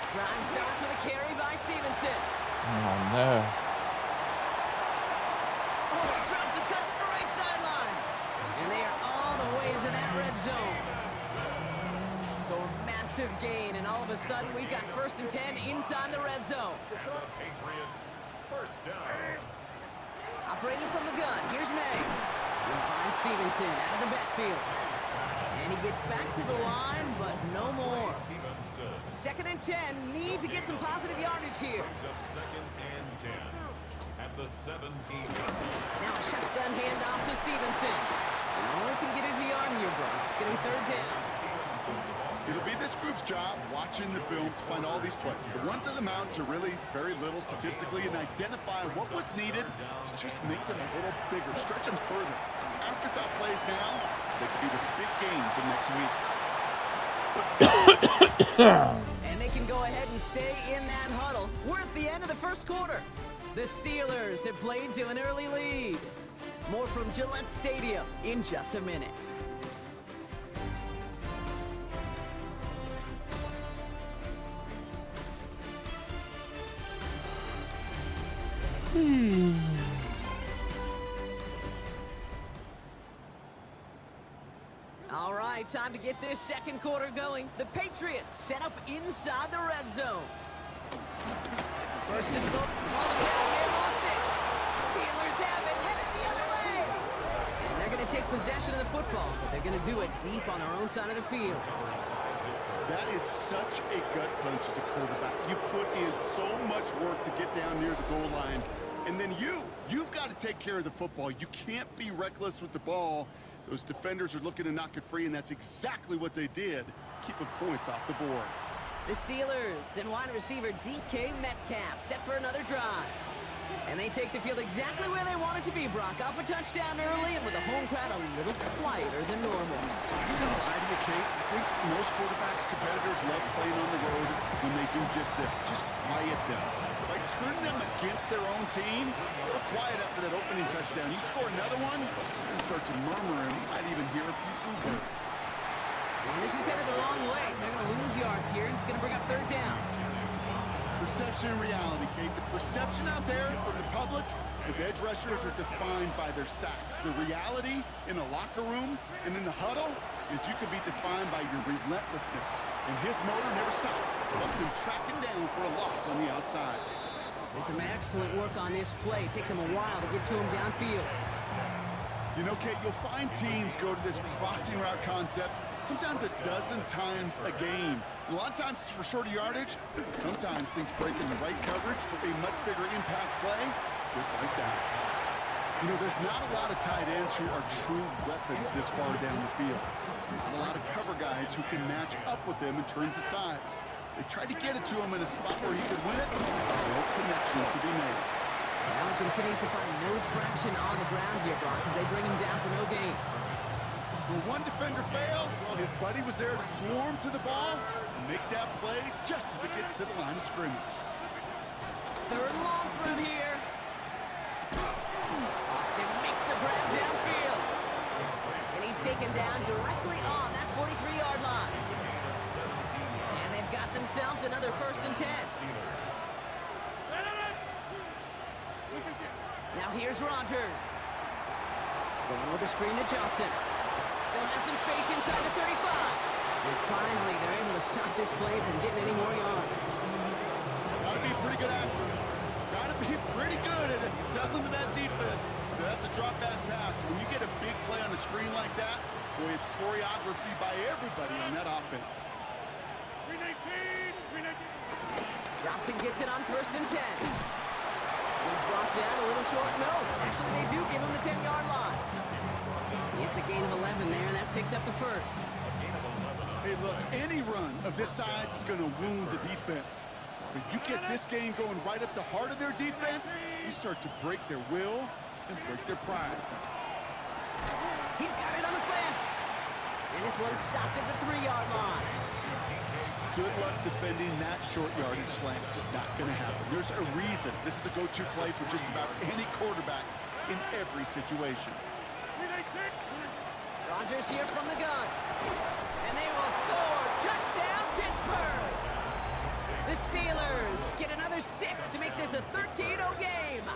Drive starts with a carry by Stevenson. Oh, no. Oh, he drops a cut to the right sideline. And they are all the way into that red zone. So a massive gain, and all of a sudden we've got 1st and 10 inside the red zone. Patriots, first down. Operating from the gun, here's May. He'll find Stevenson out of the backfield. And he gets back to the line, but no more. 2nd and 10, need to get some positive yardage here. Second and 10 at the 17. Now a shotgun handoff to Stevenson. And all he can get is a yard here, bro. It's going to be 3rd down. It'll be this group's job watching the film to find all these plays. The ones that amount to really very little statistically and identify what was needed to just make them a little bigger, stretch them further. Afterthought plays now, they could be the big gains of next week. And they can go ahead and stay in that huddle. We're at the end of the first quarter. The Steelers have played to an early lead. More from Gillette Stadium in just a minute. All right, time to get this second quarter going. The Patriots set up inside the red zone. First and goal, ball's out, they lost it. Steelers have it, headed the other way. And they're going to take possession of the football, but they're going to do it deep on their own side of the field. That is such a gut punch as a quarterback. You put in so much work to get down near the goal line. And then you've got to take care of the football. You can't be reckless with the ball. Those defenders are looking to knock it free, and that's exactly what they did, keeping points off the board. The Steelers and wide receiver DK Metcalf set for another drive. And they take the field exactly where they want it to be, Brock. Up a touchdown early and with the home crowd a little quieter than normal. I'm not gonna lie to you, Kate. I think most quarterbacks, competitors love playing on the road when they do just this. Just quiet them. By turn them against their own team. They're quiet after that opening touchdown. You score another one, and start to murmur, and you might even hear a few boo birds. And this is headed the wrong way. They're going to lose yards here, and it's going to bring up third down. Perception and reality, Kate. The perception out there from the public is edge rushers are defined by their sacks. The reality in a locker room and in the huddle is you can be defined by your relentlessness. And his motor never stopped. Left him tracking down for a loss on the outside. And some excellent work on this play. It takes him a while to get to him downfield. You know, Kate, you'll find teams go to this crossing route concept sometimes a dozen times a game. A lot of times it's for shorter yardage. Sometimes things break in the right coverage for a much bigger impact play, just like that. You know, there's not a lot of tight ends who are true weapons this far down the field. Not a lot of cover guys who can match up with them in terms of size. They tried to get it to him in a spot where he could win it. No connection to be made. Allen continues to find no traction on the ground here, Brock, as they bring him down for no gain. When one defender failed, well, his buddy was there to swarm to the ball and make that play just as it gets to the line of scrimmage. Third and long for him here. Austin makes the grab downfield. And he's taken down directly on that 43-yard line. And they've got themselves another 1st and 10. Now here's Rodgers. Going with the screen to Johnson. Still has some space inside the 35. And finally, they're able to stop this play from getting any more yards. Gotta be a pretty good actor. Gotta be pretty good at selling to that defense. Now, that's a drop back pass. When you get a big play on a screen like that, boy, it's choreography by everybody on that offense. Johnson gets it on 1st and 10. He's brought down a little short. No, actually they do give him the 10-yard line. It's a gain of 11 there, and that picks up the 1st. Hey, look, any run of this size is going to wound the defense. But you get this game going right up the heart of their defense, you start to break their will and break their pride. He's got it on the slant. And this one's stopped at the 3-yard line. Good luck defending that short yardage slant. Just not going to happen. There's a reason this is a go-to play for just about any quarterback in every situation. Rodgers here from the gun. And they will score. Touchdown, Pittsburgh. The Steelers get another 6 to make this a 13-0 game.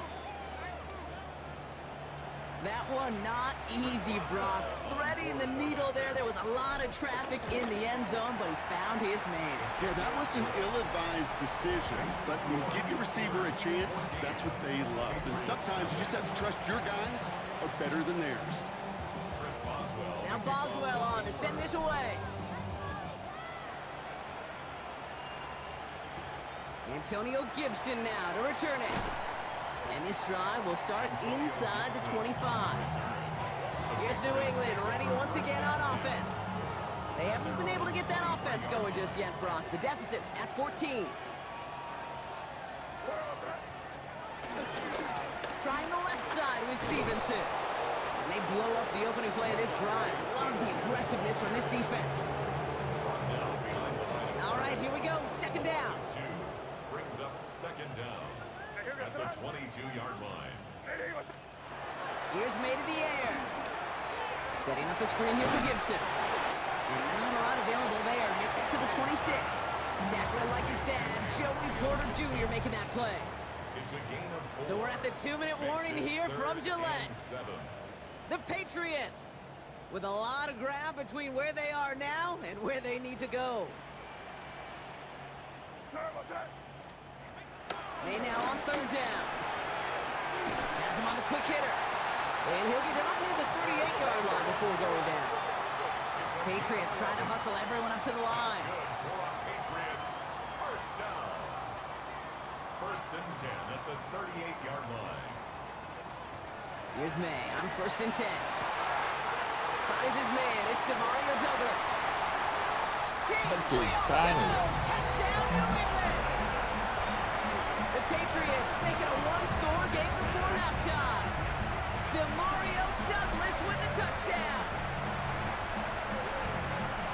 That one not easy, Brock. Threading the needle there. There was a lot of traffic in the end zone, but he found his man. Yeah, that was an ill-advised decision, but when you give your receiver a chance, that's what they love. And sometimes you just have to trust your guys are better than theirs. Now Boswell on to send this away. Antonio Gibson now to return it. And this drive will start inside the 25. Here's New England ready once again on offense. They haven't been able to get that offense going just yet, Brock. The deficit at 14. Trying the left side with Stevenson. And they blow up the opening play of this drive. Love the aggressiveness from this defense. All right, here we go. 2nd down. Brings up 2nd down at the 22-yard line. Here's May to the air. Setting up a screen here for Gibson. And not a lot available there. Gets it to the 26. Tackling like his dad, Joey Porter Jr. making that play. It's a gain of 4. So we're at the 2-minute warning here from Gillette. The Patriots with a lot of ground between where they are now and where they need to go. They now on 3rd down. Has him on the quick hitter. And he'll get it up near the 38-yard line before going down. Patriots trying to hustle everyone up to the line. Patriots, 1st down. 1st and 10 at the 38-yard line. Here's May on 1st and 10. Finds his man. It's DeMario Douglas. That dude's tiny. Touchdown, New England. The Patriots making a 1-score game before halftime. DeMario Douglas with the touchdown.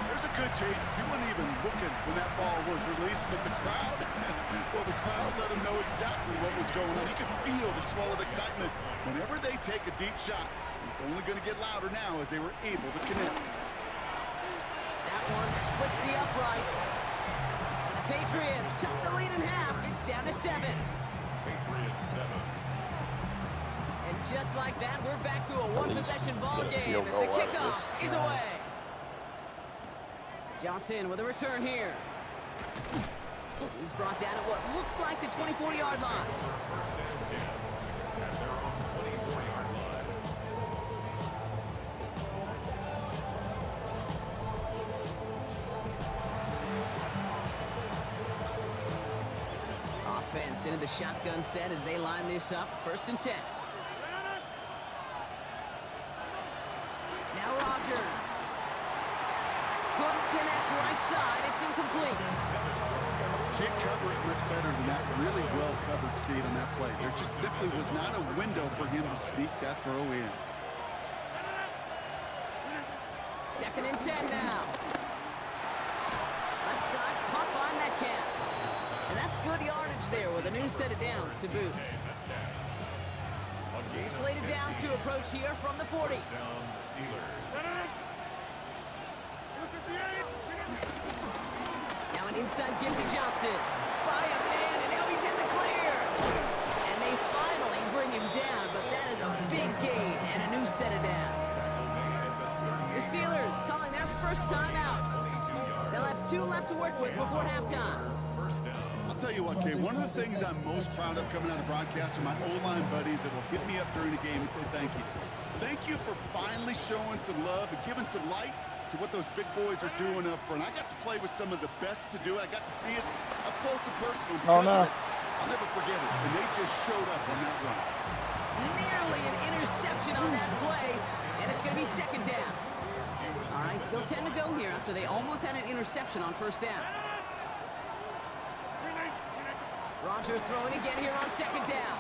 There's a good chance. He wasn't even looking when that ball was released, but the crowd, well, the crowd let him know exactly what was going on. You could feel the swell of excitement whenever they take a deep shot. It's only going to get louder now as they were able to connect. That one splits the uprights. And the Patriots chop the lead in half. It's down to 7. Patriots 7. And just like that, we're back to a one-possession ball get a game field as goal the out of kickoff this is away. Johnson with a return here. He's brought down at what looks like the 24-yard line. First and 10 at their own 24-yard line. Offense into the shotgun set as they line this up. First and 10. Now Rodgers. Couldn't connect right side. It's incomplete. Can't cover it much better than that. Really well covered, Kate, on that play. There just simply was not a window for him to sneak that throw in. Second and 10 now. Left side caught by Metcalf. And that's good yardage there with a new set of downs to boot. New slated downs to approach here from the 40. Down the Steelers. Now an inside give to Johnson. By a man, and now he's in the clear. And they finally bring him down, but that is a big gain and a new set of downs. The Steelers calling their first time out. They'll have 2 left to work with before halftime. I'll tell you what, Kate, one of the things I'm most proud of coming out of broadcast are my O-line buddies that will hit me up during the game and say thank you. Thank you for finally showing some love and giving some light to what those big boys are doing up front. I got to play with some of the best to do it. I got to see it up close and personal. Because of it, I'll never forget it. And they just showed up on that run. Nearly an interception on that play, and it's going to be second down. All right, still 10 to go here after they almost had an interception on first down. Rodgers throwing again here on second down.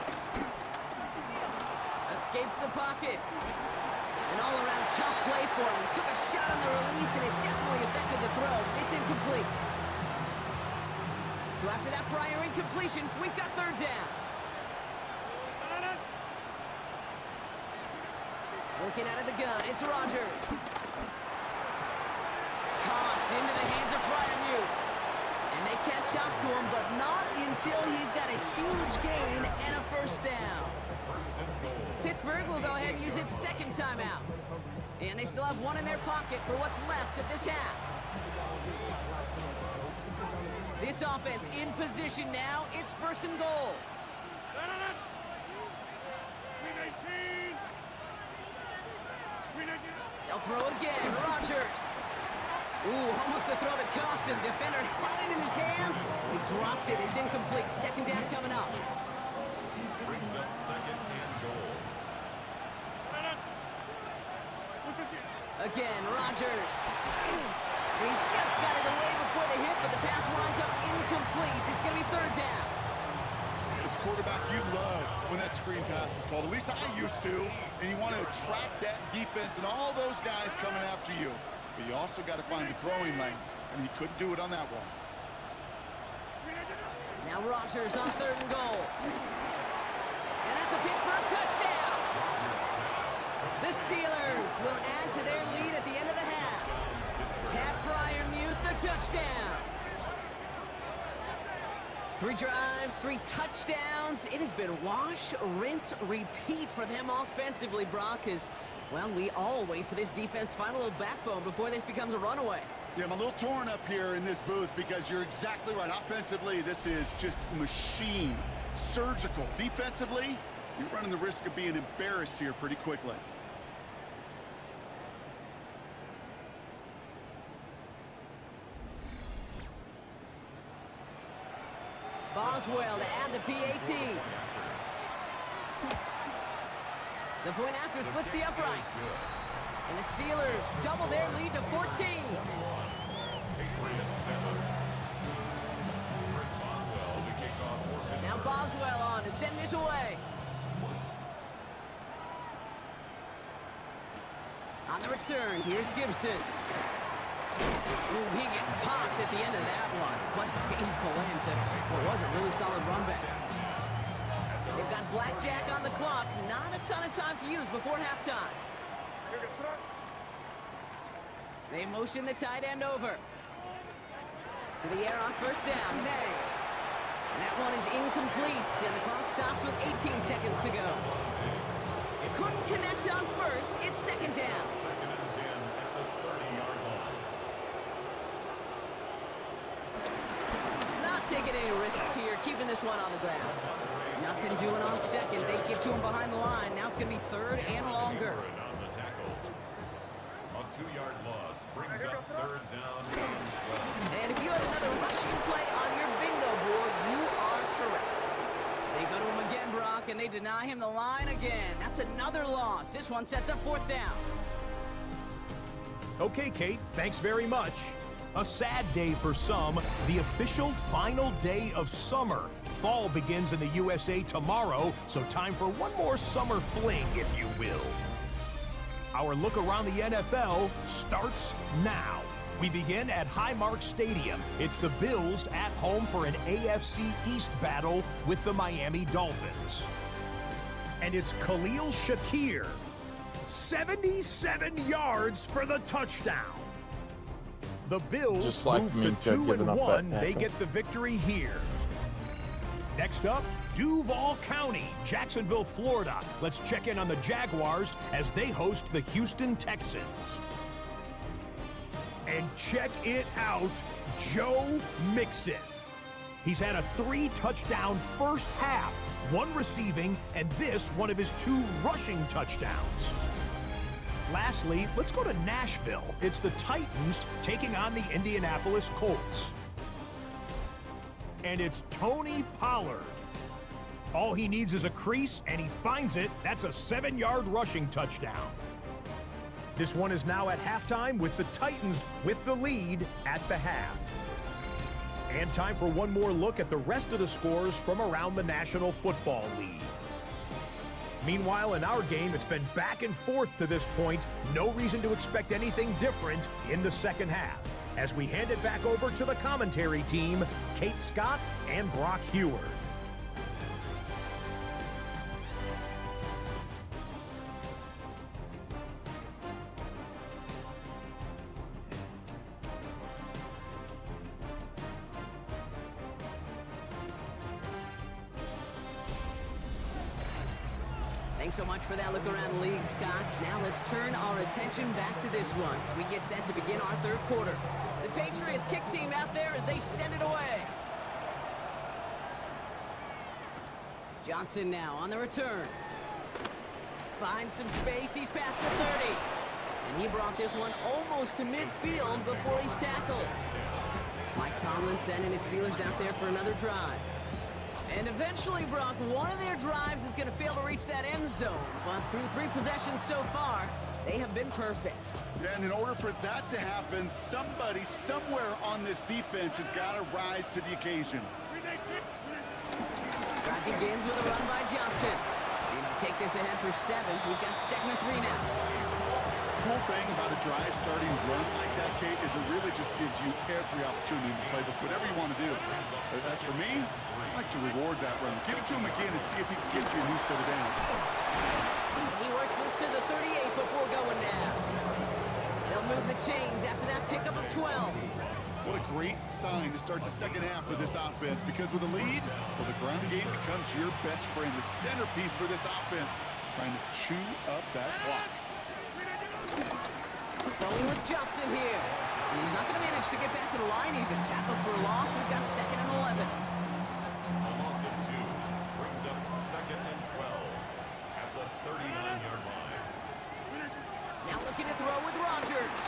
Escapes the pocket. An all-around tough play for him. He took a shot on the release, and it definitely affected the throw. It's incomplete. So after that prior incompletion, we've got third down. Working out of the gun, it's Rodgers. Caught into the hands of Freiermuth. And they catch up to him, but not until he's got a huge gain and a first down. Pittsburgh will go ahead and use its second timeout. And they still have 1 in their pocket for what's left of this half. This offense in position now. It's first and goal. They'll throw again. Rodgers. Ooh, almost a throw that cost him. Defender had it in his hands. He dropped it. It's incomplete. Second down coming up. Brings up second and goal. Again, Rodgers. He just got it away before the hit, but the pass winds up incomplete. It's going to be third down. As a quarterback, you love when that screen pass is called. At least I used to. And you want to attract that defense and all those guys coming after you. But you also got to find the throwing lane, and he couldn't do it on that one. Now Rodgers on third and goal. And that's a Pittsburgh touchdown. The Steelers will add to their lead at the end of the half. Pat Freiermuth, the touchdown. 3 drives, 3 touchdowns. It has been wash, rinse, repeat for them offensively, Brock, as well, we all wait for this defense to find a little backbone before this becomes a runaway. Yeah, I'm a little torn up here in this booth because you're exactly right. Offensively, this is just machine, surgical. Defensively, you're running the risk of being embarrassed here pretty quickly. Boswell to add the PAT. The point after splits the uprights. And the Steelers double their lead to 14. Now Boswell on to send this away. On the return, here's Gibson. Ooh, he gets popped at the end of that one. What a painful end to what was a really solid run back. They've got blackjack on the clock. Not a ton of time to use before halftime. They motion the tight end over. To the air on first down, May. And that one is incomplete, and the clock stops with 18 seconds to go. Couldn't connect on first. It's second down. Second and 10 at the 30-yard line. Not taking any risks here, keeping this one on the ground. Nothing doing on second. They get to him behind the line. Now it's going to be third and longer. On the tackle. A 2-yard loss brings up third down and 12. And if you had another rushing play on your bingo board, you are correct. They go to him again, Brock, and they deny him the line again. That's another loss. This one sets up fourth down. Okay, Kate, thanks very much. A sad day for some, the official final day of summer. Fall begins in the USA tomorrow, so time for one more summer fling, if you will. Our look around the NFL starts now. We begin at Highmark Stadium. It's the Bills at home for an AFC East battle with the Miami Dolphins. And it's Khalil Shakir. 77 yards for the touchdown. The Bills Just like move to Minka giving up 2-1. that They tackle. get the victory here. Next up, Duval County, Jacksonville, Florida. Let's check in on the Jaguars as they host the Houston Texans. And check it out, Joe Mixon. He's had a 3-touchdown first half, 1 receiving, and this one of his 2 rushing touchdowns. Lastly, let's go to Nashville. It's the Titans taking on the Indianapolis Colts. And it's Tony Pollard. All he needs is a crease, and he finds it. That's a 7-yard rushing touchdown. This one is now at halftime with the Titans with the lead at the half. And time for one more look at the rest of the scores from around the National Football League. Meanwhile, in our game, it's been back and forth to this point. No reason to expect anything different in the second half. As we hand it back over to the commentary team, Kate Scott and Brock Heward. Thanks so much for that look around the league, Scott. Now let's turn our attention back to this one as we get set to begin our third quarter. The Patriots kick team out there as they send it away. Johnson now on the return. Finds some space. He's past the 30. And he brought this one almost to midfield before he's tackled. Mike Tomlin sending his Steelers out there for another drive. And eventually, Brock, one of their drives is going to fail to reach that end zone. But through 3 possessions so far, they have been perfect. Yeah, and in order for that to happen, somebody somewhere on this defense has got to rise to the occasion. Drive begins with a run by Johnson. Able to take this ahead for 7. We've got 2nd and 3 now. Cool thing about a drive starting run like that, Kate, is it really just gives you every opportunity to play with whatever you want to do. As for me, I like to reward that run. Give it to him again and see if he can get you a new set of downs. He works this to the 38 before going down. They'll move the chains after that pickup of 12. What a great sign to start the second half for this offense, because with a lead, well, the ground game becomes your best friend, the centerpiece for this offense, trying to chew up that clock. Throwing with Johnson here. And he's not going to manage to get back to the line even. Tackled for a loss. We've got 2nd and 11. A loss of 2 brings up 2nd and 12 at the 39-yard line. Now looking to throw with Rodgers.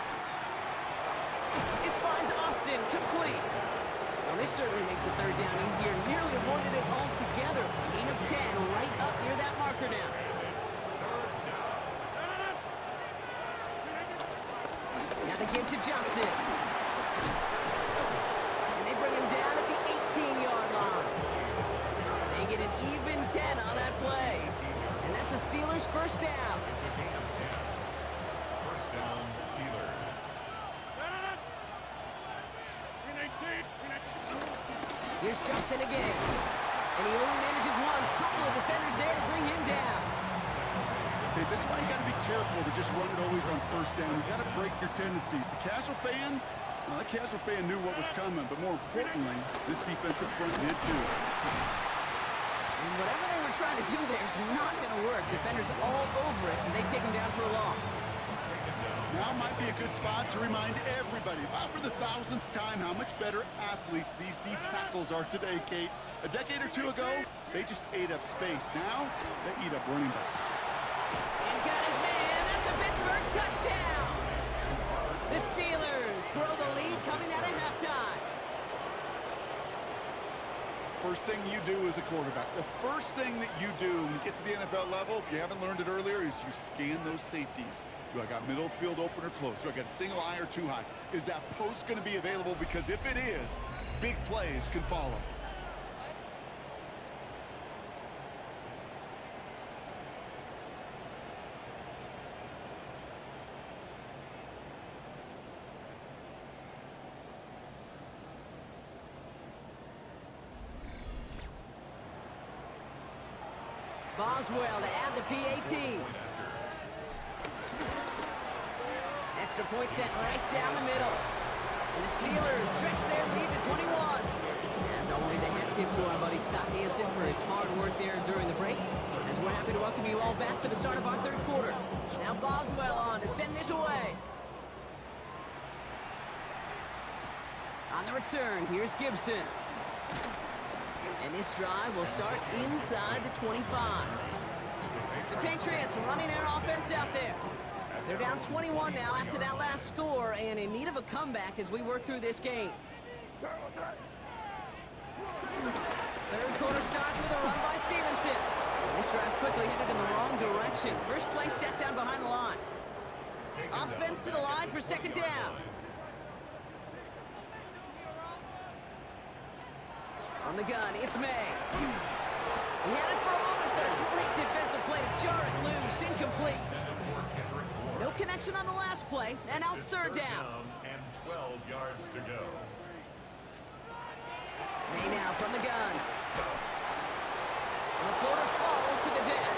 This finds Austin complete. Well, this certainly makes the 3rd down easier. Nearly avoided it altogether. Gain of 10 right up near that marker now. Now they give to Johnson. And they bring him down at the 18-yard line. They get an even 10 on that play. And that's the Steelers' first down. It's a gain of 10. First down, Steelers. Here's Johnson again. And he only manages one. Couple of defenders there to bring him down. Okay, this is why you got to be careful to just run it always on first down. You got to break your tendencies. The casual fan, well, that casual fan knew what was coming, but more importantly, this defensive front did too. And whatever they were trying to do there is not going to work. Defenders all over it, and they take him down for a loss. Now might be a good spot to remind everybody, about for the thousandth time, how much better athletes these D tackles are today, Kate. A decade or two ago, they just ate up space. Now, they eat up running backs. And got his man. That's a Pittsburgh touchdown. The Steelers grow the lead coming out of halftime. First thing you do as a quarterback, the first thing that you do when you get to the NFL level, if you haven't learned it earlier, is you scan those safeties. Do I got middle field open or close? Do I got a single eye or too high? Is that post going to be available? Because if it is, big plays can follow. Boswell to add the PAT. Extra point sent right down the middle. And the Steelers stretch their lead to 21. As always, a hat tip to our buddy Scott Hansen for his hard work there during the break. As we're happy to welcome you all back for the start of our third quarter. Now Boswell on to send this away. On the return, here's Gibson. And this drive will start inside the 25. The Patriots running their offense out there. They're down 21 now after that last score and in need of a comeback as we work through this game. Third quarter starts with a run by Stevenson. This drive's quickly headed in the wrong direction. First play set down behind the line. Offense to the line for second down. On the gun, it's May. He had it for a moment, but a great defensive play to jar it loose, incomplete. No connection on the last play, and now it's third down. And 12 yards to go. May now from the gun. And the floater falls to the deck.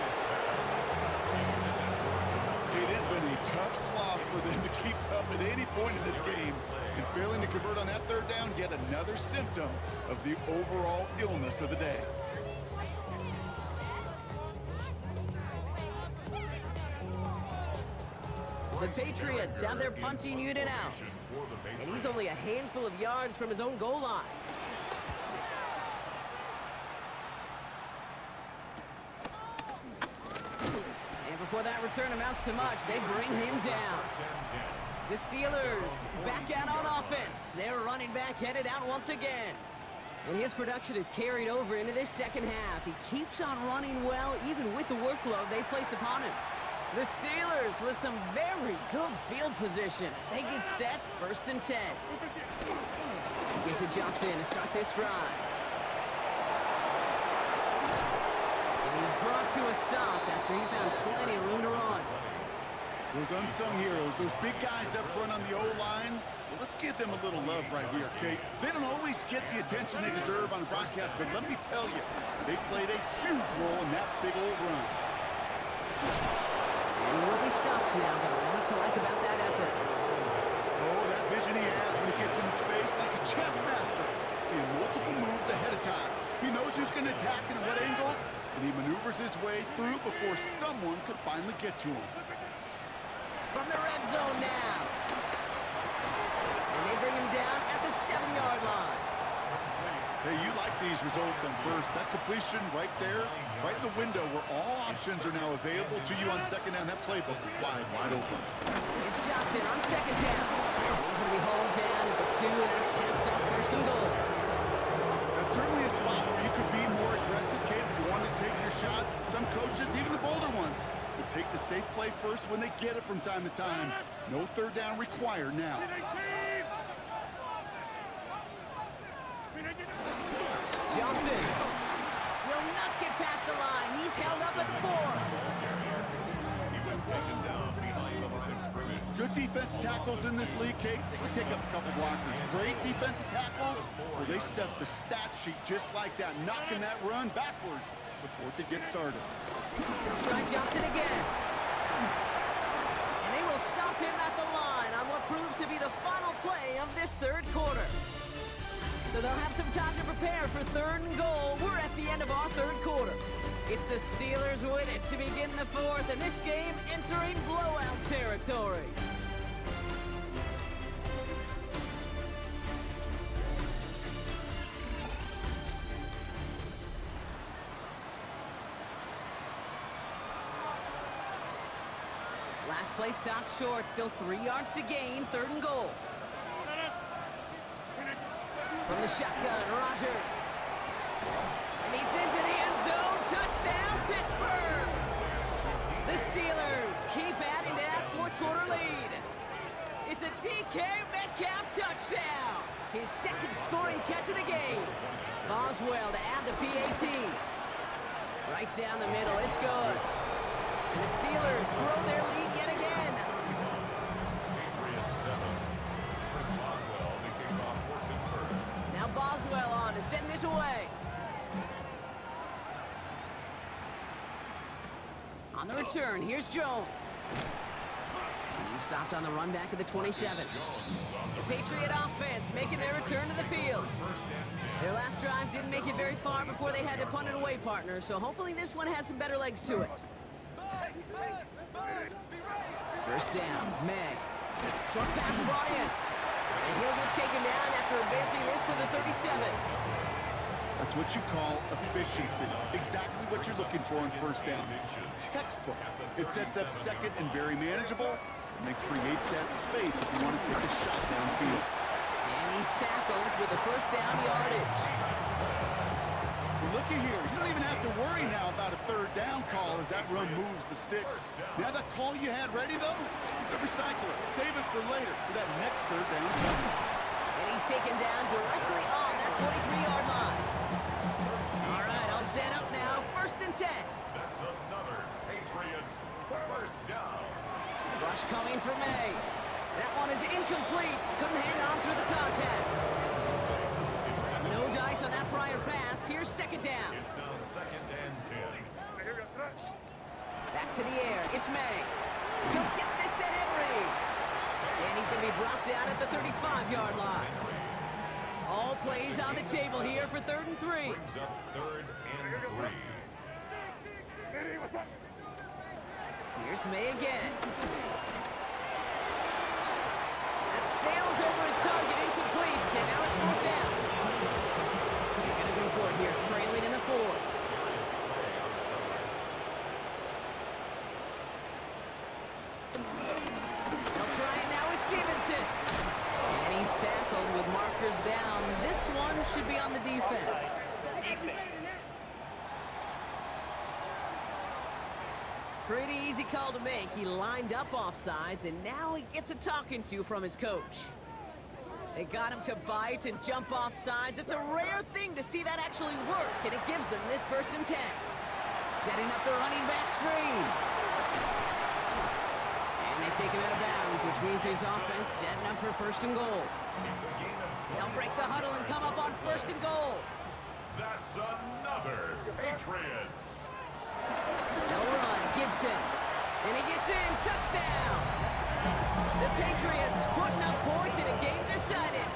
It has been a tough slog for them to keep up at any point in this game. And failing to convert on that third down, yet another symptom of the overall illness of the day. The Patriots have their punting unit out. And he's only a handful of yards from his own goal line. And before that return amounts to much, they bring him down. The Steelers back out on offense. Their running back headed out once again. And his production is carried over into this second half. He keeps on running well, even with the workload they placed upon him. The Steelers with some very good field position as they get set, 1st and 10. Get to Johnson to start this drive. And he's brought to a stop after he found plenty of room to run. Those unsung heroes, those big guys up front on the O-line, well, let's give them a little love right here, Kate. They don't always get the attention they deserve on broadcast, but let me tell you, they played a huge role in that big old run. And he will be stopped now, but what to like about that effort? Oh, that vision he has when he gets into space like a chess master, seeing multiple moves ahead of time. He knows who's going to attack and at what angles, and he maneuvers his way through before someone could finally get to him. From the red zone now. And they bring him down at the 7-yard line. Hey, you like these results on first. That completion right there, right in the window where all options are now available to you on second down. That playbook is wide open. It's Johnson on second down. And he's going to be hauled down at the 2. That sets up 1st and goal. That's certainly a spot where you could be more aggressive, Kate, if you want to take your shots. Some coaches, even the bolder ones, will take the safe play first when they get it from time to time. No third down required now. Johnson will not get past the line. He's held up at the 4. Good Good defensive tackles in this league, Kate. They can take up a couple blockers. Great defensive tackles, well, they stuff the stat sheet just like that, knocking that run backwards before it gets started. Try Johnson again. And they will stop him at the line on what proves to be the final play of this third quarter. So they'll have some time to prepare for 3rd and goal. We're at the end of our third quarter. It's the Steelers with it to begin the fourth, and this game entering blowout territory. Last play stopped short, still 3 yards to gain, 3rd and goal. From the shotgun, Rodgers. And he's into the end zone. Touchdown, Pittsburgh! The Steelers keep adding to that fourth quarter lead. It's a DK Metcalf touchdown. His 2nd scoring catch of the game. Boswell to add the PAT. Right down the middle, it's good. And the Steelers grow their lead yet again. Patriots 7. Chris Boswell, the kickoff for Pittsburgh. Now Boswell on to send this away. On the return, here's Jones. He's stopped on the run back of the 27. The Patriot offense making their return to the field. Their last drive didn't make it very far before they had to punt it away, partner, so hopefully this one has some better legs to it. First down, May. Short pass brought in. And he'll get taken down after advancing this to the 37. That's what you call efficiency. Exactly what you're looking for on first down. Textbook. It sets up 2nd and very manageable, and it creates that space if you want to take a shot downfield. And he's tackled with the first down yardage. Well, looky here. You don't even have to worry now about a 3rd down call as that run moves the sticks. Now that call you had ready, though, you can recycle it. Save it for later for that next 3rd down coming. And he's taken down directly on that 43-yard line. All right, all set up now. 1st and 10. That's another Patriots first down. Rush coming for May. That one is incomplete. Couldn't hang on through the contact. No dice on that prior pass. Here's 2nd down. It's now 2nd and 10. Back to the air. It's May. He'll get this to Henry. And he's going to be brought down at the 35-yard line. All plays on the table here for 3rd and 3. Brings up 3rd and 3. Here's May again. That sails over his target, incomplete, and now it's 4th down. They're going to go for it here, trailing in the 4th. They'll try it now with Stevenson. And he's tackled with markers down. This one should be on the defense. Pretty easy call to make. He lined up offsides, and now he gets a talking to from his coach. They got him to bite and jump off sides. It's a rare thing to see that actually work, and it gives them this 1st and 10. Setting up the running back screen. And they take him out of bounds, which means his offense setting up for 1st and goal. They'll break the huddle and come up on 1st and goal. That's another Patriots. They'll run, Gibson. And he gets in, touchdown. The Patriots putting up points in a game decided.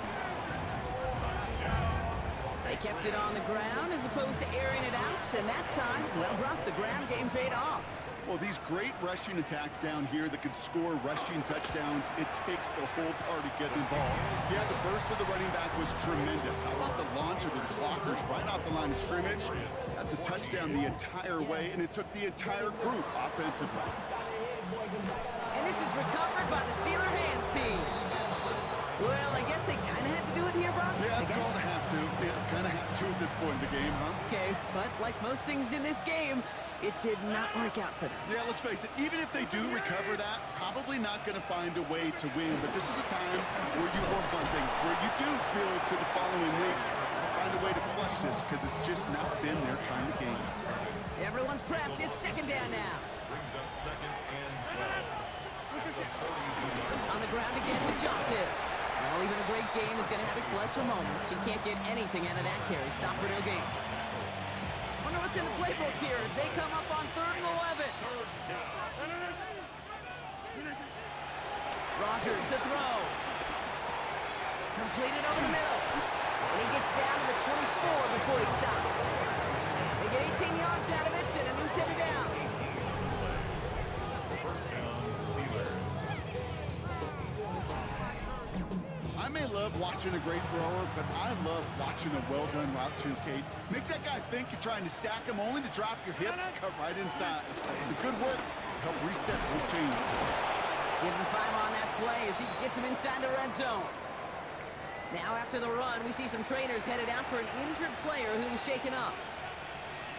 They kept it on the ground as opposed to airing it out, and that time, well, Brock, the ground game paid off. Well, these great rushing attacks down here that can score rushing touchdowns, it takes the whole party getting involved. Yeah, the burst of the running back was tremendous. How about the launch of his blockers right off the line of scrimmage? That's a touchdown the entire way, and it took the entire group offensively. And this is recovered by the Steeler hands team. Well, I guess they kind of had to do it here, Brock. Yeah, it's called a have to. Yeah, kind of have to at this point in the game, huh? Okay, but like most things in this game, it did not work out for them. Yeah, let's face it, even if they do recover that, probably not going to find a way to win. But this is a time where you work on things, where you do build to the following week. Find a way to flush this, because it's just not been their kind of game. Everyone's prepped. It's 2nd down now. Brings up 2nd and 12. again with Johnson. Well, even a great game is going to have its lesser moments. He can't get anything out of that carry. Stop for no gain. Wonder what's in the playbook here as they come up on 3rd and 11. Rodgers to throw. Completed over the middle. And he gets down to the 24 before he stops. They get 18 yards out of it and a new set of downs. First down, Steelers. I may love watching a great thrower, but I love watching a well-done route too, Kate. Make that guy think you're trying to stack him only to drop your hips, cut right inside. It's a good work to help reset those chains. Give him 5 on that play as he gets him inside the red zone. Now after the run, we see some trainers headed out for an injured player who was shaken up.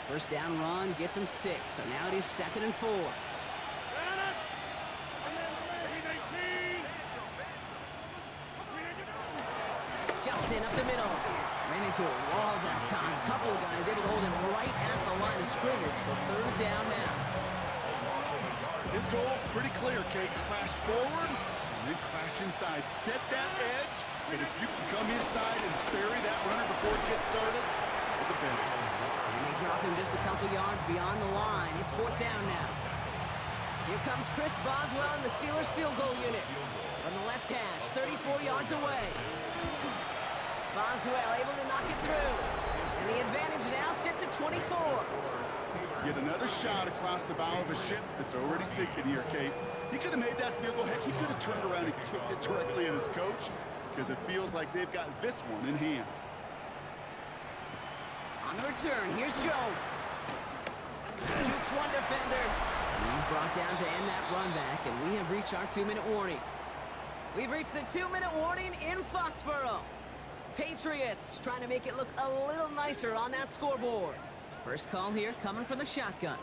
First down run gets him 6, so now it is 2nd and 4. Jumps in up the middle. Ran into a wall that time. A couple of guys able to hold him right at the line of scrimmage, so 3rd down now. His goal is pretty clear, Kate. Crash forward, and then crash inside. Set that edge, and if you can come inside and bury that runner before it gets started, with the better. And they drop him just a couple yards beyond the line. It's 4th down now. Here comes Chris Boswell and the Steelers field goal unit. From the left hash, 34 yards away. Boswell able to knock it through. And the advantage now sits at 24. Yet another shot across the bow of a ship that's already sinking here, Kate. He could have made that field goal. Heck, he could have turned around and kicked it directly at his coach because it feels like they've got this one in hand. On the return, here's Jones. Jukes one defender. He's brought down to end that run back, and we have reached our 2-minute warning. We've reached the 2-minute warning in Foxborough. Patriots trying to make it look a little nicer on that scoreboard. First call here coming from the shotgun.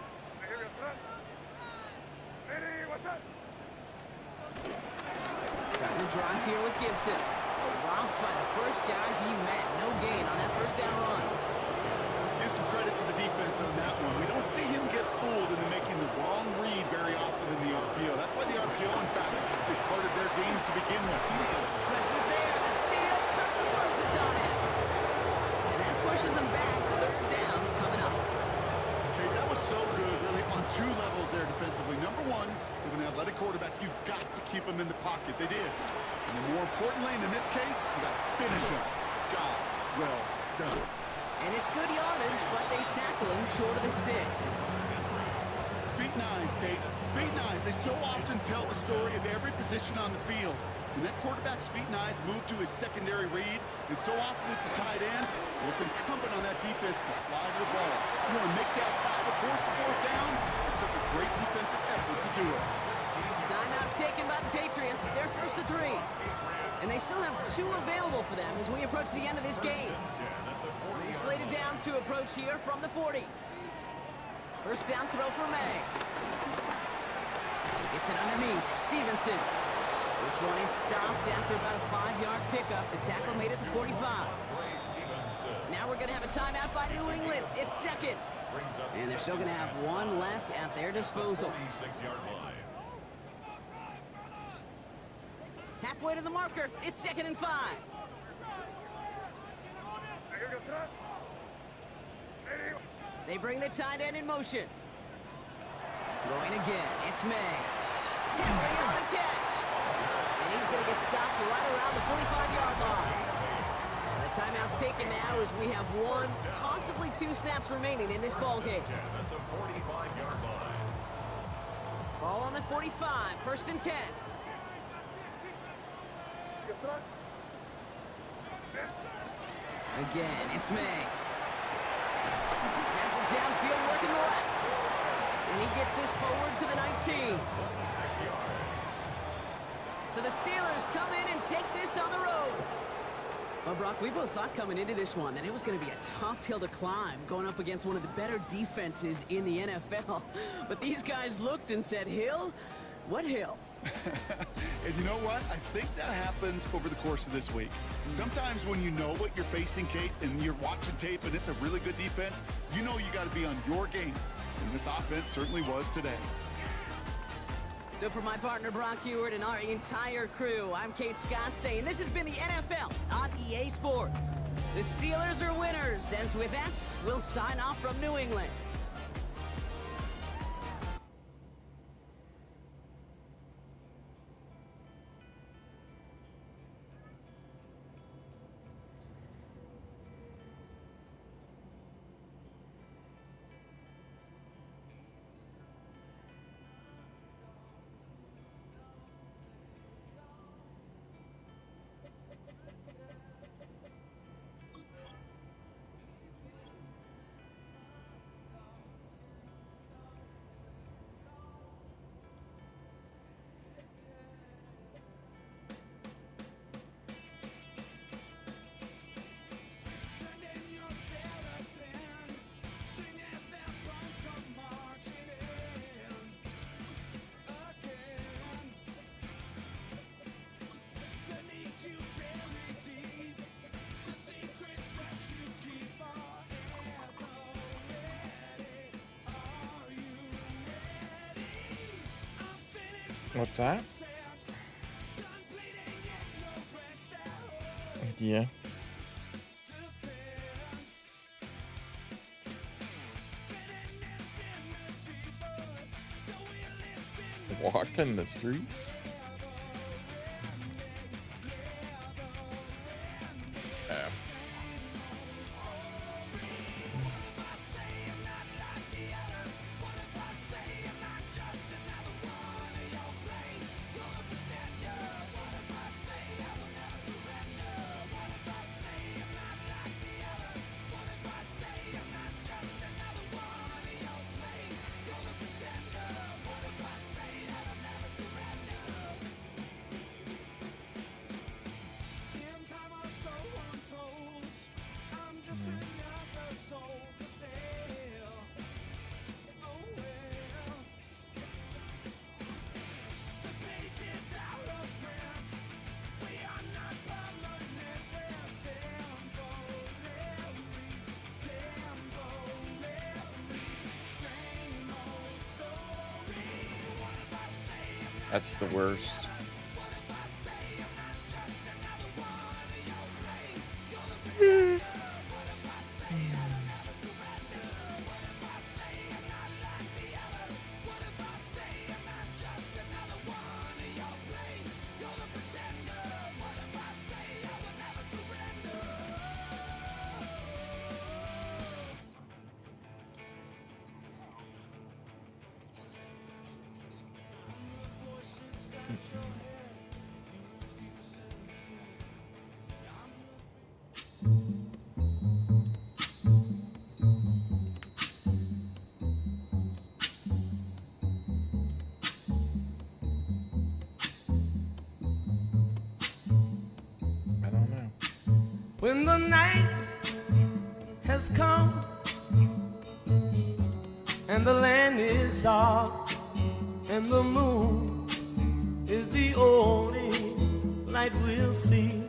Starting to drive here with Gibson. Robbed by the first guy he met. No gain on that first down run. Give some credit to the defense on that one. We don't see him get fooled into making the wrong read very often in the RPO. That's why the RPO, in fact, is part of their game to begin with. Pressure's there. The steal. Curtin closes on it. And that pushes him back. 3rd down coming up. Okay, that was so good, really, on 2 levels there defensively. Number 1, with an athletic quarterback, you've got to keep him in the pocket. They did. And then more importantly, and in this case, you got to finish him. Job well done. And it's good yardage, but they tackle him short of the sticks. Feet and eyes, Kate. Feet and eyes. They so often tell the story of every position on the field. When that quarterback's feet and eyes move to his secondary read, and so often it's a tight end, well, it's incumbent on that defense to fly to the ball. You want to make that tackle, force the 4th down. It took a great defensive effort to do it. Timeout taken by the Patriots. They're 1st to 3. And they still have 2 available for them as we approach the end of this game. Slated downs to approach here from the 40. First down throw for May. It's it underneath. Stevenson. This one is stopped after about a 5-yard pickup. The tackle made it to 45. Now we're going to have a timeout by New England. It's 2nd. And they're still going to have 1 left at their disposal. Halfway to the marker. It's 2nd and 5. They bring the tight end in motion. Going again. It's May. Henry on the catch. And he's going to get stopped right around the 45-yard line. The timeout's taken now as we have 1, possibly 2 snaps remaining in this ball game. Ball on the 45. 1st and 10. Again, it's May. Has it downfield working the left. And he gets this forward to the 19. So the Steelers come in and take this on the road. Well, Brock, we both thought coming into this one that it was going to be a tough hill to climb going up against one of the better defenses in the NFL. But these guys looked and said, Hill? What hill? And you know what? I think that happens over the course of this week. Sometimes when you know what you're facing, Kate, and you're watching tape and it's a really good defense, you know you got to be on your game. And this offense certainly was today. So for my partner Brock Heward and our entire crew, I'm Kate Scott saying this has been the NFL on EA Sports. The Steelers are winners, as with that, we'll sign off from New England. What's that? Yeah. Walking the streets? That's the worst. When the night has come and the land is dark and the moon is the only light we'll see.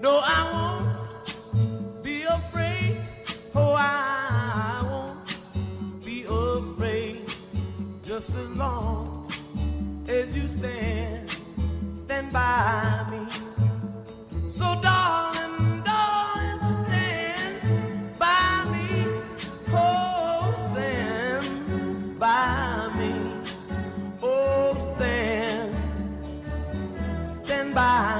No, I won't be afraid. Oh, I won't be afraid. Just as long as you stand by me. So darling,